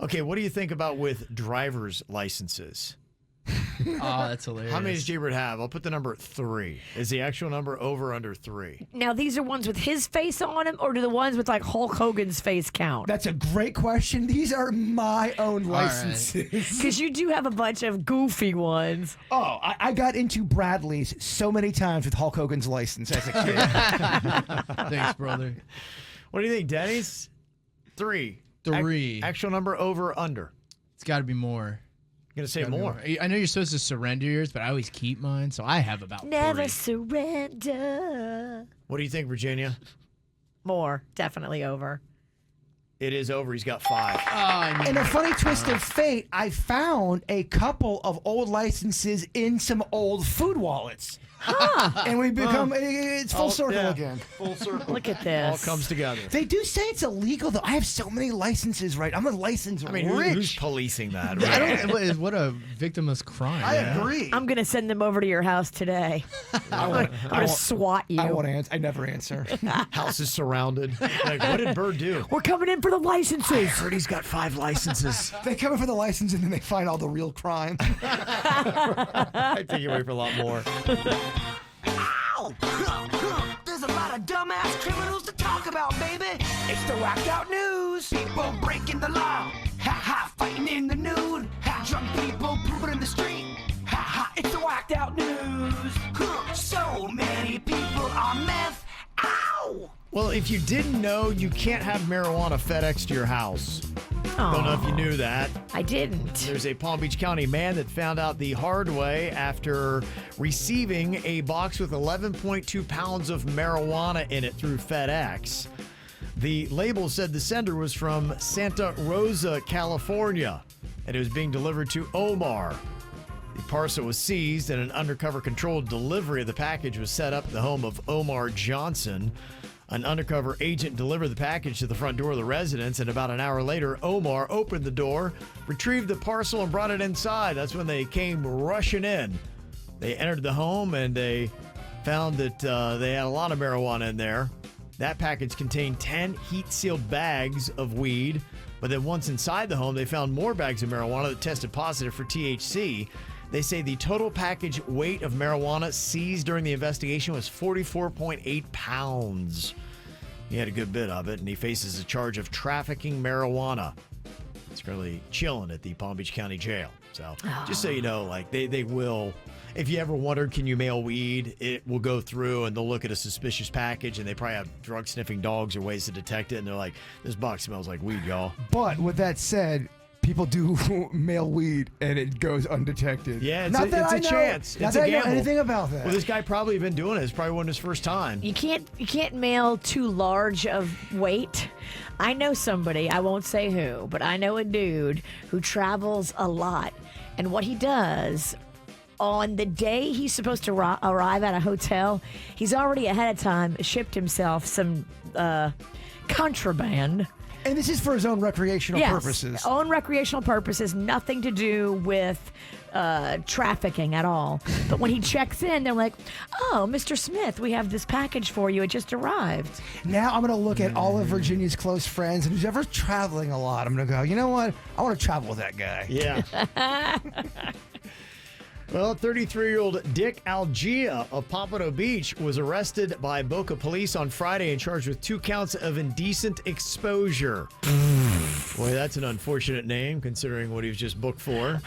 Okay, what do you think about with driver's licenses? Oh, that's hilarious. How many does Jbird have? I'll put the number at 3. Is the actual number over or under 3? Now, these are ones with his face on them, or do the ones with like Hulk Hogan's face count? That's a great question. These are my own licenses. Because you do have a bunch of goofy ones. Oh, I got into Bradley's so many times with Hulk Hogan's license as a kid. Thanks, brother. What do you think, Denny's? 3. 3. Actual number over or under? It's got to be more. You're going to say Gotta be more. I know you're supposed to surrender yours, but I always keep mine, so I have about Never 3. surrender. What do you think, Virginia? More. Definitely over. It is over. He's got 5. In a funny twist of fate, I found a couple of old licenses in some old food wallets. And we become, it's full circle again. Full circle. Look at this. All comes together. They do say it's illegal, though. I have so many licenses, right? I'm a license I mean, rich. who's policing that? I Right? don't. What a victimless crime. I agree. I'm going to send them over to your house today. I'm going to SWAT you. I won't answer. I never answer. House is surrounded. Like, what did Bird do? We're coming in for the licenses. Heard he's got 5 licenses. They come in for the license and then they find all the real crime. I take you away for a lot more. There's a lot of dumbass criminals to talk about, baby. It's the whacked out news. People breaking the law. Ha ha, fighting in the nude. Ha, drunk people pooping in the street. Ha ha, it's the whacked out news. So many people on meth. Ow! Well, if you didn't know, you can't have marijuana FedEx to your house. Don't know if you knew that. I didn't. There's a Palm Beach County man that found out the hard way after receiving a box with 11.2 pounds of marijuana in it through FedEx. The label said the sender was from Santa Rosa, California, and it was being delivered to Omar. The parcel was seized, and an undercover controlled delivery of the package was set up at the home of Omar Johnson. An undercover agent delivered the package to the front door of the residence, and about an hour later, Omar opened the door, retrieved the parcel, and brought it inside. That's when they came rushing in. They entered the home, and they found that they had a lot of marijuana in there. That package contained 10 heat-sealed bags of weed, but then once inside the home, they found more bags of marijuana that tested positive for THC. They say the total package weight of marijuana seized during the investigation was 44.8 pounds. He had a good bit of it, and he faces a charge of trafficking marijuana. He's currently chilling at the Palm Beach County Jail. So just so you know, like they will, if you ever wondered, can you mail weed? It will go through, and they'll look at a suspicious package, and they probably have drug-sniffing dogs or ways to detect it, and they're like, this box smells like weed, y'all. But with that said, people do mail weed and it goes undetected. Yeah, it's Not a that I know- chance. Not It's that a I know gamble. anything about that. Well, this guy probably been doing it. It's probably wasn't his first time. You can't mail too large of weight. I know somebody, I won't say who, but I know a dude who travels a lot. And what he does, on the day he's supposed to arrive at a hotel, he's already ahead of time shipped himself some contraband. And this is for his own recreational purposes. Own recreational purposes, nothing to do with trafficking at all. But when he checks in, they're like, oh, Mr. Smith, we have this package for you. It just arrived. Now I'm going to look at all of Virginia's close friends, and who's ever traveling a lot, I'm going to go, you know what? I want to travel with that guy. Yeah. Well, 33-year-old Dick Algia of Pompano Beach was arrested by Boca police on Friday and charged with 2 counts of indecent exposure. Boy, that's an unfortunate name considering what he was just booked for.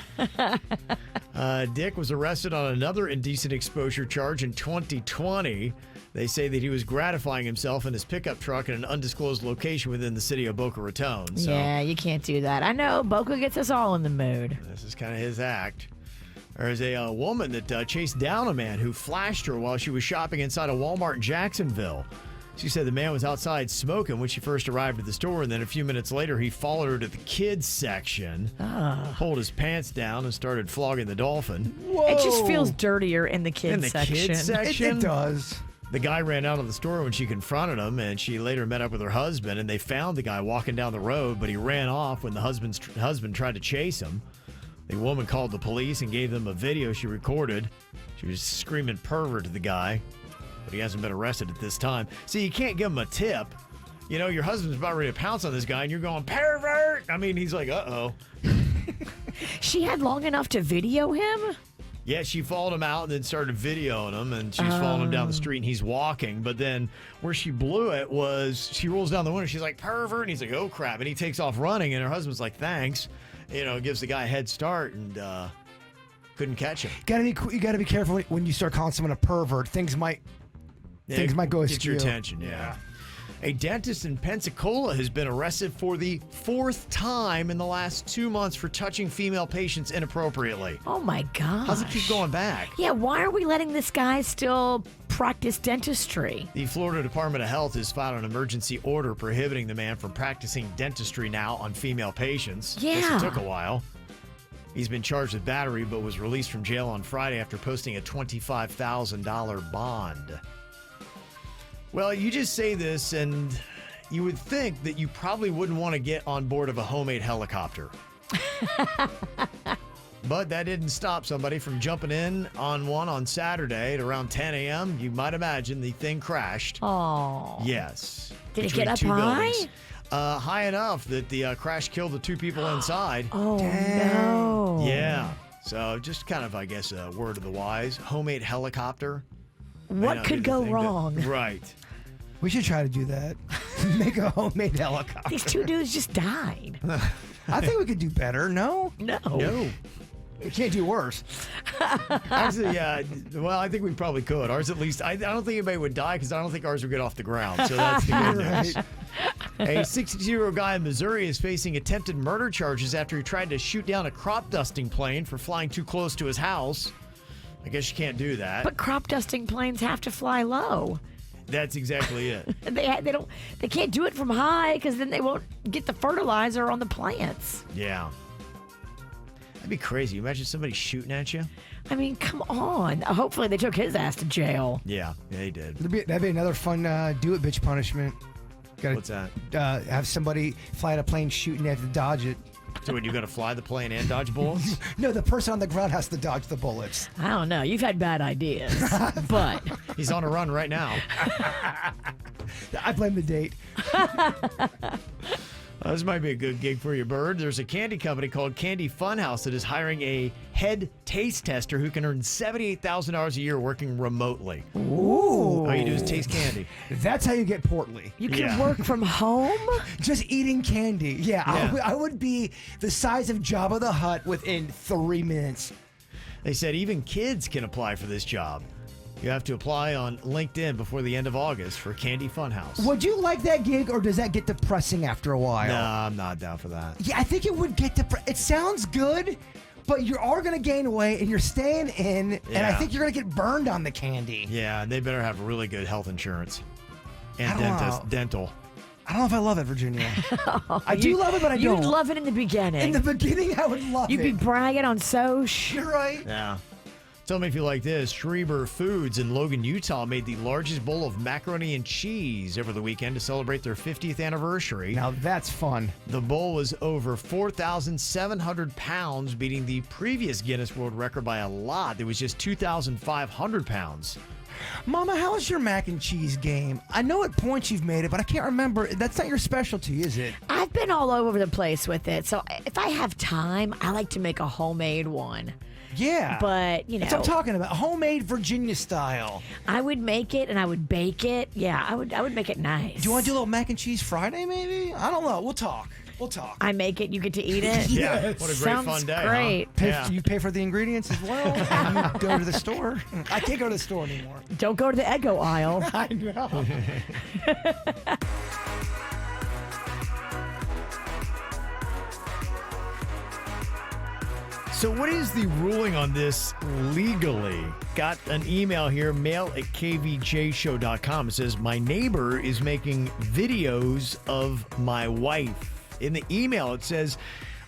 Dick was arrested on another indecent exposure charge in 2020. They say that he was gratifying himself in his pickup truck in an undisclosed location within the city of Boca Raton. So Yeah, you can't do that. I know, Boca gets us all in the mood. this is kind of his act. There's a woman that chased down a man who flashed her while she was shopping inside a Walmart in Jacksonville. She said the man was outside smoking when she first arrived at the store, and then a few minutes later, he followed her to the kids section, pulled his pants down, and started flogging the dolphin. It just feels dirtier in the kids In the section. kids section? It does. The guy ran out of the store when she confronted him, and she later met up with her husband, and they found the guy walking down the road, but he ran off when the husband tried to chase him. The woman called the police and gave them a video she recorded. She was screaming pervert to the guy, but he hasn't been arrested at this time. See, you can't give him a tip. You know, your husband's about ready to pounce on this guy, and you're going, pervert! I mean, he's like, uh-oh. She had long enough to video him? Yeah, she followed him out and then started videoing him, and she's following him down the street, and he's walking. But then where she blew it was she rolls down the window. She's like, pervert! And he's like, oh, crap. And he takes off running, and her husband's like, thanks. You know, gives the guy a head start, and couldn't catch him. You gotta be careful when you start calling someone a pervert. Things might go askew. Get your attention, yeah. A dentist in Pensacola has been arrested for the 4th time in the last 2 months for touching female patients inappropriately. Oh, my gosh. How's it keep going back? Yeah, why are we letting this guy still practice dentistry. The Florida Department of Health has filed an emergency order prohibiting the man from practicing dentistry now on female patients. Yeah. It took a while. He's been charged with battery but was released from jail on Friday after posting a $25,000 bond. Well, you just say this and you would think that you probably wouldn't want to get on board of a homemade helicopter. But that didn't stop somebody from jumping in on one on Saturday at around 10 a.m. You might imagine the thing crashed. Oh. Yes. Did it between get up two high? buildings. High enough that the crash killed the two people inside. Oh, no. Yeah. So just kind of, I guess, a word of the wise. Homemade helicopter. May What not could be the go thing wrong? Right. We should try to do that. Make a homemade helicopter. These two dudes just died. I think we could do better. No? No. No. We can't do worse. Actually, yeah. Well, I think we probably could. Ours, at least. I don't think anybody would die because I don't think ours would get off the ground. So that's the good news. A 62-year-old guy in Missouri is facing attempted murder charges after he tried to shoot down a crop dusting plane for flying too close to his house. I guess you can't do that. But crop dusting planes have to fly low. That's exactly it. They can't do it from high because then they won't get the fertilizer on the plants. Yeah. That'd be crazy. Imagine somebody shooting at you. I mean, come on. Hopefully they took his ass to jail. Yeah, they did. That'd be another fun do it bitch punishment. Gotta, What's that? Have somebody fly in a plane shooting at to dodge it. So when you got to fly the plane and dodge bullets? No, the person on the ground has to dodge the bullets. I don't know. You've had bad ideas. But he's on a run right now. I blame the date. This might be a good gig for you, Bird. There's a candy company called Candy Funhouse that is hiring a head taste tester who can earn $78,000 a year working remotely. Ooh. All you do is taste candy. That's how you get portly. you can work from home? Just eating candy. Yeah. Yeah. I would be the size of Jabba the Hutt within 3 minutes. They said even kids can apply for this job. You have to apply on LinkedIn before the end of August for Candy Funhouse. Would you like that gig, or does that get depressing after a while? No, I'm not down for that. Yeah, I think it would get It sounds good, but you are going to gain weight, and you're staying in, and I Yeah. think you're going to get burned on the candy. Yeah, and they better have really good health insurance and I don't know. dental. I don't know if I love it, Virginia. I do love it, but I don't. You'd love it in the beginning. In the beginning, I would love You'd it. be bragging on Soch. You're right. Yeah. Tell me if you like this. Schreiber Foods in Logan, Utah made the largest bowl of macaroni and cheese over the weekend to celebrate their 50th anniversary. Now that's fun. The bowl was over 4,700 pounds, beating the previous Guinness World Record by a lot. It was just 2,500 pounds. Mama, how is your mac and cheese game? I know at points you've made it, but I can't remember. That's not your specialty, is it? I've been all over the place with it. So if I have time, I like to make a homemade one. Yeah. But, you know. That's what I'm talking about. Homemade Virginia style. I would make it and I would bake it. Yeah, I would make it nice. Do you want to do a little mac and cheese Friday, maybe? I don't know. We'll talk. I make it, you get to eat it. Yeah, what a great Sounds fun day. great. Huh? You pay for the ingredients as well, and you go to the store. I can't go to the store anymore. Don't go to the Eggo aisle. I know. So what is the ruling on this legally? Got an email here, mail@kvjshow.com. It says, my neighbor is making videos of my wife. In the email, it says,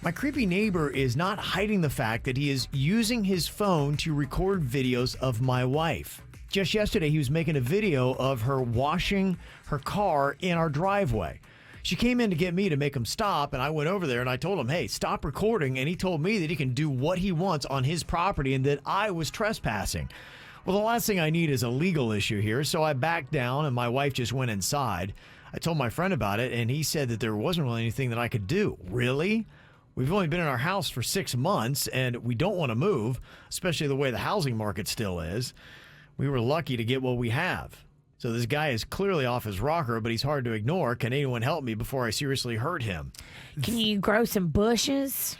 my creepy neighbor is not hiding the fact that he is using his phone to record videos of my wife. Just yesterday, he was making a video of her washing her car in our driveway. She came in to get me to make him stop, and I went over there and I told him, hey, stop recording. And he told me that he can do what he wants on his property and that I was trespassing. Well, the last thing I need is a legal issue here, so I backed down and my wife just went inside. I told my friend about it, and he said that there wasn't really anything that I could do. Really? We've only been in our house for 6 months, and we don't want to move, especially the way the housing market still is. We were lucky to get what we have. So this guy is clearly off his rocker, but he's hard to ignore. Can anyone help me before I seriously hurt him? Can you grow some bushes?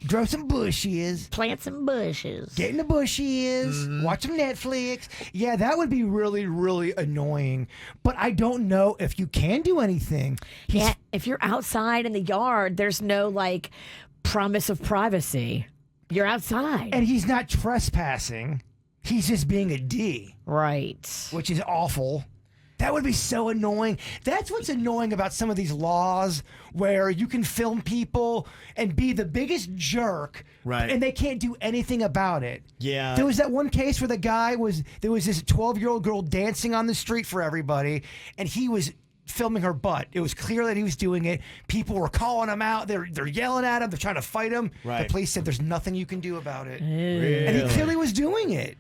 Grow some bushes. Plant some bushes. Get in the bushes. Watch some Netflix. Yeah, that would be really, really annoying. But I don't know if you can do anything. Yeah, if you're outside in the yard, there's no, like, promise of privacy. You're outside. And he's not trespassing. He's just being a D. Right. Which is awful. That would be so annoying. That's what's annoying about some of these laws where you can film people and be the biggest jerk, right? And they can't do anything about it. Yeah. There was that one case where there was this 12-year-old girl dancing on the street for everybody, and he was filming her butt. It was clear that he was doing it. People were calling him out. They're yelling at him. They're trying to fight him. Right. The police said there's nothing you can do about it. Really? And he clearly was doing it.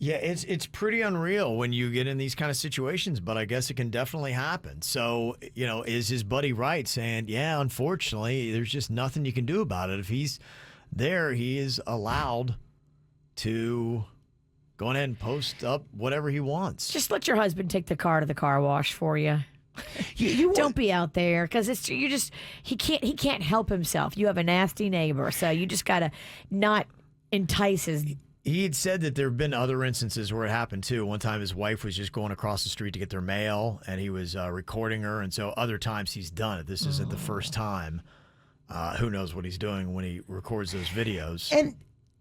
Yeah, it's pretty unreal when you get in these kind of situations, but I guess it can definitely happen. So, is his buddy right saying, yeah, unfortunately, there's just nothing you can do about it. If he's there, he is allowed to go ahead and post up whatever he wants. Just let your husband take the car to the car wash for you. You don't be out there because he can't help himself. You have a nasty neighbor, so you just gotta not entice his. He had said that there have been other instances where it happened too. One time his wife was just going across the street to get their mail, and he was recording her. And so other times he's done it. This isn't the first time. Who knows what he's doing when he records those videos. And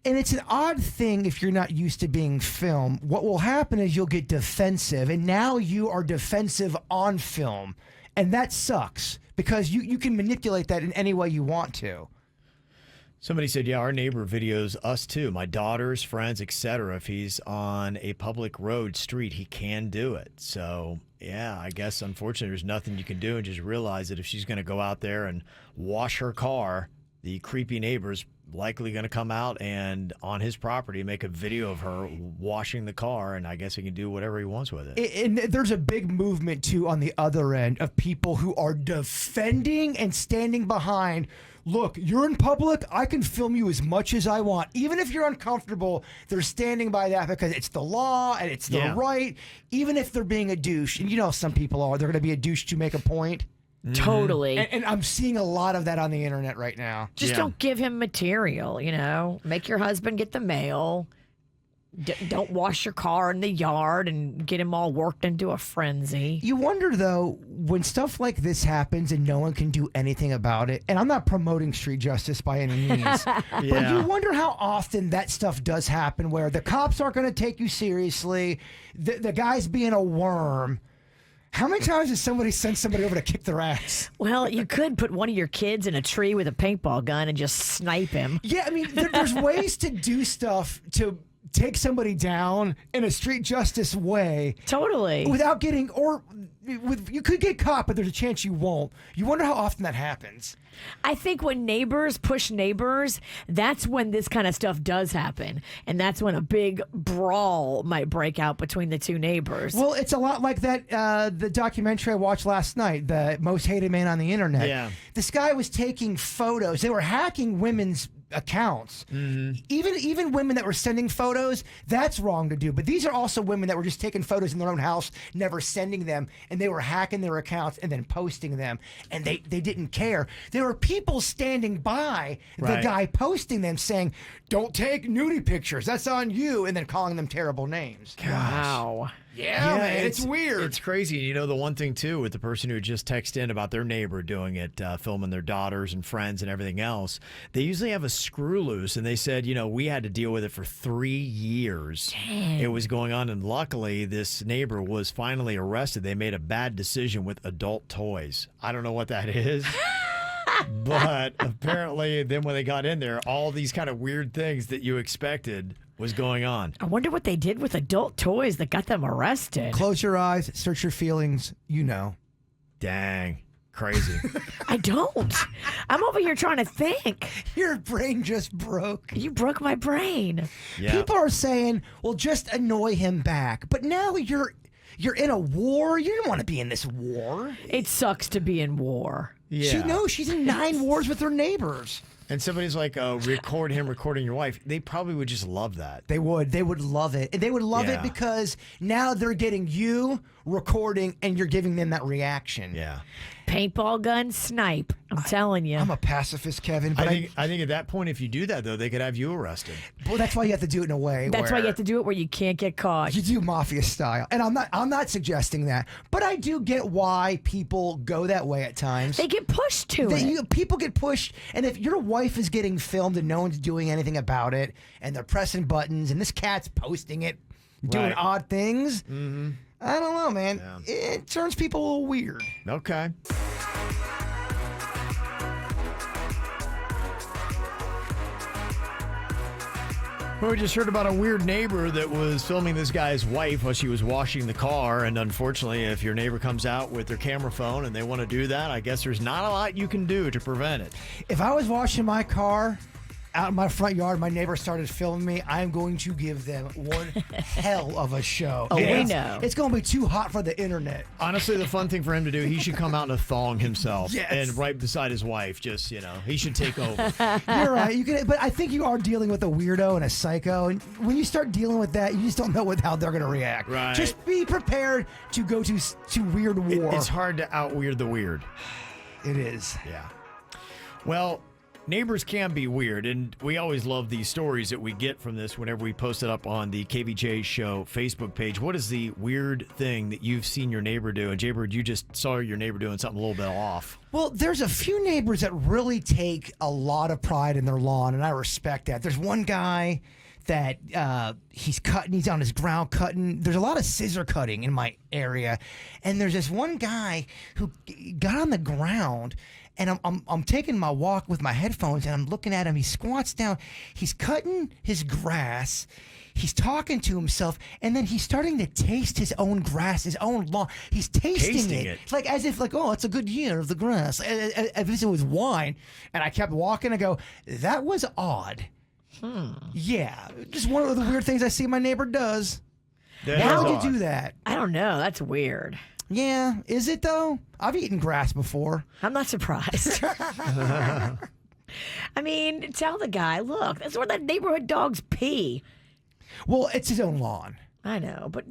it's an odd thing if you're not used to being filmed. What will happen is you'll get defensive, and now you are defensive on film. And that sucks because you can manipulate that in any way you want to. Somebody said, yeah, our neighbor videos us too. My daughters, friends, etc. If he's on a public road, street, he can do it. So, yeah, I guess unfortunately there's nothing you can do, and just realize that if she's going to go out there and wash her car, the creepy neighbor's likely going to come out and on his property make a video of her washing the car, and I guess he can do whatever he wants with it. And there's a big movement, too, on the other end of people who are defending and standing behind. Look, you're in public. I can film you as much as I want. Even if you're uncomfortable, they're standing by that because it's the law and it's the right. Even if they're being a douche. And you know how some people are. They're going to be a douche to make a point. Totally. And I'm seeing a lot of that on the internet right now. Just don't give him material, Make your husband get the mail. Don't wash your car in the yard and get him all worked into a frenzy. You wonder, though, when stuff like this happens and no one can do anything about it, and I'm not promoting street justice by any means, but you wonder how often that stuff does happen where the cops aren't going to take you seriously, the guy's being a worm. How many times has somebody sent somebody over to kick their ass? Well, you could put one of your kids in a tree with a paintball gun and just snipe him. Yeah, I mean, there's ways to do stuff to take somebody down in a street justice way. Totally. Without getting, you could get caught, but there's a chance you won't. You wonder how often that happens. I think when neighbors push neighbors, that's when this kind of stuff does happen. And that's when a big brawl might break out between the two neighbors. Well, it's a lot like that, the documentary I watched last night, The Most Hated Man on the Internet. Yeah. This guy was taking photos. They were hacking women's accounts. Even women that were sending photos, that's wrong to do. But these are also women that were just taking photos in their own house, never sending them, and they were hacking their accounts and then posting them, and they didn't care. There were people standing by the guy posting them saying, don't take nudie pictures, that's on you, and then calling them terrible names. Wow. Yeah, man, it's weird. It's crazy. The one thing, too, with the person who just texted in about their neighbor doing it, filming their daughters and friends and everything else, they usually have a screw loose, and they said, we had to deal with it for 3 years. Dang. It was going on, and luckily, this neighbor was finally arrested. They made a bad decision with adult toys. I don't know what that is. But apparently, then when they got in there, all these kind of weird things that you expected was going on. I wonder what they did with adult toys that got them arrested. Close your eyes, search your feelings, Dang. Crazy. I don't. I'm over here trying to think. Your brain just broke. You broke my brain. Yeah. People are saying, well, just annoy him back. But now you're in a war. You didn't want to be in this war. It sucks to be in war. Yeah. She's in 9 wars with her neighbors. And somebody's like, record him recording your wife. They probably would just love that. They would love it. They would love it because now they're getting you recording and you're giving them that reaction. Yeah. Paintball gun snipe. I'm telling you. I'm a pacifist, Kevin. But I think at that point, if you do that, though, they could have you arrested. well, that's why you have to do it in a way. That's why you where have to do it where you can't get caught. you do mafia style, and I'm not suggesting that, but I do get why people go that way at times. They get pushed to it. People get pushed, and if your wife is getting filmed and no one's doing anything about it, and they're pressing buttons, and this cat's posting it, doing Right. odd things, Mm-hmm. I don't know, man. Yeah. It turns people a little weird. Okay. Well, we just heard about a weird neighbor that was filming this guy's wife while she was washing the car. And unfortunately, if your neighbor comes out with their camera phone and they want to do that, I guess there's not a lot you can do to prevent it. If I was washing my car out in my front yard, my neighbor started filming me, I'm going to give them one hell of a show. Oh, we know. It's going to be too hot for the internet. Honestly, the fun thing for him to do, he should come out in a thong himself. Yes. And right beside his wife, just, he should take over. You're right. But I think you are dealing with a weirdo and a psycho. And when you start dealing with that, you just don't know how they're going to react. Right. Just be prepared to go to weird war. It's hard to out-weird the weird. It is. Yeah. Well, neighbors can be weird, and we always love these stories that we get from this whenever we post it up on the KVJ Show Facebook page. What is the weird thing that you've seen your neighbor do? And Jaybird, you just saw your neighbor doing something a little bit off. Well, there's a few neighbors that really take a lot of pride in their lawn, and I respect that. There's one guy that he's on his ground cutting. There's a lot of scissor cutting in my area, and there's this one guy who got on the ground, and I'm taking my walk with my headphones, and I'm looking at him. He squats down. He's cutting his grass. He's talking to himself, and then he's starting to taste his own grass, his own lawn. He's tasting it. It's like as if oh, it's a good year of the grass. As if it was wine. And I kept walking and go, that was odd. Yeah, just one of the weird things I see my neighbor does. Why would you do that? I don't know. That's weird. Yeah, is it though? I've eaten grass before. I'm not surprised. I mean, tell the guy, look, that's where that neighborhood dogs pee. Well, it's his own lawn. I know, but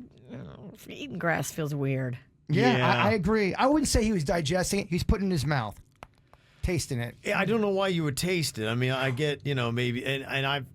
eating grass feels weird. Yeah. I agree. I wouldn't say he was digesting it. He's putting it in his mouth. Tasting it. Yeah, I don't know why you would taste it. I mean, I get, maybe, and I've,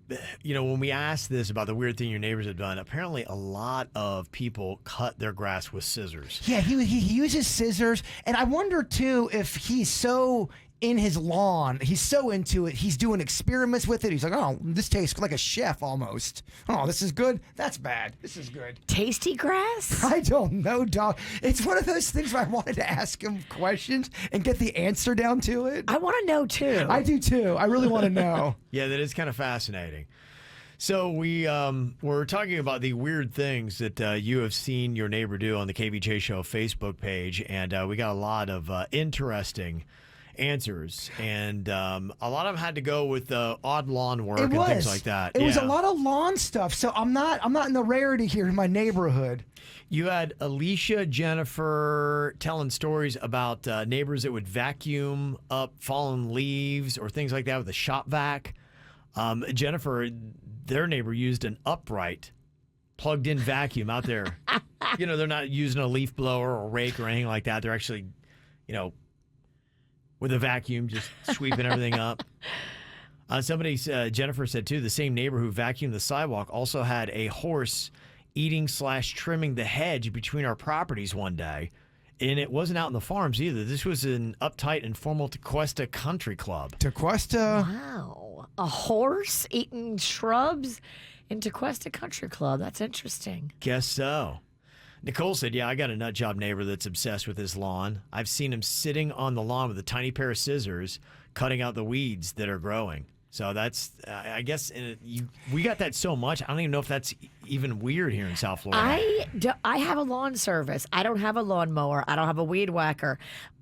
when we asked this about the weird thing your neighbors have done, apparently a lot of people cut their grass with scissors. Yeah, he uses scissors, and I wonder too if he's so in his lawn, he's so into it, he's doing experiments with it. He's like, oh, this tastes like a chef almost. Oh, this is good. That's bad. This is good. Tasty grass? I don't know, dog. It's one of those things where I wanted to ask him questions and get the answer down to it. I want to know too. I do too. I really want to know. Yeah, that is kind of fascinating. So we're talking about the weird things that you have seen your neighbor do on the KVJ Show Facebook page, and we got a lot of interesting answers, and a lot of them had to go with odd lawn work and things like that. It was a lot of lawn stuff, so I'm not in the rarity here in my neighborhood. You had Alicia, Jennifer telling stories about neighbors that would vacuum up fallen leaves or things like that with a shop vac. Jennifer, their neighbor used an upright plugged-in vacuum out there. They're not using a leaf blower or rake or anything like that. They're actually, with a vacuum, just sweeping everything up. Jennifer said, too, the same neighbor who vacuumed the sidewalk also had a horse eating/trimming the hedge between our properties one day. And it wasn't out in the farms either. This was an uptight and formal Tequesta country club. Tequesta? Wow. A horse eating shrubs in Tequesta Country Club. That's interesting. Guess so. Nicole said, yeah, I got a nut job neighbor that's obsessed with his lawn. I've seen him sitting on the lawn with a tiny pair of scissors, cutting out the weeds that are growing. So that's, I guess, we got that so much. I don't even know if that's even weird here in South Florida. I have a lawn service. I don't have a lawnmower. I don't have a weed whacker.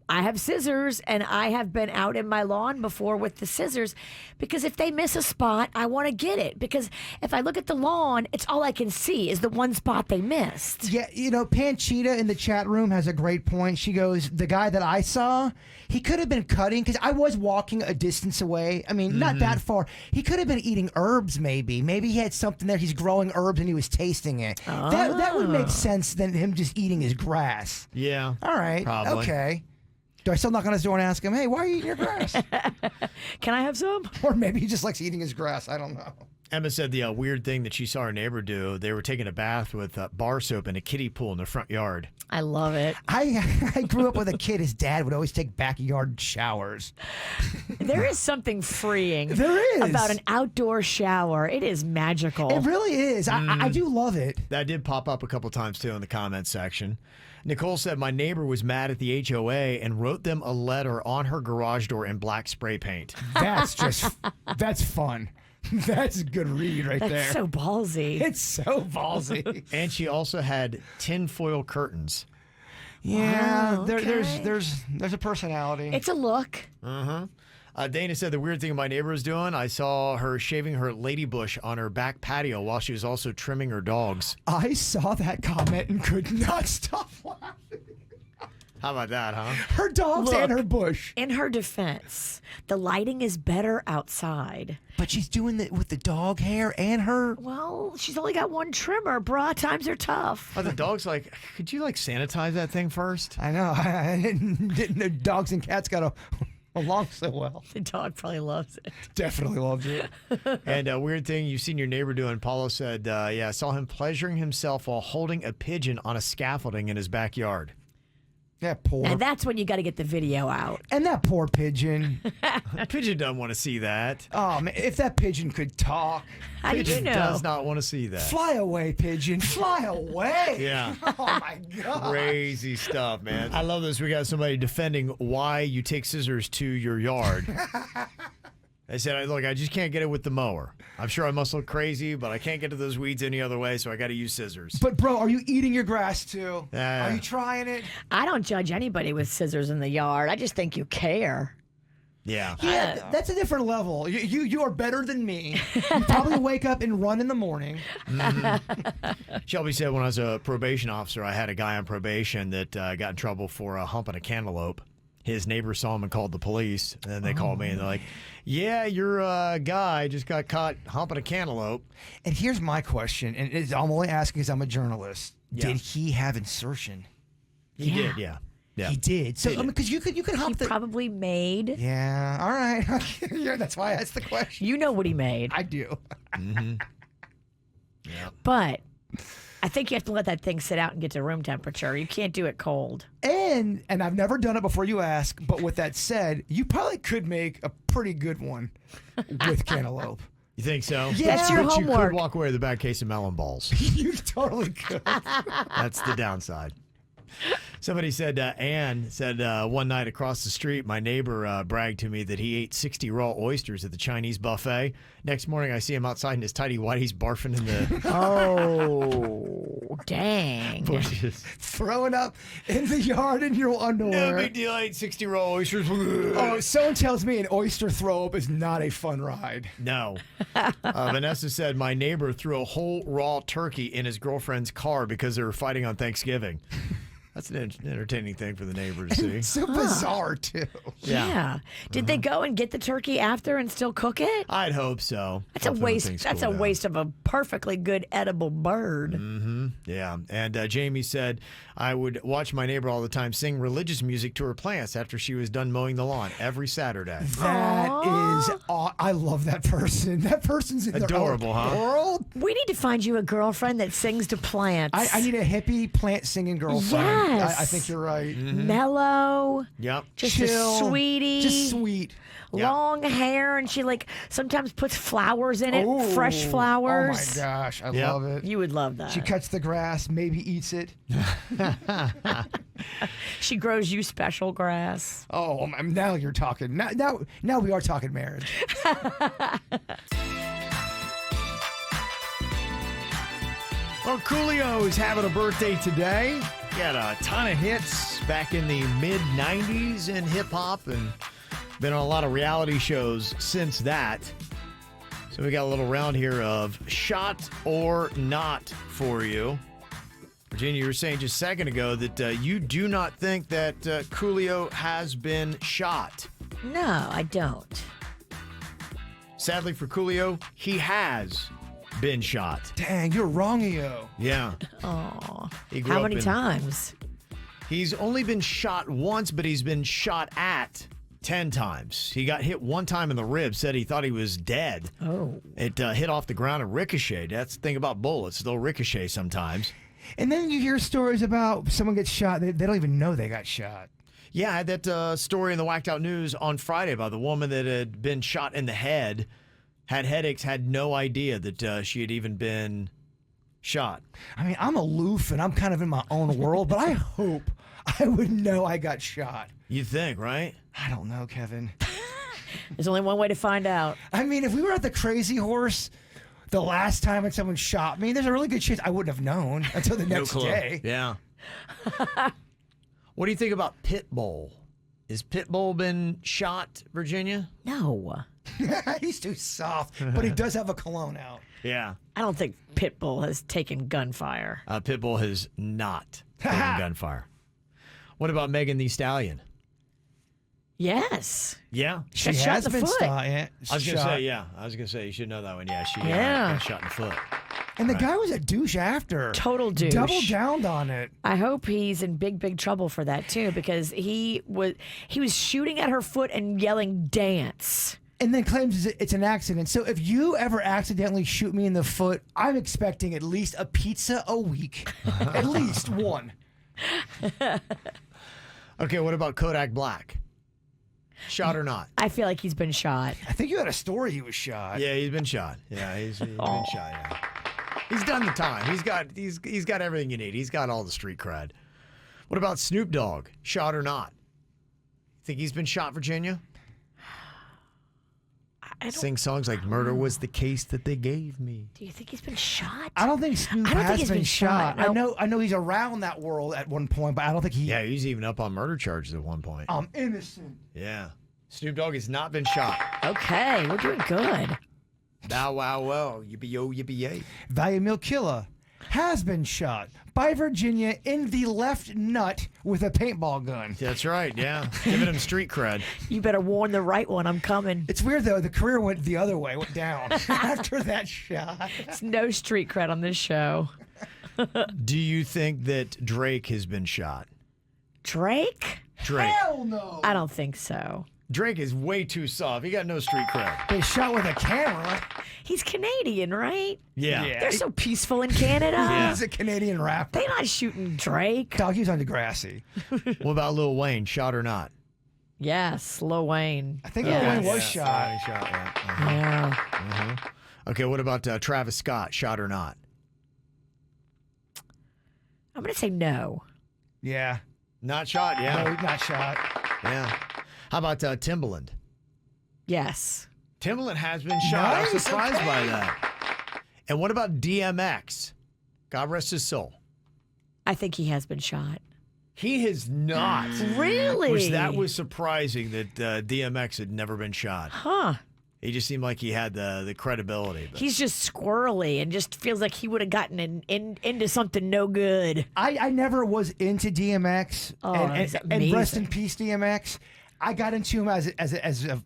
I have scissors, and I have been out in my lawn before with the scissors because if they miss a spot, I want to get it. Because if I look at the lawn, it's all I can see is the one spot they missed. Yeah, Panchita in the chat room has a great point. She goes, the guy that I saw, he could have been cutting, because I was walking a distance away. I mean, not that far. He could have been eating herbs, maybe. Maybe he had something there. He's growing herbs and he was tasting it. That would make sense than him just eating his grass. Yeah. All right. Probably. Okay. Do I still knock on his door and ask him, hey, why are you eating your grass? Can I have some? Or maybe he just likes eating his grass. I don't know. Emma said the weird thing that she saw her neighbor do, they were taking a bath with bar soap in a kiddie pool in their front yard. I love it. I grew up with a kid. His dad would always take backyard showers. There is something freeing There is. about an outdoor shower. It is magical. It really is. I do love it. That did pop up a couple times, too, in the comments section. Nicole said, my neighbor was mad at the HOA and wrote them a letter on her garage door in black spray paint. That's fun. That's a good read right there. That's so ballsy. It's so ballsy. And she also had tinfoil curtains. Yeah, Wow, okay. there's a personality. It's a look. Dana said the weird thing my neighbor was doing, I saw her shaving her lady bush on her back patio while she was also trimming her dogs. I saw that comment and could not stop laughing. How about that, huh? Her dogs and her bush. In her defense, the lighting is better outside. But she's doing it with the dog hair and her. Well, she's only got one trimmer, brah. Times are tough. Are the dogs like, could you sanitize that thing first? I know. I didn't know dogs and cats got along so well. The dog probably loves it. Definitely loves it. And a weird thing you've seen your neighbor doing, Paulo said, I saw him pleasuring himself while holding a pigeon on a scaffolding in his backyard. Yeah, poor. And that's when you got to get the video out. And that poor pigeon. Pigeon doesn't want to see that. Oh, man, if that pigeon could talk. How did you Pigeon know? does not want to see that. Fly away, pigeon. Fly away. Yeah. Oh, my God. Crazy stuff, man. I love this. We got somebody defending why you take scissors to your yard. They said, look, I just can't get it with the mower. I'm sure I must look crazy, but I can't get to those weeds any other way, so I got to use scissors. But, bro, are you eating your grass, too? Yeah. Are you trying it? I don't judge anybody with scissors in the yard. I just think you care. Yeah. Yeah, that's a different level. You are better than me. You probably wake up and run in the morning. Shelby said when I was a probation officer, I had a guy on probation that got in trouble for humping a cantaloupe. His neighbor saw him and called the police. And then they called me and they're like, yeah, your guy just got caught humping a cantaloupe. And here's my question, and I'm only asking because I'm a journalist. Yeah. Did he have insertion? He did, yeah. He did. So, because you could hump He probably made. Yeah, all right. Yeah, that's why I asked the question. You know what he made. I do. Yeah. But I think you have to let that thing sit out and get to room temperature. You can't do it cold. And I've never done it before you ask, but with that said, you probably could make a pretty good one with cantaloupe. You think so? Yeah. That's your But you homework. could walk away with a bad case of melon balls. You totally could. That's the downside. Somebody said, Ann said, one night across the street, my neighbor bragged to me that he ate 60 raw oysters at the Chinese buffet. Next morning, I see him outside in his tidy whities barfing in the Oh, dang. bushes. Throwing up in the yard in your No underwear. big deal. I ate 60 raw oysters. Oh, someone tells me an oyster throw up is not a fun ride. No. Vanessa said, my neighbor threw a whole raw turkey in his girlfriend's car because they were fighting on Thanksgiving. That's an entertaining thing for the neighbor to see. It's so bizarre, too. Yeah. Did they go and get the turkey after and still cook it? I'd hope so. That's a Hopefully waste. things That's cool a down. waste of a perfectly good edible bird. Yeah. And Jamie said, I would watch my neighbor all the time sing religious music to her plants after she was done mowing the lawn every Saturday. That is, I love that person. That person's in Adorable, their own huh? world. We need to find you a girlfriend that sings to plants. I need a hippie plant singing girlfriend. Yes. I think you're right. Mellow. Yep. Just Chill. a sweetie. Just sweet. Long hair, and she sometimes puts flowers in it, Ooh. fresh flowers. Oh my gosh, I Yep. love it. You would love that. She cuts the grass, maybe eats it. She grows you special grass. Oh, now you're talking. Now we are talking marriage. Well, Coolio is having a birthday today. He had a ton of hits back in the mid-'90s in hip-hop and been on a lot of reality shows since that. So we got a little round here of shot or not for you. Virginia, you were saying just a second ago that you do not think that Coolio has been shot. No, I don't. Sadly for Coolio, he has been shot. Dang, you're wrong, EO. Yeah. Oh, He grew how up many in- times? He's only been shot once, but he's been shot at 10 times. He got hit one time in the ribs, said he thought he was dead. Oh. It hit off the ground and ricocheted. That's the thing about bullets. They'll ricochet sometimes. And then you hear stories about someone gets shot. They don't even know they got shot. Yeah, I had that story in the Whacked Out News on Friday about the woman that had been shot in the head, had headaches, had no idea that she had even been shot. I mean, I'm aloof and I'm kind of in my own world, but I hope I would know I got shot. You think, right? I don't know, Kevin. There's only one way to find out. I mean, if we were at the Crazy Horse the last time that someone shot me, there's a really good chance I wouldn't have known until the next day. Yeah. What do you think about Pitbull? Is Pitbull been shot, Virginia? No. He's too soft, but he does have a cologne out. Yeah. I don't think Pitbull has taken gunfire. Pitbull has not taken gunfire. What about Megan Thee Stallion? Yes. Yeah. She Got shot has in the been foot. shot. I was going to say, yeah. I was going to say, you should know that one. Yeah, she Yeah. got shot in the foot. And the guy was a douche after. Total douche. Double downed on it. I hope he's in big trouble for that too, because he was shooting at her foot and yelling "dance." And then claims it's an accident. So if you ever accidentally shoot me in the foot, I'm expecting at least a pizza a week. At least one. Okay, what about Kodak Black? Shot or not? I feel like he's been shot. I think you had a story he was shot. Yeah, he's been shot. Yeah, he's been shot. Yeah, he's done the time. He's got everything you need. He's got all the street cred. What about Snoop Dogg? Shot or not? Think he's been shot, Virginia? Sing songs like "Murder Was the Case That They Gave Me." Do you think he's been shot? I don't think Snoop I don't think has he's been been shot. shot. No. I know he's around that world at one point, but I don't think he. Yeah, he's even up on murder charges at one point. I'm innocent. Yeah. Snoop Dogg has not been shot. Okay, we're doing good. Bow wow wow, yippee-yo, yippee-yay. Value Mill Killer has been shot by Virginia in the left nut with a paintball gun. That's right, yeah. Giving him street cred. You better warn the right one. I'm coming. It's weird though. The career went the other way, went down after that shot. It's no street cred on this show. Do you think that Drake has been shot? Drake? Drake. Hell no. I don't think so. Drake is way too soft. He got no street cred. They shot with a camera. He's Canadian, right? Yeah. They're so peaceful in Canada. Yeah. He's a Canadian rapper. They're not shooting Drake. Dog, he was on Degrassi. What about Lil Wayne? Shot or not? Yes, Lil Wayne. I think Lil Wayne was shot. Shot, yeah. Yeah. Okay, what about Travis Scott? Shot or not? I'm going to say no. Yeah. Not shot, yeah. No, not shot. Yeah. How about Timbaland? Yes. Timbaland has been shot. I was Nice, surprised okay. by that. And what about DMX? God rest his soul. I think he has been shot. He has not. Really? Which that was surprising that DMX had never been shot. Huh. He just seemed like he had the credibility. But He's just squirrely and just feels like he would have gotten into something no good. I never was into DMX. Oh, and that's rest in amazing. peace, DMX. I got into him as a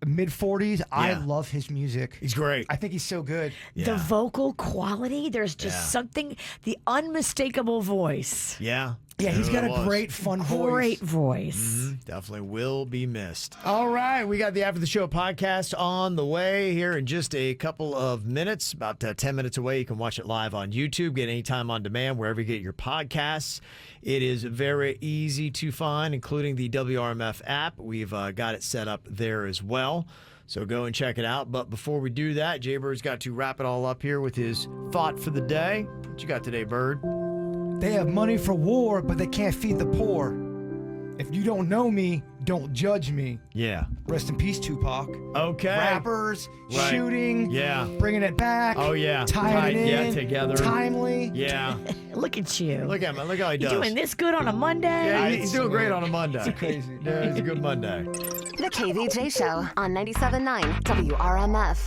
mid 40s. I Yeah. love his music. he's great. I think he's so good. The Yeah. vocal quality, there's just Yeah. something, the unmistakable voice. Yeah. Yeah, he's got Really a was. great, fun voice. Great voice. Definitely will be missed. All right, we got the After the Show podcast on the way here in just a couple of minutes, about 10 minutes away. You can watch it live on YouTube, get anytime on demand, wherever you get your podcasts. It is very easy to find, including the WRMF app. We've got it set up there as well. So go and check it out. But before we do that, Jaybird's got to wrap it all up here with his thought for the day. What you got today, Bird? They have money for war, but they can't feed the poor. If you don't know me, Don't Judge Me. Yeah. Rest in peace, Tupac. Okay. Rappers, Right. shooting, Yeah. bringing it back. Oh, yeah. Tying it in. Yeah, together. Timely. Yeah. Look at you. Look at him. Look how he You does. doing this good on a Monday? Yeah, he's doing great on a Monday. It's crazy. Yeah, it's a good Monday. The KVJ Show on 97.9 WRMF.